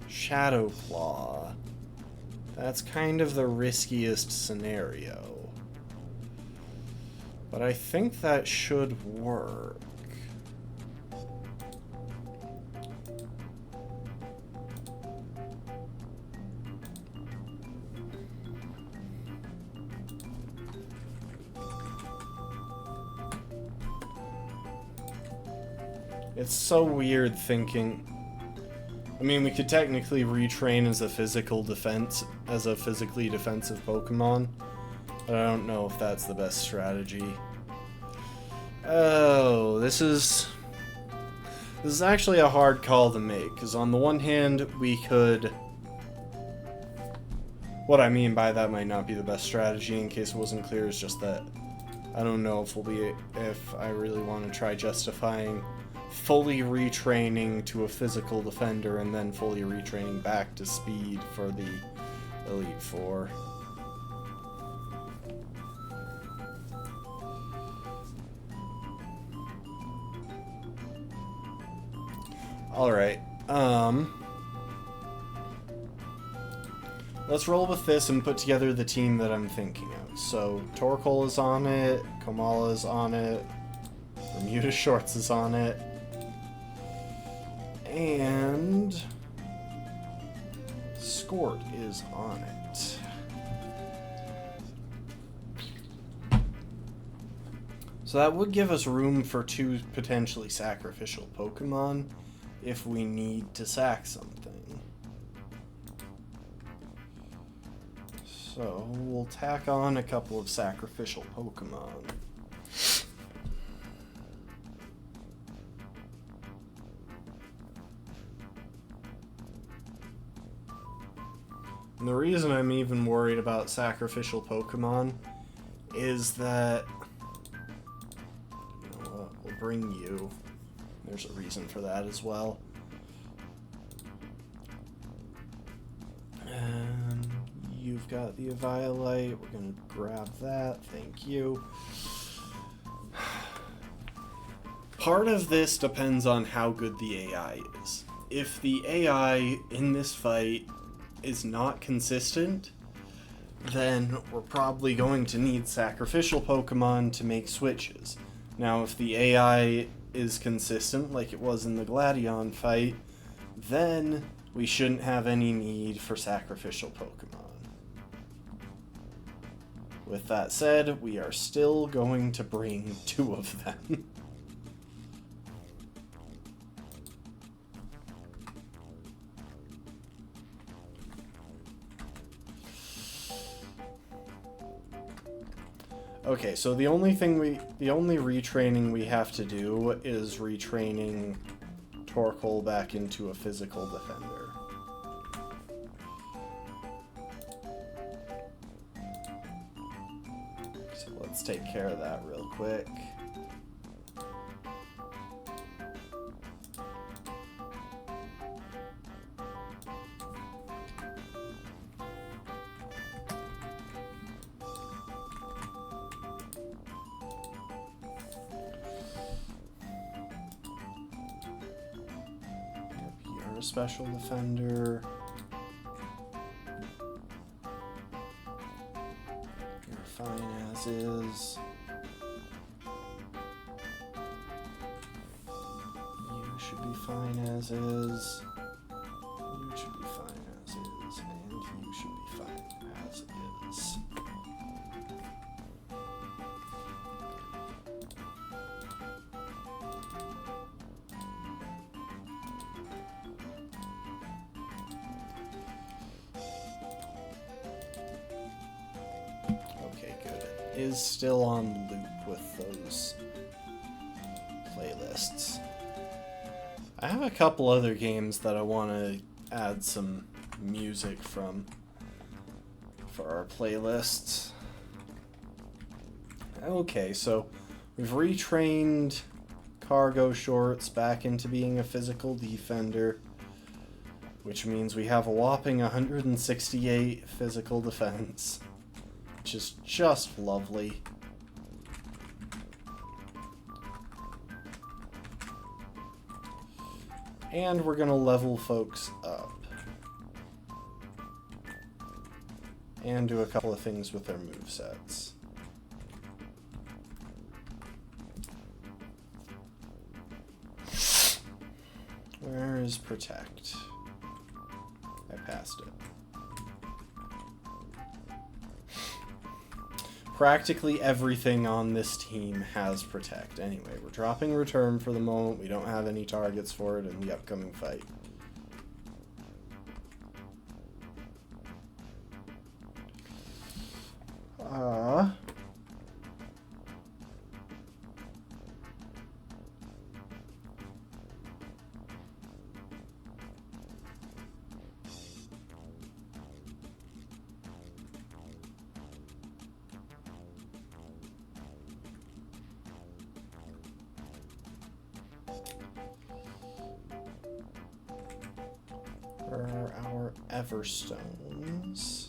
Shadow Claw. That's kind of the riskiest scenario. But I think that should work. It's so weird thinking... I mean, we could technically retrain as a physically defensive Pokemon, but I don't know if that's the best strategy. Oh, this is actually a hard call to make, because on the one hand, we could... What I mean by that might not be the best strategy, in case it wasn't clear, is just that I don't know if I really want to try justifying fully retraining to a physical defender and then fully retraining back to speed for the Elite Four. Alright, let's roll with this and put together the team that I'm thinking of. So, Torkoal is on it, Komala is on it, Bermuda Shorts is on it, and Skort is on it. So that would give us room for 2 potentially sacrificial Pokemon if we need to sack something. So we'll tack on a couple of sacrificial Pokemon. And the reason I'm even worried about sacrificial Pokemon is that... You know bring you. There's a reason for that as well. You've got the Eviolite. We're going to grab that. Thank you. Part of this depends on how good the AI is. If the AI in this fight is not consistent, then we're probably going to need sacrificial Pokemon to make switches. Now, if the AI is consistent, like it was in the Gladion fight, then we shouldn't have any need for sacrificial Pokemon. With that said, we are still going to bring 2 of them. Okay, so the only retraining we have to do is retraining Torkoal back into a physical defender. So let's take care of that real quick. Special defender. You're fine as is. You should be fine as is. You should be fine as is. And you should be fine as is. Is still on loop with those playlists. I have a couple other games that I want to add some music from for our playlists. Okay, so we've retrained Cargo Shorts back into being a physical defender, which means we have a whopping 168 physical defense. Which is just lovely. And we're gonna level folks up. And do a couple of things with their movesets. Where is Protect? I passed it. Practically everything on this team has Protect. Anyway, we're dropping Return for the moment. We don't have any targets for it in the upcoming fight. Our Everstones.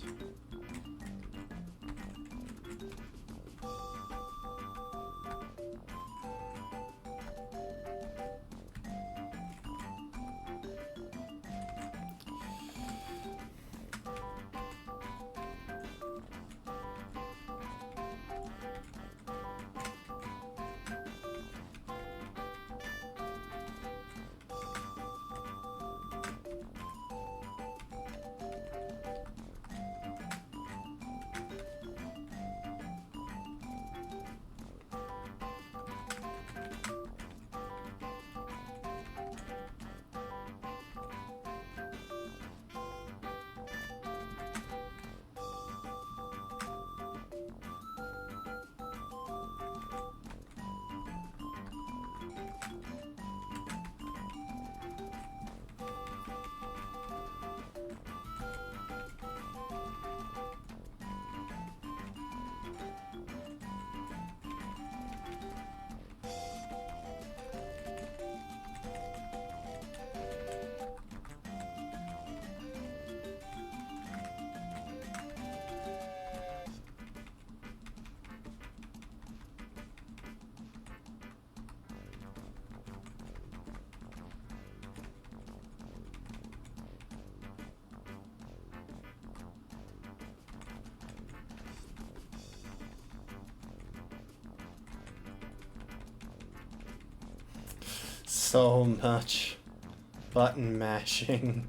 so much button mashing.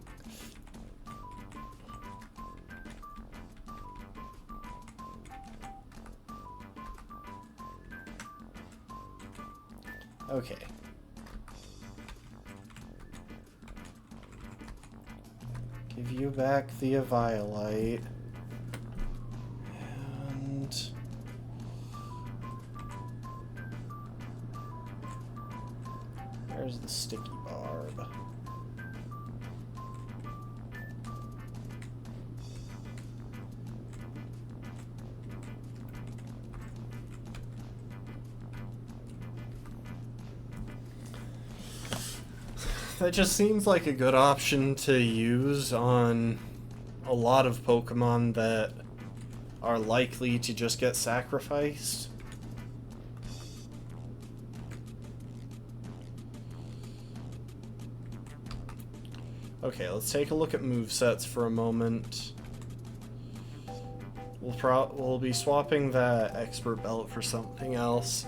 Okay. Give you back the Eviolite. And... where's the sticky barb? That just seems like a good option to use on a lot of Pokemon that are likely to just get sacrificed. Okay, let's take a look at movesets for a moment. We'll be swapping that Expert Belt for something else.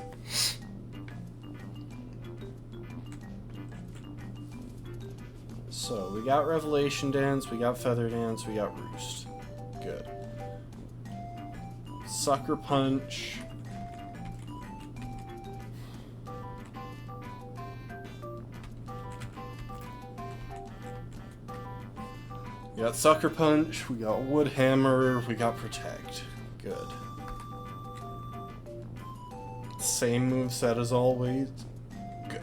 So, we got Revelation Dance, we got Feather Dance, we got Roost. Good. Sucker Punch. We got Sucker Punch, we got Wood Hammer, we got Protect. Good. Same moveset as always. Good.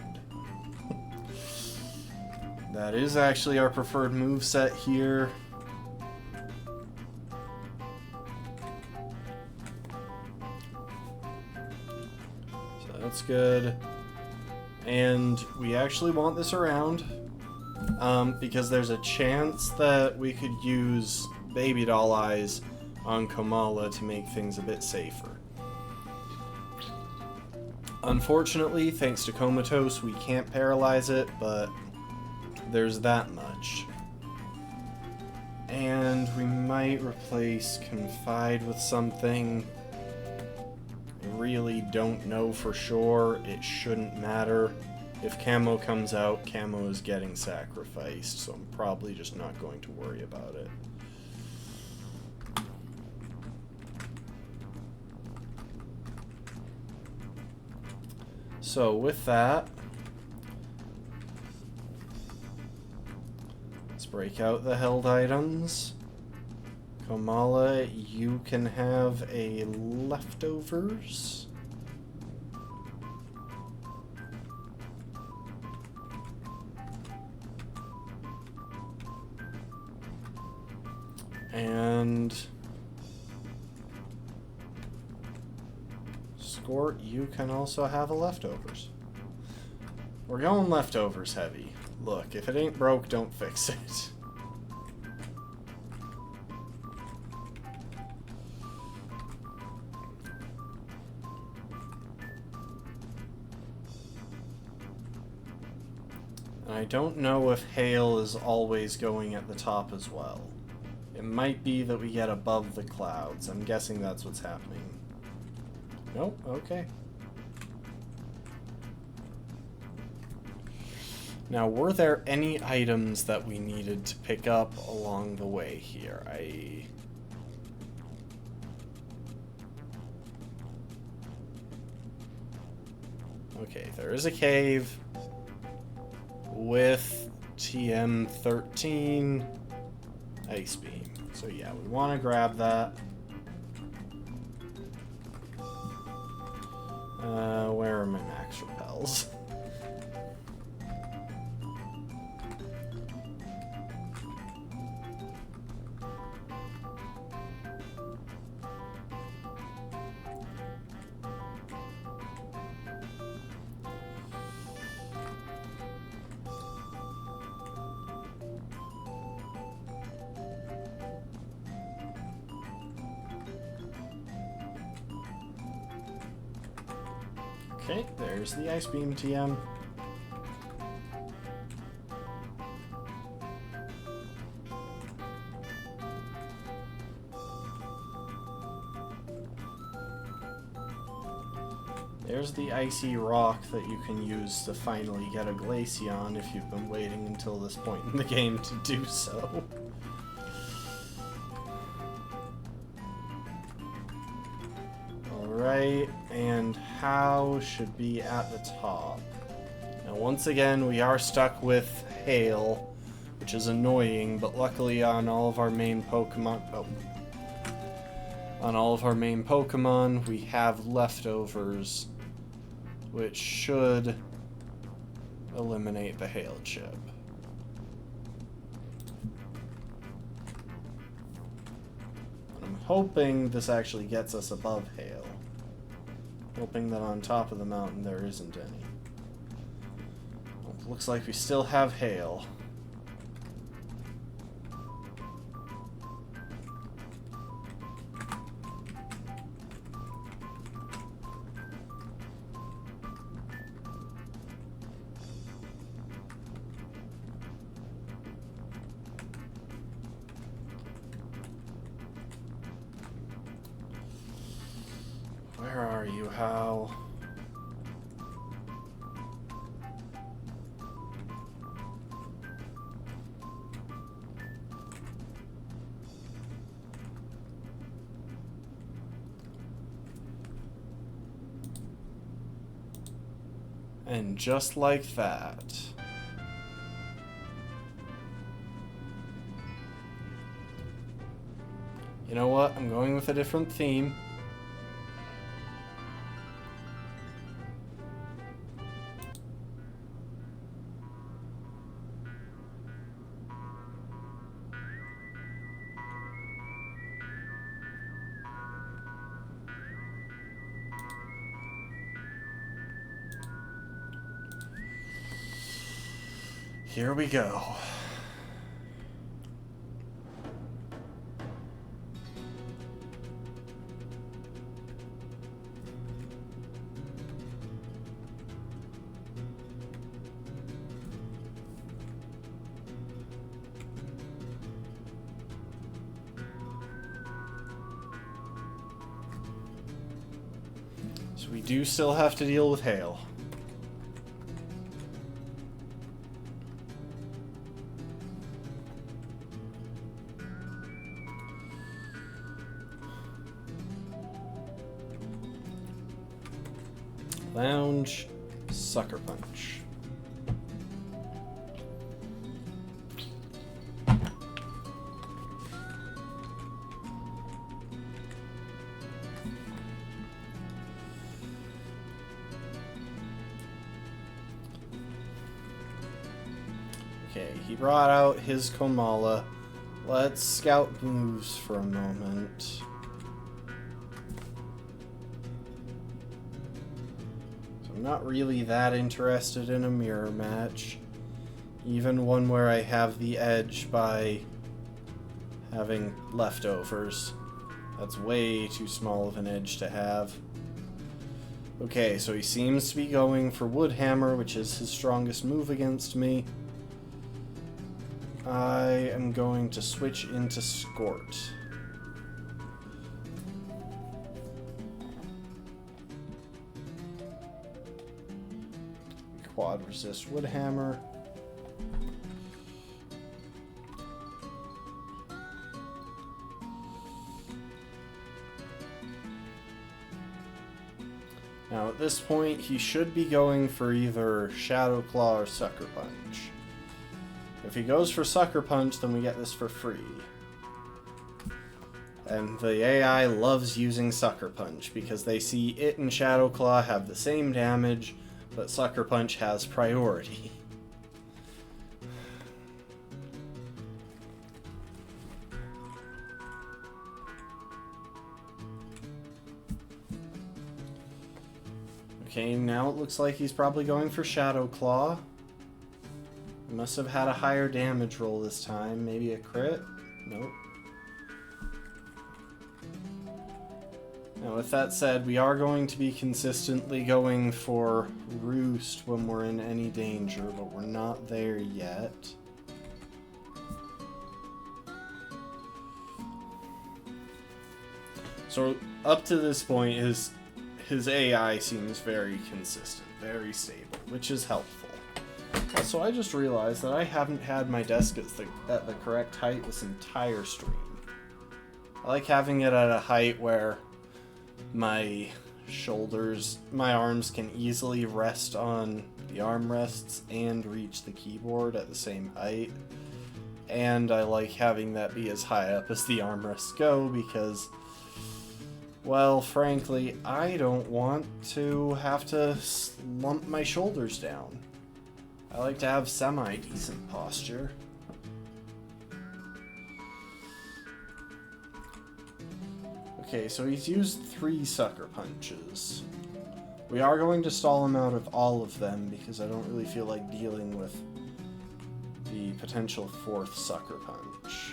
That is actually our preferred moveset here. So that's good. And we actually want this around. Because there's a chance that we could use Baby Doll Eyes on Komala to make things a bit safer. Unfortunately, thanks to Comatose, we can't paralyze it, but there's that much. And we might replace Confide with something. I really don't know for sure. It shouldn't matter. If Camo comes out, Camo is getting sacrificed, so I'm probably just not going to worry about it. So with that, let's break out the held items. Komala, you can have a leftovers. And Skort, you can also have a leftovers. We're going leftovers heavy. Look, if it ain't broke, don't fix it. And I don't know if Hail is always going at the top as well. It might be that we get above the clouds. I'm guessing that's what's happening. Nope, okay. Now, were there any items that we needed to pick up along the way here? Okay, there is a cave with TM13 Ice Beam. So yeah, we want to grab that. Where are my max repels? Okay, there's the Ice Beam TM. There's the icy rock that you can use to finally get a Glaceon if you've been waiting until this point in the game to do so. Alright, and How should be at the top. Now once again, we are stuck with Hail, which is annoying, but luckily on all of our main Pokemon... On all of our main Pokemon, we have leftovers, which should eliminate the Hail chip. I'm hoping this actually gets us above Hail. Hoping that on top of the mountain there isn't any. Well, looks like we still have Hail. Where are you, Hal? And just like that. You know what? I'm going with a different theme. Here we go. So we do still have to deal with Hail. Lounge, Sucker Punch. Okay, he brought out his Komala. Let's scout moves for a moment. I'm not really that interested in a mirror match. Even one where I have the edge by having leftovers. That's way too small of an edge to have. Okay, so he seems to be going for Wood Hammer, which is his strongest move against me. I am going to switch into Skort. Quad resist Wood Hammer. Now at this point he should be going for either Shadow Claw or Sucker Punch. If he goes for Sucker Punch, then we get this for free. And the AI loves using Sucker Punch because they see it and Shadow Claw have the same damage, but Sucker Punch has priority. Okay, now it looks like he's probably going for Shadow Claw. He must have had a higher damage roll this time. Maybe a crit? Nope. Now, with that said, we are going to be consistently going for Roost when we're in any danger, but we're not there yet. So, up to this point, his AI seems very consistent, very stable, which is helpful. So I just realized that I haven't had my desk at the correct height this entire stream. I like having it at a height where my arms can easily rest on the armrests and reach the keyboard at the same height. And I like having that be as high up as the armrests go because, well, frankly, I don't want to have to slump my shoulders down. I like to have semi-decent posture. Okay, so he's used 3 sucker punches. We are going to stall him out of all of them because I don't really feel like dealing with the potential 4th sucker punch.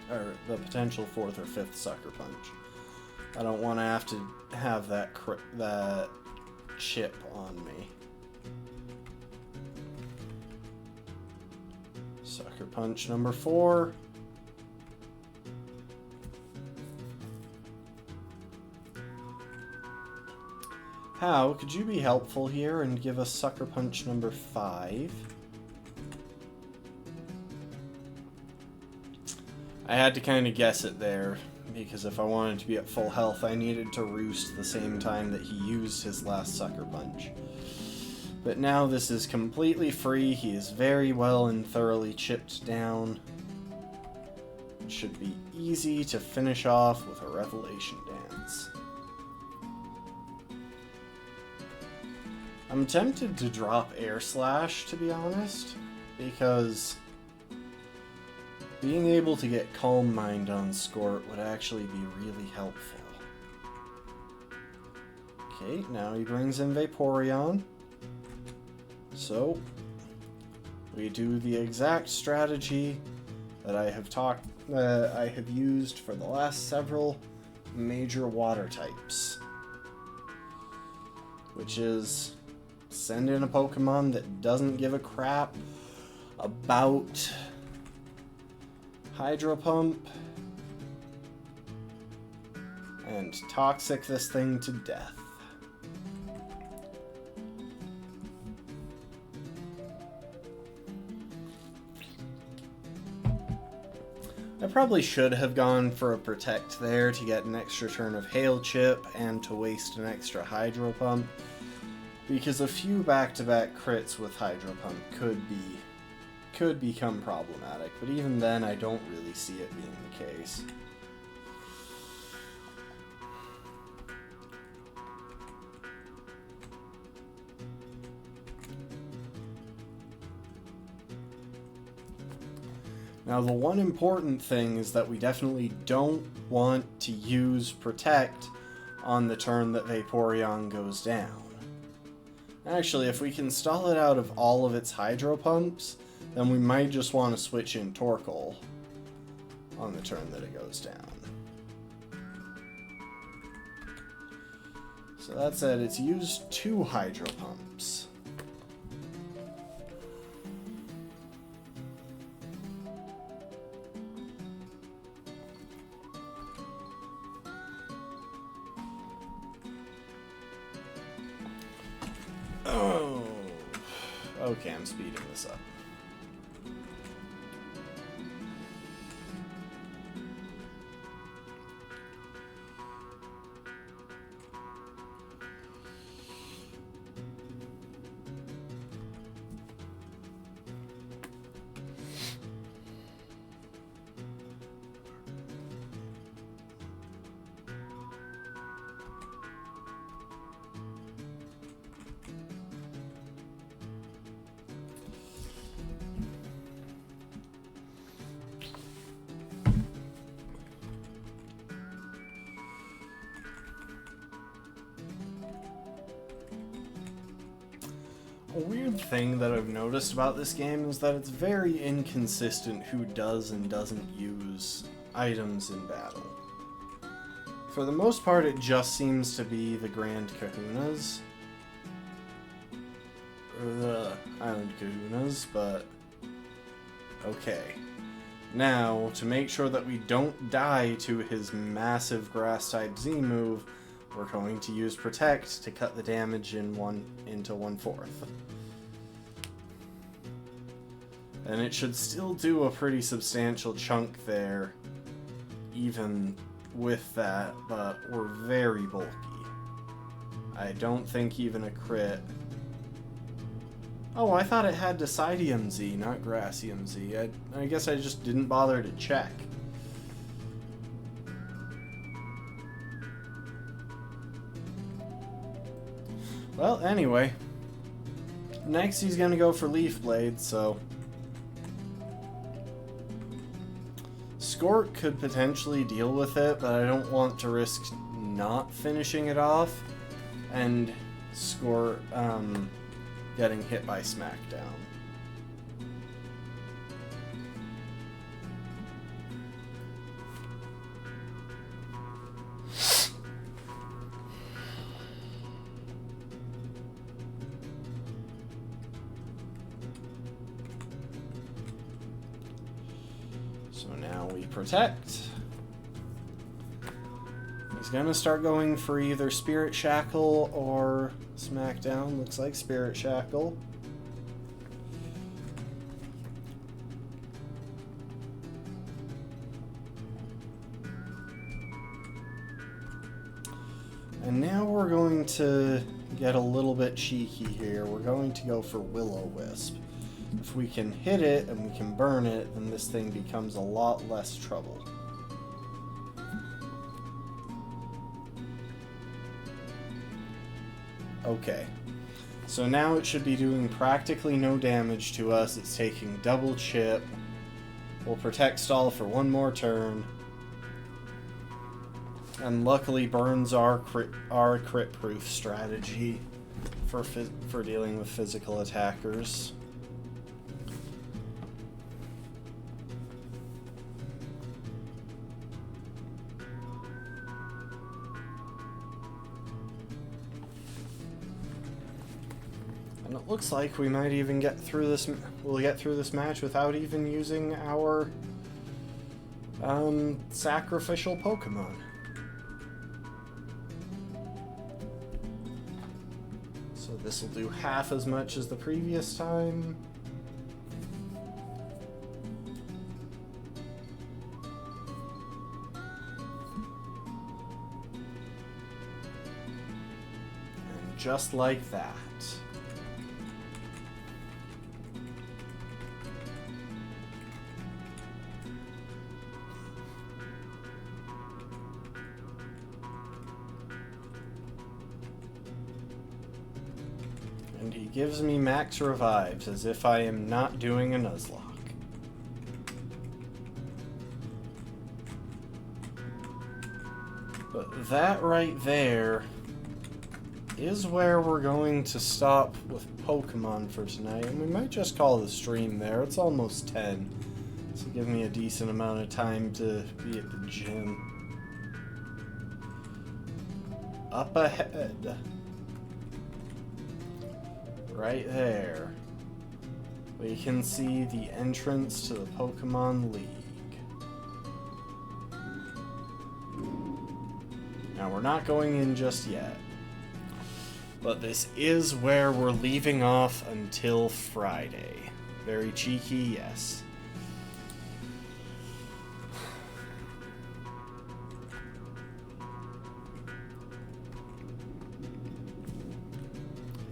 Or the potential 4th or 5th sucker punch. I don't want to have that chip on me. Sucker punch number 4. How could you be helpful here and give us sucker punch number 5? I had to kind of guess it there, because if I wanted to be at full health, I needed to roost the same time that he used his last sucker punch. But now this is completely free. He is very well and thoroughly chipped down. It should be easy to finish off with a revelation dance. I'm tempted to drop Air Slash, to be honest, because being able to get Calm Mind on Squirt would actually be really helpful. Okay, now he brings in Vaporeon. So, we do the exact strategy that I have used for the last several major water types, which is send in a Pokemon that doesn't give a crap about Hydro Pump and Toxic this thing to death. I probably should have gone for a Protect there to get an extra turn of Hail Chip and to waste an extra Hydro Pump, because a few back-to-back crits with Hydro Pump could become problematic, but even then I don't really see it being the case. Now, the one important thing is that we definitely don't want to use Protect on the turn that Vaporeon goes down. Actually, if we can stall it out of all of its Hydro Pumps, then we might just want to switch in Torkoal on the turn that it goes down. So that said, it's used 2 Hydro Pumps. Oh, okay, I'm speeding this up. A weird thing that I've noticed about this game is that it's very inconsistent who does and doesn't use items in battle. For the most part, it just seems to be the Grand Kahunas. Island Kahunas, but okay. Now, to make sure that we don't die to his massive grass-type Z move, we're going to use Protect to cut the damage into 1/4. And it should still do a pretty substantial chunk there, even with that, but we're very bulky. I don't think even a crit... Oh, I thought it had Deciduum Z, not Grassium Z. I guess I just didn't bother to check. Well, anyway. Next he's gonna go for Leaf Blade, so... Skort could potentially deal with it, but I don't want to risk not finishing it off. And Skort, getting hit by Smackdown. So now we Protect. He's gonna start going for either Spirit Shackle or Smackdown. Looks like Spirit Shackle. And now we're going to get a little bit cheeky here. We're going to go for Will-O-Wisp. If we can hit it and we can burn it, then this thing becomes a lot less trouble. Okay, so now it should be doing practically no damage to us. It's taking double chip. We'll Protect Stall for one more turn. And luckily burns our crit-proof strategy for dealing with physical attackers. And it looks like we might even get through this. We'll get through this match without even using our sacrificial Pokemon. So this will do half as much as the previous time. And just like that. And he gives me max revives as if I am not doing a Nuzlocke. But that right there is where we're going to stop with Pokemon for tonight. And we might just call the stream there. It's almost 10. So give me a decent amount of time to be at the gym. Up ahead. Right there, we can see the entrance to the Pokemon League. Now, we're not going in just yet, but this is where we're leaving off until Friday. Very cheeky, yes.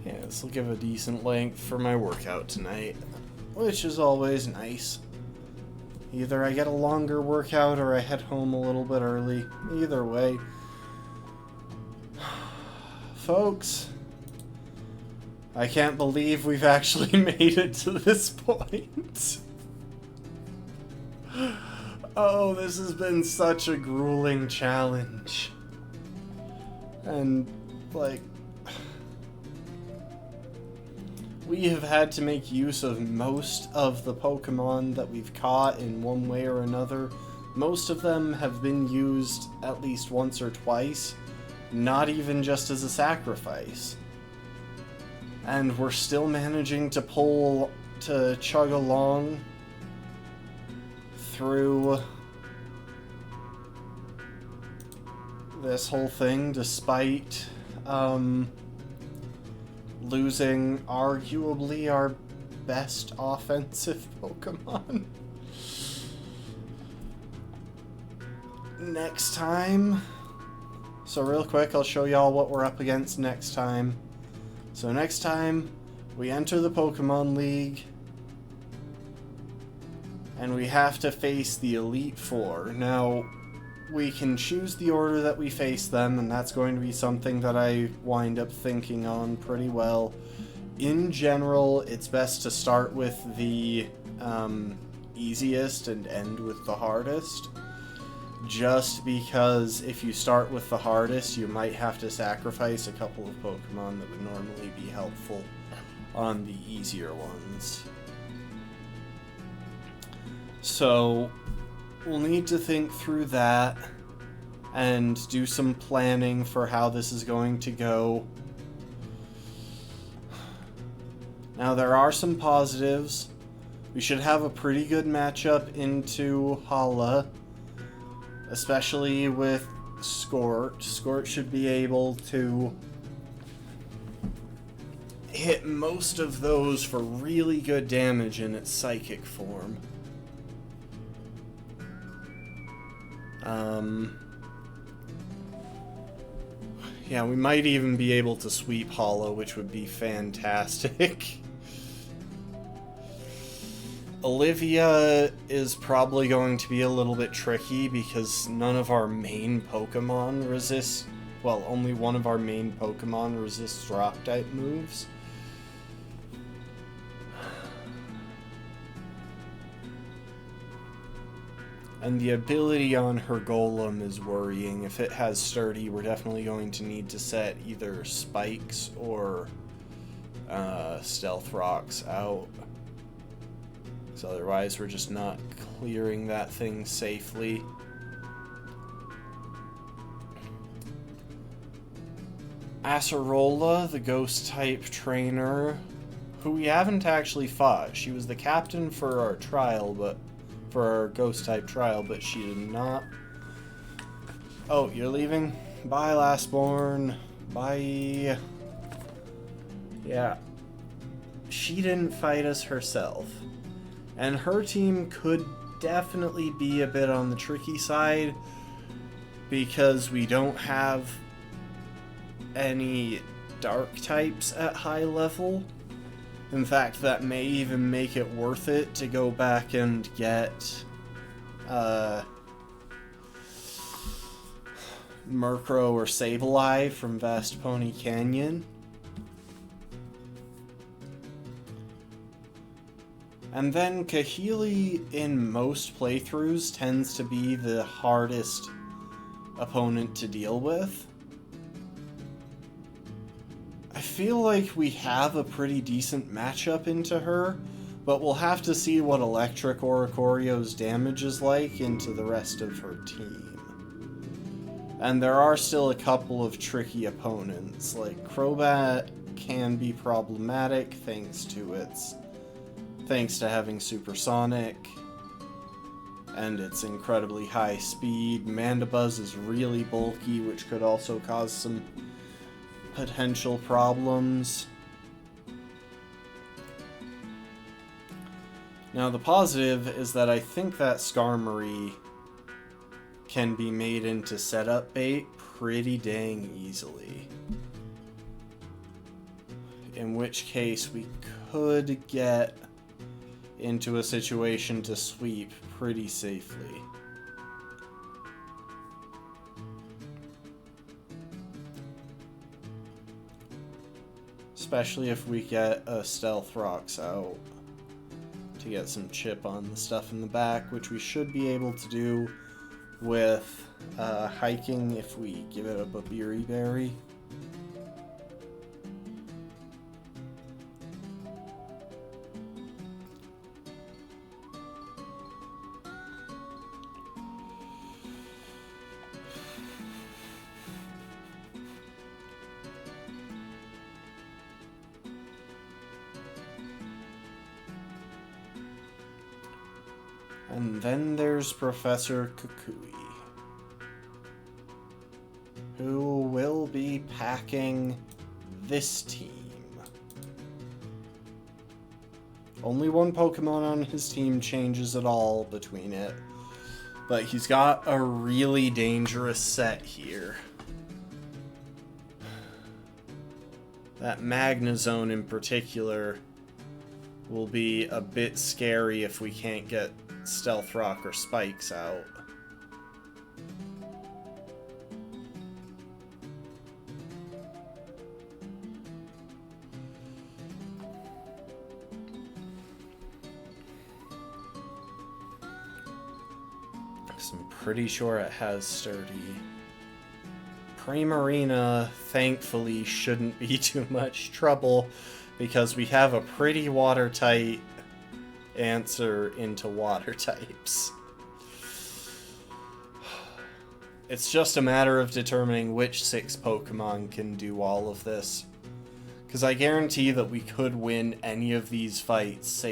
Yeah, this will give a decent length for my workout tonight, which is always nice. Either I get a longer workout or I head home a little bit early. Either way. Folks, I can't believe we've actually made it to this point. Oh, this has been such a grueling challenge. And, like, we have had to make use of most of the Pokemon that we've caught in one way or another. Most of them have been used at least once or twice, not even just as a sacrifice. And we're still managing to chug along through this whole thing, despite losing arguably our best offensive Pokemon. Next time. So real quick, I'll show y'all what we're up against next time. So next time, we enter the Pokemon League, and we have to face the Elite Four. Now, we can choose the order that we face them, and that's going to be something that I wind up thinking on pretty well. In general, it's best to start with the easiest and end with the hardest. Just because if you start with the hardest, you might have to sacrifice a couple of Pokemon that would normally be helpful on the easier ones. So, we'll need to think through that and do some planning for how this is going to go. Now, there are some positives. We should have a pretty good matchup into Hala, especially with Skort. Skort should be able to hit most of those for really good damage in its psychic form. Yeah, we might even be able to sweep Hala, which would be fantastic. Olivia is probably going to be a little bit tricky because none of our main Pokemon resist... Well, only one of our main Pokemon resists Rock-type moves. And the ability on her Golem is worrying. If it has Sturdy, we're definitely going to need to set either Spikes or Stealth Rocks out. So otherwise we're just not clearing that thing safely. Acerola, the Ghost-type trainer, who we haven't actually fought. She was the captain for our trial, but... for our Ghost-type trial, but she did not... Oh, you're leaving? Bye, Lastborn. Bye. Yeah. She didn't fight us herself. And her team could definitely be a bit on the tricky side, because we don't have any dark types at high level. In fact, that may even make it worth it to go back and get Murkrow or Sableye from Vast Pony Canyon. And then Kahili in most playthroughs tends to be the hardest opponent to deal with. I feel like we have a pretty decent matchup into her, but we'll have to see what Electric Oricorio's damage is like into the rest of her team. And there are still a couple of tricky opponents, like Crobat can be problematic thanks to having Supersonic and its incredibly high speed. Mandibuzz is really bulky, which could also cause some potential problems. Now the positive is that I think that Skarmory can be made into setup bait pretty dang easily. In which case we could get into a situation to sweep pretty safely. Especially if we get a Stealth Rocks out to get some chip on the stuff in the back, which we should be able to do with hiking if we give it a Babiri Berry. And then there's Professor Kukui, who will be packing this team. Only one Pokemon on his team changes at all between it, but he's got a really dangerous set here. That Magnezone in particular will be a bit scary if we can't get Stealth Rock or Spikes out. So I'm pretty sure it has Sturdy. Primarina, thankfully, shouldn't be too much trouble because we have a pretty watertight answer into water types. It's just a matter of determining which 6 Pokemon can do all of this. Because I guarantee that we could win any of these fights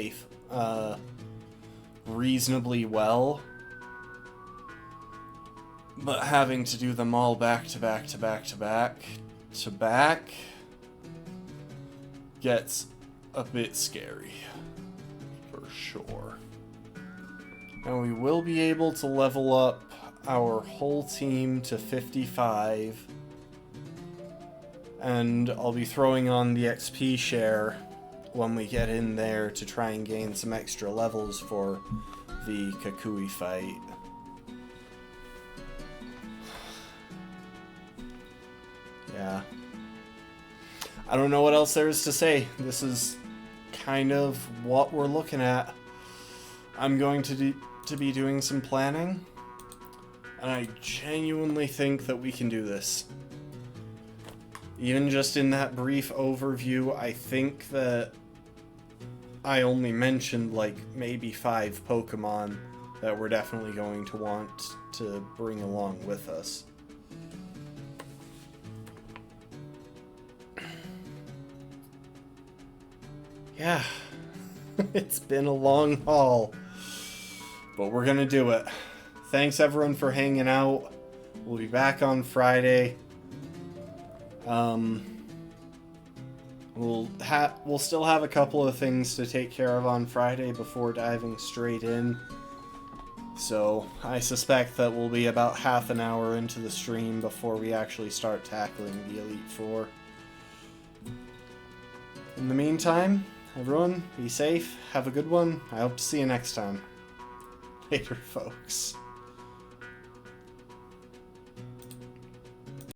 reasonably well. But having to do them all back to back to back to back to back gets a bit scary. For sure. Now we will be able to level up our whole team to 55. And I'll be throwing on the XP share when we get in there to try and gain some extra levels for the Kukui fight. Yeah. I don't know what else there is to say. This is kind of what we're looking at. I'm going to be doing some planning, and I genuinely think that we can do this. Even just in that brief overview, I think that I only mentioned like maybe 5 Pokemon that we're definitely going to want to bring along with us. Yeah, it's been a long haul, but we're gonna do it. Thanks everyone for hanging out. We'll be back on Friday. We'll still have a couple of things to take care of on Friday before diving straight in. So I suspect that we'll be about half an hour into the stream before we actually start tackling the Elite Four. In the meantime, everyone, be safe, have a good one. I hope to see you next time. Later, folks.